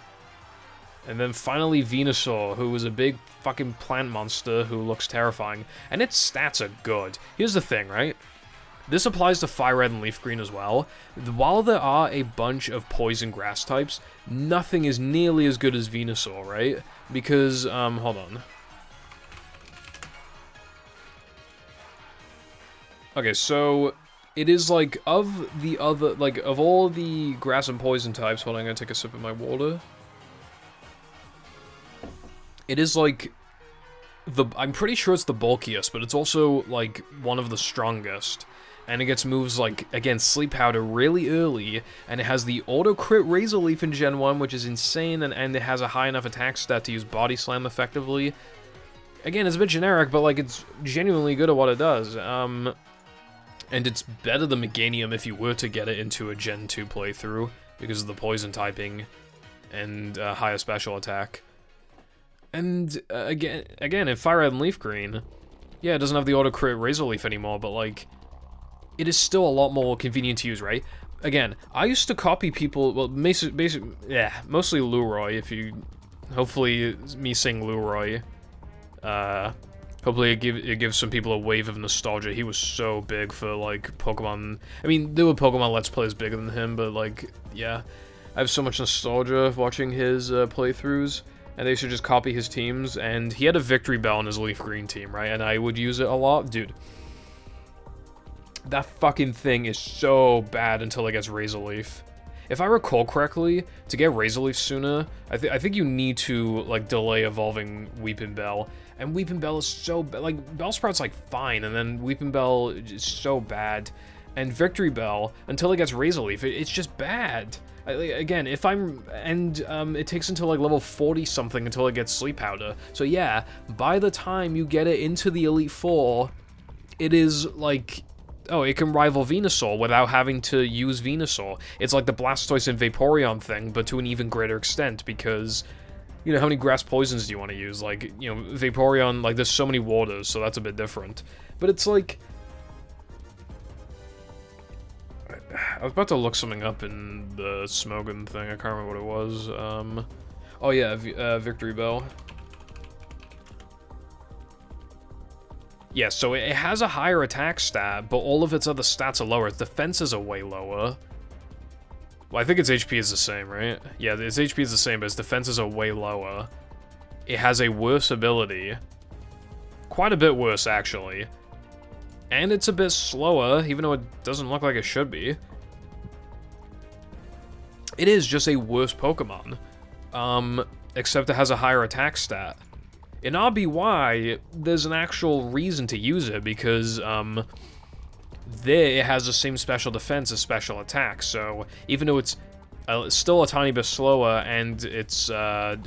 And then finally Venusaur, who is a big fucking plant monster who looks terrifying. And its stats are good. Here's the thing, right? This applies to Fire Red and Leaf Green as well. While there are a bunch of poison grass types, nothing is nearly as good as Venusaur, right? Because, hold on. Okay, so... It is, like, of the other, like, of all the grass and poison types, hold on, I'm gonna take a sip of my water. It is, like, I'm pretty sure it's the bulkiest, but it's also, like, one of the strongest. And it gets moves like, again, Sleep Powder really early, and it has the auto-crit Razor Leaf in Gen 1, which is insane, and it has a high enough attack stat to use Body Slam effectively. Again, it's a bit generic, but, like, it's genuinely good at what it does. And it's better than Meganium if you were to get it into a Gen 2 playthrough, because of the poison typing and higher special attack. And again, in Fire Red and Leaf Green, yeah, it doesn't have the auto-crit Razor Leaf anymore, but, like, it is still a lot more convenient to use, right? Again, I used to copy people, well, yeah, mostly Leroy, if you, hopefully, me saying Leroy, hopefully it gives some people a wave of nostalgia. He was so big for, like, Pokemon. I mean, there were Pokemon Let's Plays bigger than him, but, like, yeah. I have so much nostalgia watching his playthroughs, and they should just copy his teams. And he had a Victory Bell in his Leaf Green team, right? And I would use it a lot. Dude, that fucking thing is so bad until it gets Razor Leaf. If I recall correctly, to get Razor Leaf sooner, I think you need to, like, delay evolving Weeping Bell. And Weeping Bell is so bad. Like, Bellsprout's, like, fine, and then Weeping Bell is so bad. And Victory Bell, until it gets Razor Leaf, it's just bad. Again, if I'm... And it takes until, like, level 40-something until it gets Sleep Powder. So, yeah, by the time you get it into the Elite Four, it is, like... Oh, it can rival Venusaur without having to use Venusaur. It's like the Blastoise and Vaporeon thing, but to an even greater extent, because you know, how many grass poisons do you want to use? Like, you know, Vaporeon, like, there's so many waters, so that's a bit different. But it's like... I was about to look something up in the Smogon thing, I can't remember what it was. Oh yeah, Victory Bell. Yeah, so it has a higher attack stat, but all of its other stats are lower. Its defenses are way lower. Well, I think its HP is the same, right? Yeah, its HP is the same, but its defenses are way lower. It has a worse ability. Quite a bit worse, actually. And it's a bit slower, even though it doesn't look like it should be. It is just a worse Pokemon. Except it has a higher attack stat. In RBY, there's an actual reason to use it, because, there it has the same special defense as special attack, so even though it's still a tiny bit slower and it's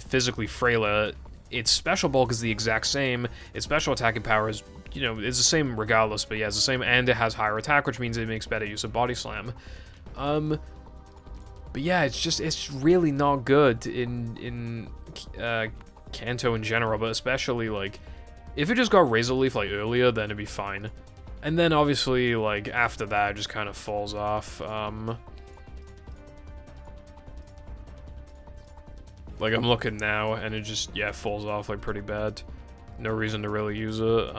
physically frailer, its special bulk is the exact same, its special attacking power is, you know, it's the same regardless, but yeah, it's the same, and it has higher attack, which means it makes better use of Body Slam. But yeah, it's really not good in Kanto in general, but especially, like, if it just got Razor Leaf, like, earlier, then it'd be fine. And then, obviously, like, after that, it just kind of falls off. Like, I'm looking now, and it just, yeah, falls off, like, pretty bad. No reason to really use it.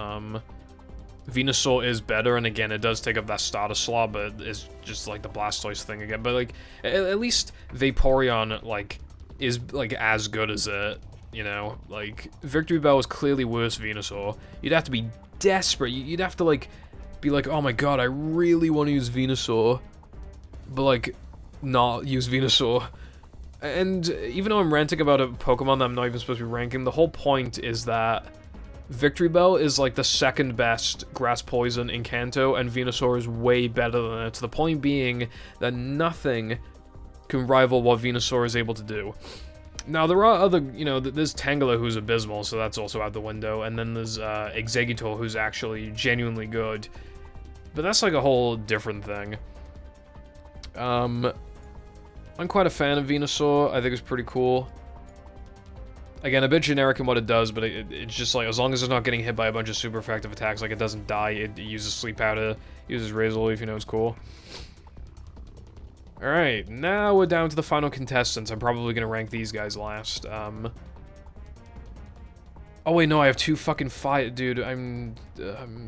Venusaur is better, and again, it does take up that starter slot, but it's just, like, the Blastoise thing again. But, like, at least Vaporeon, like, is, like, as good as it, you know? Like, Victory Bell is clearly worse Venusaur. You'd have to be desperate. You'd have to, like, be like, oh my god, I really want to use Venusaur, but, like, not use Venusaur. And even though I'm ranting about a Pokemon that I'm not even supposed to be ranking, the whole point is that Victory Bell is, like, the second best grass poison in Kanto, and Venusaur is way better than it, to the point being that nothing can rival what Venusaur is able to do. Now, there are other, you know, there's Tangela, who's abysmal, so that's also out the window, and then there's Exeggutor, who's actually genuinely good. But that's, like, a whole different thing. I'm quite a fan of Venusaur. I think it's pretty cool. Again, a bit generic in what it does, but it's just, like, as long as it's not getting hit by a bunch of super effective attacks, like, it doesn't die, it uses Sleep Powder, uses Razor Leaf, you know, it's cool. Alright, now we're down to the final contestants. I'm probably gonna rank these guys last. Oh wait, no, I have two fucking dude, I'm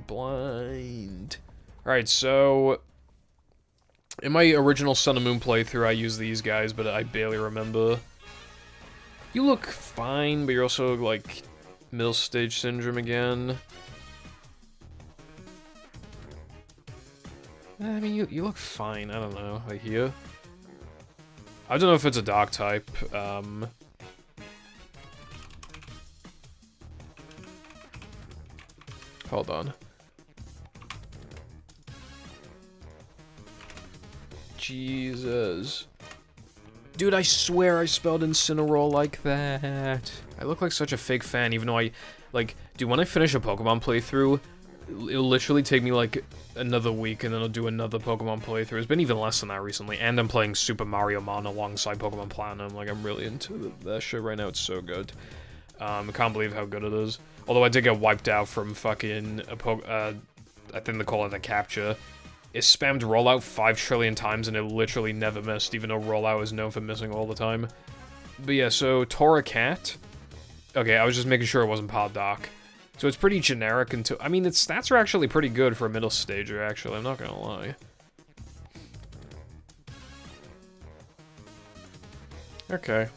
blind. Alright, so in my original Sun and Moon playthrough, I used these guys, but I barely remember. You look fine, but you're also, like, middle stage syndrome again. I mean, you look fine, I don't know, like here. I don't know if it's a dog type, hold on. Jesus. Dude, I swear I spelled Incineroar like that. I look like such a fake fan, even though I, like, dude, when I finish a Pokemon playthrough, it'll literally take me, like, another week, and then I'll do another Pokemon playthrough. It's been even less than that recently, and I'm playing Super Mario Mon alongside Pokemon Platinum. Like, I'm really into that shit right now. It's so good. I can't believe how good it is. Although I did get wiped out from fucking, I think they call it a capture. It spammed Rollout 5 trillion times, and it literally never missed, even though Rollout is known for missing all the time. But yeah, so Torracat. Okay, I was just making sure it wasn't Poddock. So it's pretty generic until... I mean, its stats are actually pretty good for a middle stager, actually. I'm not gonna lie. Okay.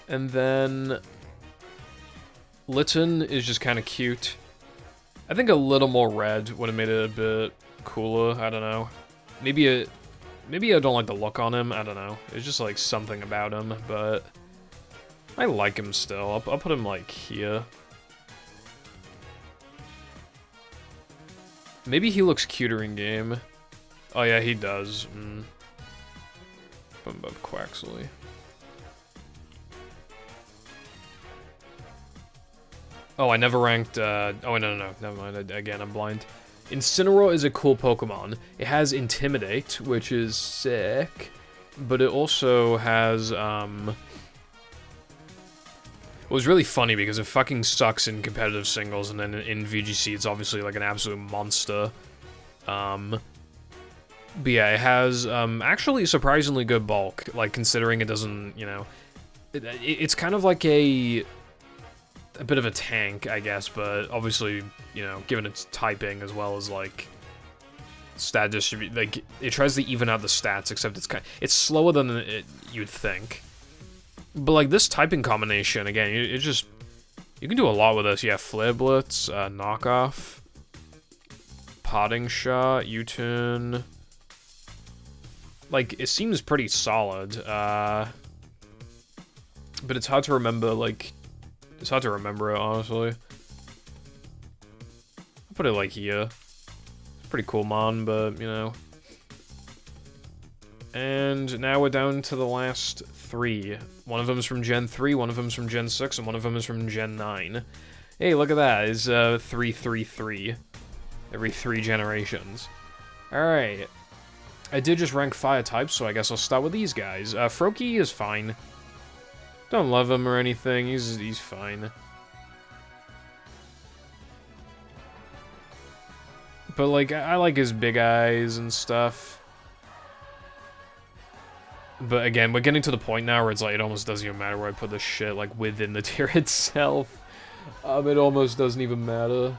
And then... Litten is just kind of cute. I think a little more red would have made it a bit cooler. I don't know. Maybe I don't like the look on him. I don't know. It's just, like, something about him, but... I like him still. I'll put him, like, here. Maybe he looks cuter in game. Oh yeah, he does. Put him above Quaxley. Oh, I never ranked, oh, no, never mind. Again, I'm blind. Incineroar is a cool Pokemon. It has Intimidate, which is sick, but it also has, It was really funny because it fucking sucks in competitive singles, and then in VGC it's obviously like an absolute monster. But yeah, it has actually surprisingly good bulk, like considering it doesn't, you know, it's kind of like a bit of a tank, I guess, but obviously, you know, given its typing as well as like stat distribute, like it tries to even out the stats, except it's slower than you'd think. But like this typing combination, again, it just, you can do a lot with this. Yeah, Flare Blitz, Knockoff, Potting Shot, U-turn. Like, it seems pretty solid, but it's hard to remember, like, it's hard to remember it, honestly. I'll put it, like, here. It's pretty cool, man, but, you know. And now we're down to the last 3. One of them is from Gen 3, one of them is from Gen 6, and one of them is from Gen 9. Hey, look at that. It's 333. Every 3 generations. Alright. I did just rank fire types, so I guess I'll start with these guys. Froakie is fine. Don't love him or anything. He's fine. But, like, I like his big eyes and stuff. But again, we're getting to the point now where it's like, it almost doesn't even matter where I put this shit, like, within the tier itself. It almost doesn't even matter.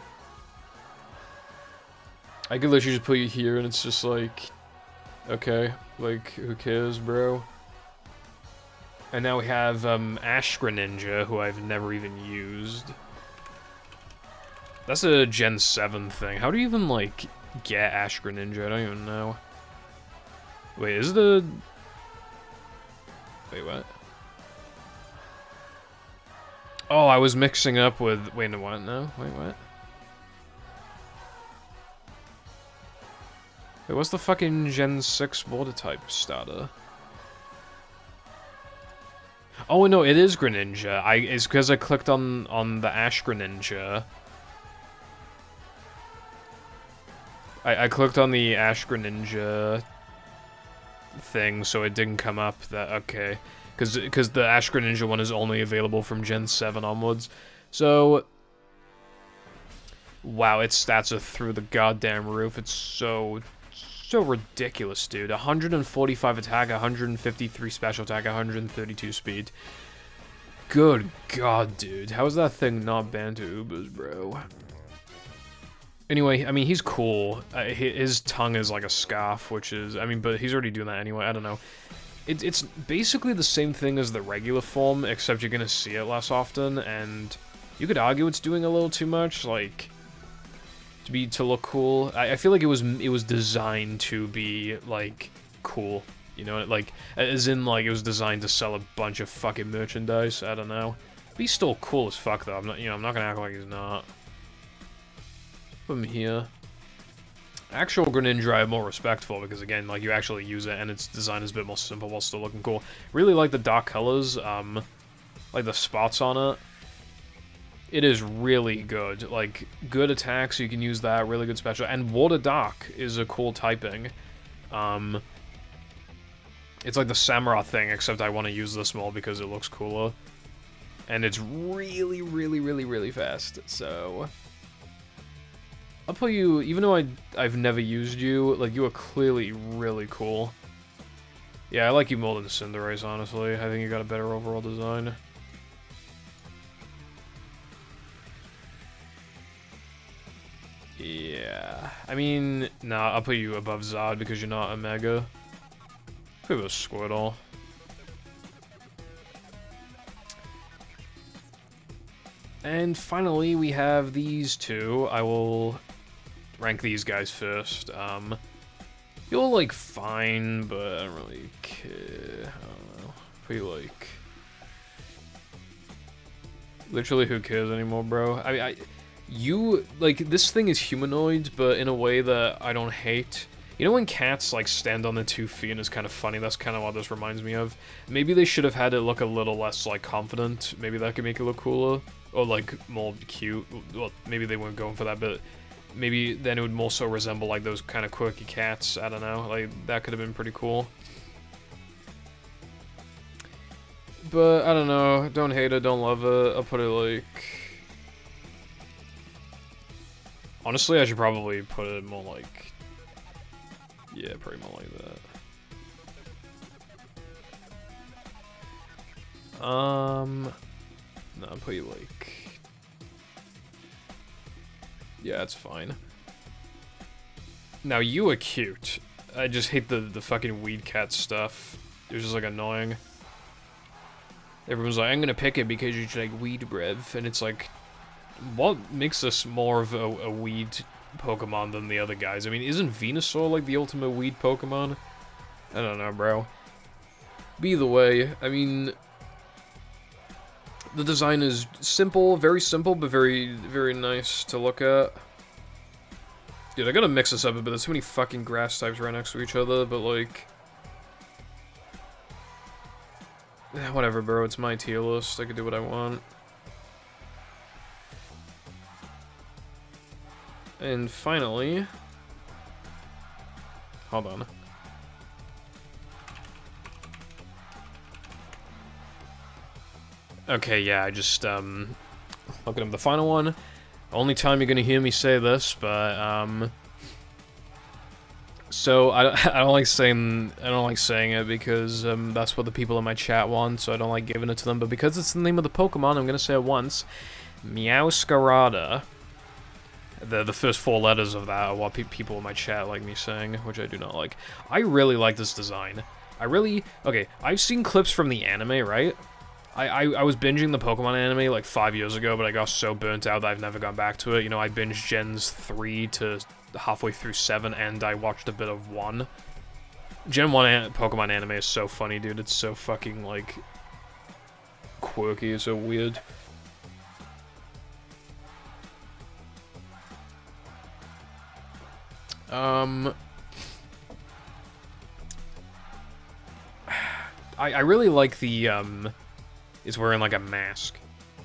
I could literally just put you here and it's just like, okay, like, who cares, bro? And now we have, Ash Greninja, who I've never even used. That's a Gen 7 thing. How do you even, like, get Ash Greninja? I don't even know. Wait, is the... Wait, what? Oh, I was mixing up with... Wait, no, what? No? Wait, what? Wait, what's the fucking Gen 6 water type starter? Oh, no, it is Greninja. It's because I clicked on the Ash Greninja. I clicked on the Ash Greninja thing, so it didn't come up that, okay. Because the Ash Greninja one is only available from Gen 7 onwards. So, wow, its stats are through the goddamn roof. It's so ridiculous, dude. 145 attack, 153 special attack, 132 speed. Good god, dude. How is that thing not banned to Ubers, bro? Anyway, I mean, he's cool. His tongue is like a scarf, which is... I mean, but he's already doing that anyway. I don't know. It's basically the same thing as the regular form, except you're gonna see it less often, and you could argue it's doing a little too much, like... to look cool. I feel like it was designed to be, like, cool. You know, like, as in, like, it was designed to sell a bunch of fucking merchandise. I don't know. But he's still cool as fuck, though. I'm not gonna act like he's not. Put him here. Actual Greninja I have more respect for, because again, like, you actually use it, and its design is a bit more simple while still looking cool. Really like the dark colors, like the spots on it. It is really good. Like, good attacks, you can use that, really good special. And Water Dark is a cool typing. It's like the Samurott thing, except I want to use this more because it looks cooler. And it's really, really, really, really fast, so... I'll put you, even though I've never used you, like, you are clearly really cool. Yeah, I like you more than Cinderace, honestly. I think you got a better overall design. Yeah, I mean, nah, I'll put you above Zod because you're not a Mega. Put you a Squirtle. And finally, we have these two. I will rank these guys first. You're, like, fine, but I don't really care. I don't know. Put you, like... Literally, who cares anymore, bro? I mean, you, like, this thing is humanoid, but in a way that I don't hate. You know when cats, like, stand on their 2 feet and it's kind of funny? That's kind of what this reminds me of. Maybe they should have had it look a little less, like, confident. Maybe that could make it look cooler. Or, like, more cute. Well, maybe they weren't going for that, but maybe then it would more so resemble, like, those kind of quirky cats. I don't know. Like, that could have been pretty cool. But, I don't know, don't hate it, don't love it, I'll put it like... Honestly, I should probably put it more like... Yeah, probably more like that. No, I'll put you like... Yeah, that's fine. Now, you are cute. I just hate the fucking weed cat stuff. It was just, like, annoying. Everyone's like, I'm gonna pick it because you like weed, bruv. And it's like, what makes us more of a weed Pokemon than the other guys? I mean, isn't Venusaur, like, the ultimate weed Pokemon? I don't know, bro. But either way, I mean... The design is simple, but very, very nice to look at. Dude, I gotta mix this up a bit. There's too many fucking grass types right next to each other, but like... Whatever, bro. It's my tier list. I can do what I want. And finally... Hold on. Okay, yeah, I just, looking up the final one. Only time you're gonna hear me say this, but, so, I don't like saying it because, that's what the people in my chat want, so I don't like giving it to them, but because it's the name of the Pokemon, I'm gonna say it once. Meowscarada. The first 4 letters of that are what people in my chat like me saying, which I do not like. I really like this design. Okay, I've seen clips from the anime, right? I was binging the Pokemon anime like 5 years ago, but I got so burnt out that I've never gone back to it. You know, I binged Gens 3 to halfway through 7, and I watched a bit of 1. Gen 1 Pokemon anime is so funny, dude. It's so fucking, like, quirky, it's so weird. I really like the, is wearing like a mask.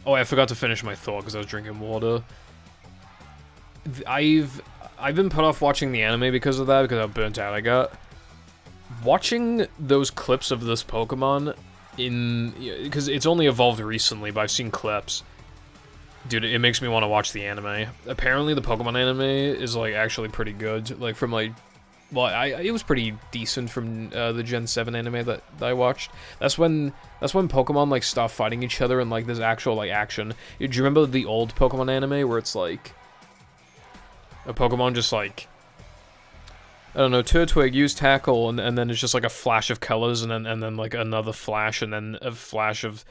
Oh, I forgot to finish my thought because I was drinking water. I've been put off watching the anime because of that, because how burnt out I got. Watching those clips of this Pokemon because it's only evolved recently, but I've seen clips. Dude, it makes me want to watch the anime. Apparently the Pokemon anime is like actually pretty good. Like from like, well, it was pretty decent from the Gen 7 anime that I watched. That's when Pokemon like stop fighting each other and like there's actual like action. Do you remember the old Pokemon anime where it's like a Pokemon just like, I don't know, Turtwig, use Tackle, and then it's just like a flash of colors and then like another flash and then a flash of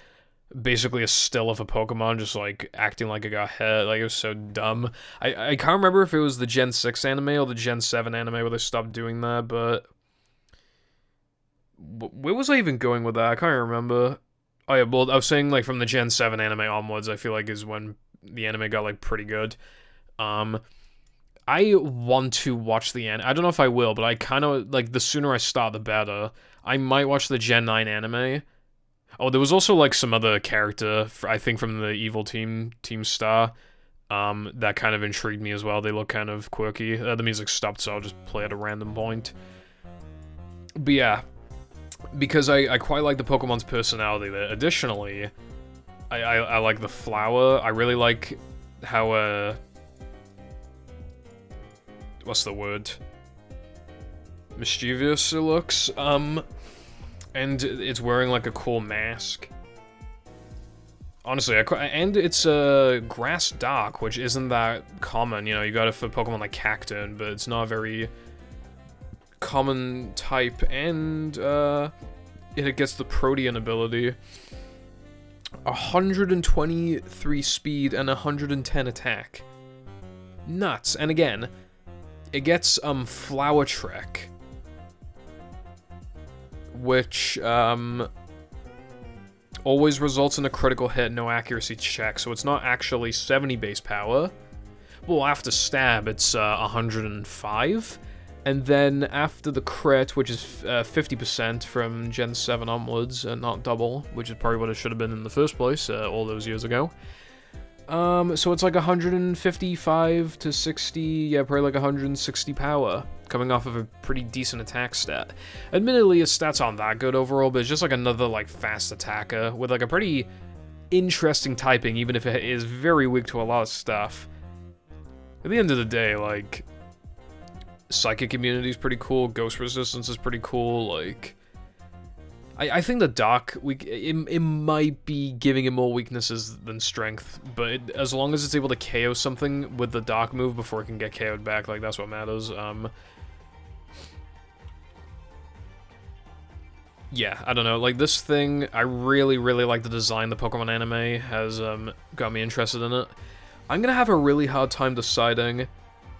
basically a still of a Pokemon just like acting like it got hit. Like, it was so dumb. I can't remember if it was the Gen 6 anime or the Gen 7 anime where they stopped doing that, but where was I even going with that? I can't remember. Oh yeah, well, I was saying like from the Gen 7 anime onwards, I feel like is when the anime got like pretty good. I want to watch the anime. I don't know if I will, but I kind of like the sooner I start the better. I might watch the Gen 9 anime. Oh, there was also, like, some other character, I think from the Evil Team Star, that kind of intrigued me as well. They look kind of quirky. The music stopped, so I'll just play at a random point. But yeah, because I quite like the Pokemon's personality there. Additionally, I like the flower. I really like how, what's the word? Mischievous it looks. And it's wearing, like, a cool mask. Honestly, and it's a Grass Dark, which isn't that common. You know, you got it for Pokemon like Cacturne, but it's not a very common type. And, it gets the Protean ability. 123 speed and 110 attack. Nuts. And again, it gets, Flower Trek, which, always results in a critical hit, no accuracy check, so it's not actually 70 base power. Well, after stab, it's 105, and then after the crit, which is 50% from Gen 7 onwards, and not double, which is probably what it should have been in the first place, all those years ago, So it's like 155 to 60, yeah, probably like 160 power, coming off of a pretty decent attack stat. Admittedly, his stats aren't that good overall, but it's just like another like fast attacker with like a pretty interesting typing, even if it is very weak to a lot of stuff. At the end of the day, like, Psychic Immunity is pretty cool, Ghost Resistance is pretty cool, like... I think the Dark, it might be giving him more weaknesses than strength, but as long as it's able to KO something with the Dark move before it can get KO'd back, like, that's what matters. Yeah, I don't know, like, this thing, I really, really like the design the Pokemon anime has got me interested in it. I'm gonna have a really hard time deciding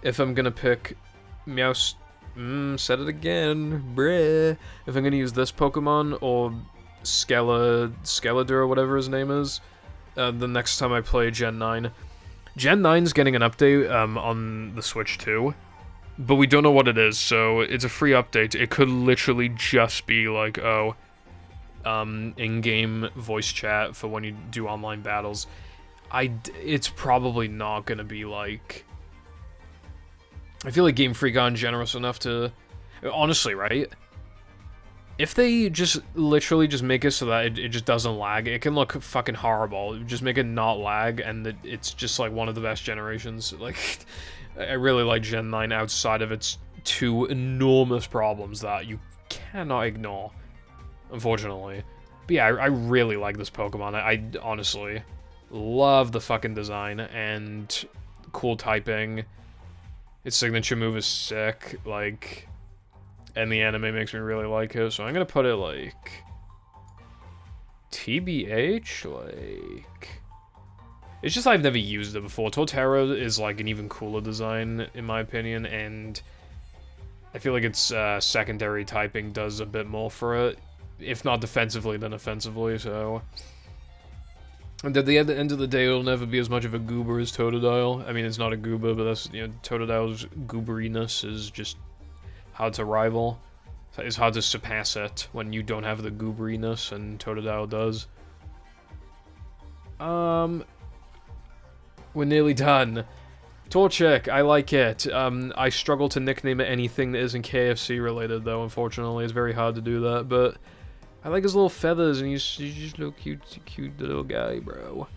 if I'm gonna pick Meowth... said it again, bruh. If I'm gonna use this Pokemon, or Skeletor, or whatever his name is, the next time I play Gen 9. Gen 9's getting an update on the Switch too, but we don't know what it is, so it's a free update. It could literally just be like, oh, in-game voice chat for when you do online battles. It's probably not gonna be like... I feel like Game Freak aren't generous enough to... Honestly, right? If they just literally just make it so that it just doesn't lag, it can look fucking horrible. Just make it not lag, and it's just like one of the best generations. Like, I really like Gen 9 outside of its two enormous problems that you cannot ignore, unfortunately. But yeah, I really like this Pokemon. I honestly love the fucking design and cool typing. Its signature move is sick, like, and the anime makes me really like it, so I'm gonna put it, like, TBH, like, it's just I've never used it before. Torterra is, like, an even cooler design, in my opinion, and I feel like its secondary typing does a bit more for it, if not defensively, then offensively, so... And at the end of the day, it'll never be as much of a goober as Totodile. I mean, it's not a goober, but that's, you know, Totodile's gooberiness is just hard to rival. It's hard to surpass it when you don't have the gooberiness, and Totodile does. We're nearly done. Torchic, I like it. I struggle to nickname it anything that isn't KFC related, though, unfortunately. It's very hard to do that, but... I like his little feathers, and he's just a little cute little guy, bro.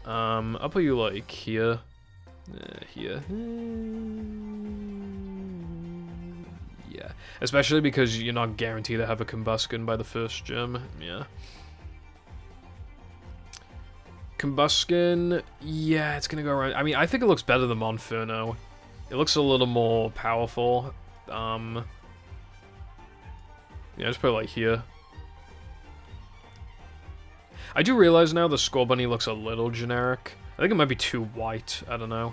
I'll put you, like, here. Here. Yeah. Especially because you're not guaranteed to have a Combusken by the first gym. Yeah. Combusken, yeah, it's gonna go around. I mean, I think it looks better than Monferno. It looks a little more powerful. Yeah, just put it, like, here. I do realize now the Skull Bunny looks a little generic. I think it might be too white. I don't know.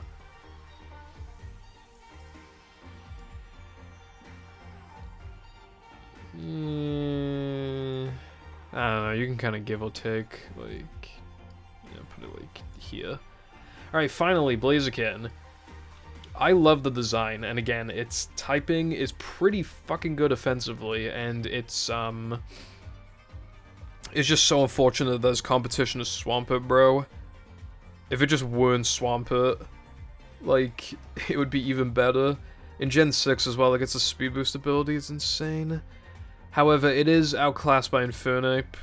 I don't know. You can kind of give or take. Like, yeah, put it like here. Alright, finally, Blaziken. I love the design, and again, its typing is pretty fucking good offensively, and it's just so unfortunate that there's competition to Swampert, bro. If it just weren't Swampert, like, it would be even better. In Gen 6 as well, like, its a speed boost ability is insane. However, it is outclassed by Infernape.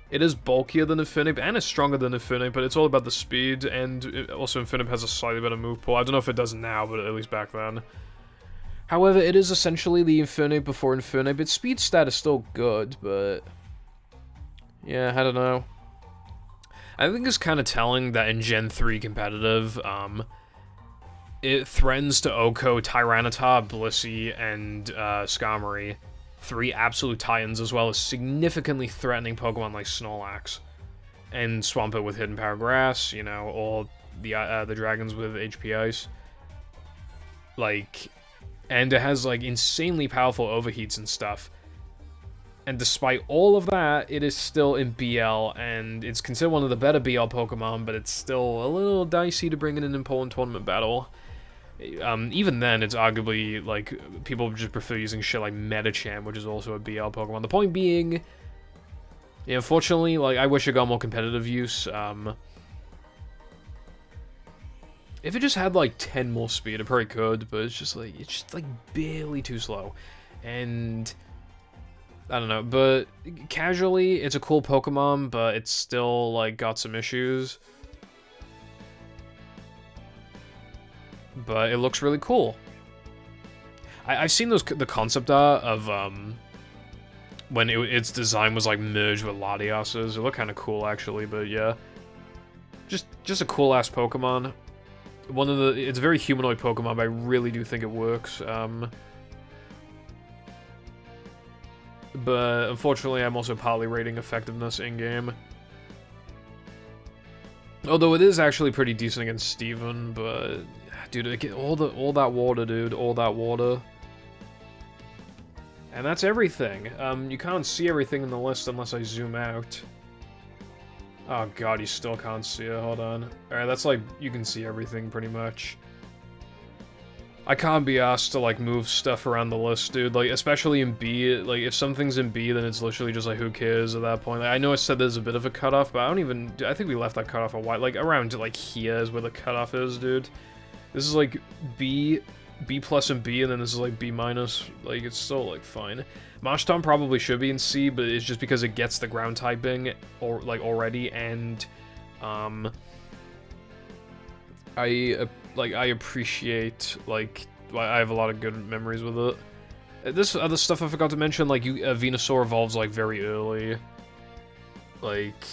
It is bulkier than Infernape, and it's stronger than Infernape, but it's all about the speed, and also Infernape has a slightly better move pool. I don't know if it does now, but at least back then. However, it is essentially the Infernape before Infernape. Its speed stat is still good, but... yeah, I don't know. I think it's kind of telling that in Gen 3 competitive, it threatens to OHKO Tyranitar, Blissey, and Skarmory. 3 absolute titans, as well as significantly threatening Pokemon like Snorlax. And Swampert with Hidden Power Grass, you know, or the dragons with HP Ice. Like, and it has, like, insanely powerful overheats and stuff. And despite all of that, it is still in BL, and it's considered one of the better BL Pokemon, but it's still a little dicey to bring in an important tournament battle. Even then, it's arguably, like, people just prefer using shit like Medicham, which is also a BL Pokemon. The point being, yeah, unfortunately, like, I wish it got more competitive use. If it just had like 10 more speed, it probably could, but it's just like barely too slow. And I don't know, but casually, it's a cool Pokemon, but it's still like got some issues. But it looks really cool. I've seen the concept art of when its design was like merged with Latias's. It looked kind of cool actually, but yeah, just a cool ass Pokemon. It's a very humanoid Pokemon, but I really do think it works. But unfortunately, I'm also partly rating effectiveness in game. Although it is actually pretty decent against Steven, but dude, all that water, dude, all that water. And that's everything. You can't see everything in the list unless I zoom out. Oh god, you still can't see it, hold on. Alright, that's like, you can see everything pretty much. I can't be asked to like move stuff around the list, dude, like, especially in B, like, if something's in B, then it's literally just like, who cares at that point. Like, I know I said there's a bit of a cutoff, but I think we left that cutoff a while, like, around, like, here is where the cutoff is, dude. This is like B plus and B, and then this is like B minus, like, it's still, like, fine. Marshtomp probably should be in C, but it's just because it gets the ground typing, or, like, already, and, I appreciate, like, I have a lot of good memories with it. This other stuff I forgot to mention, like, Venusaur evolves, like, very early. Like,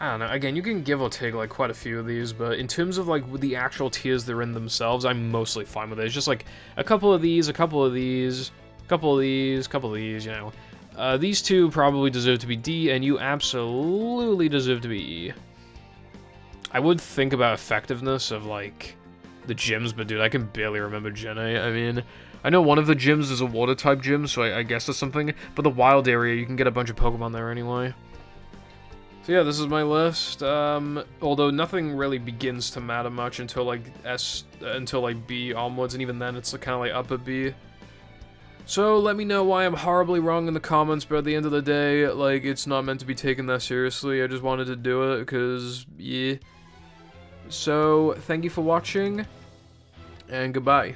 I don't know, again, you can give or take, like, quite a few of these, but in terms of, like, with the actual tiers they're in themselves, I'm mostly fine with it. It's just, like, a couple of these, a couple of these, a couple of these, a couple of these, you know. These two probably deserve to be D, and you absolutely deserve to be E. I would think about effectiveness of, like, the gyms, but dude, I can barely remember Gen A. I mean, I know one of the gyms is a water-type gym, so I guess that's something, but the wild area, you can get a bunch of Pokemon there anyway. So yeah, this is my list, although nothing really begins to matter much until, like, until, like, B onwards, and even then, it's kind of, like, upper B. So, let me know why I'm horribly wrong in the comments, but at the end of the day, like, it's not meant to be taken that seriously. I just wanted to do it, because, yeah. So, thank you for watching, and goodbye.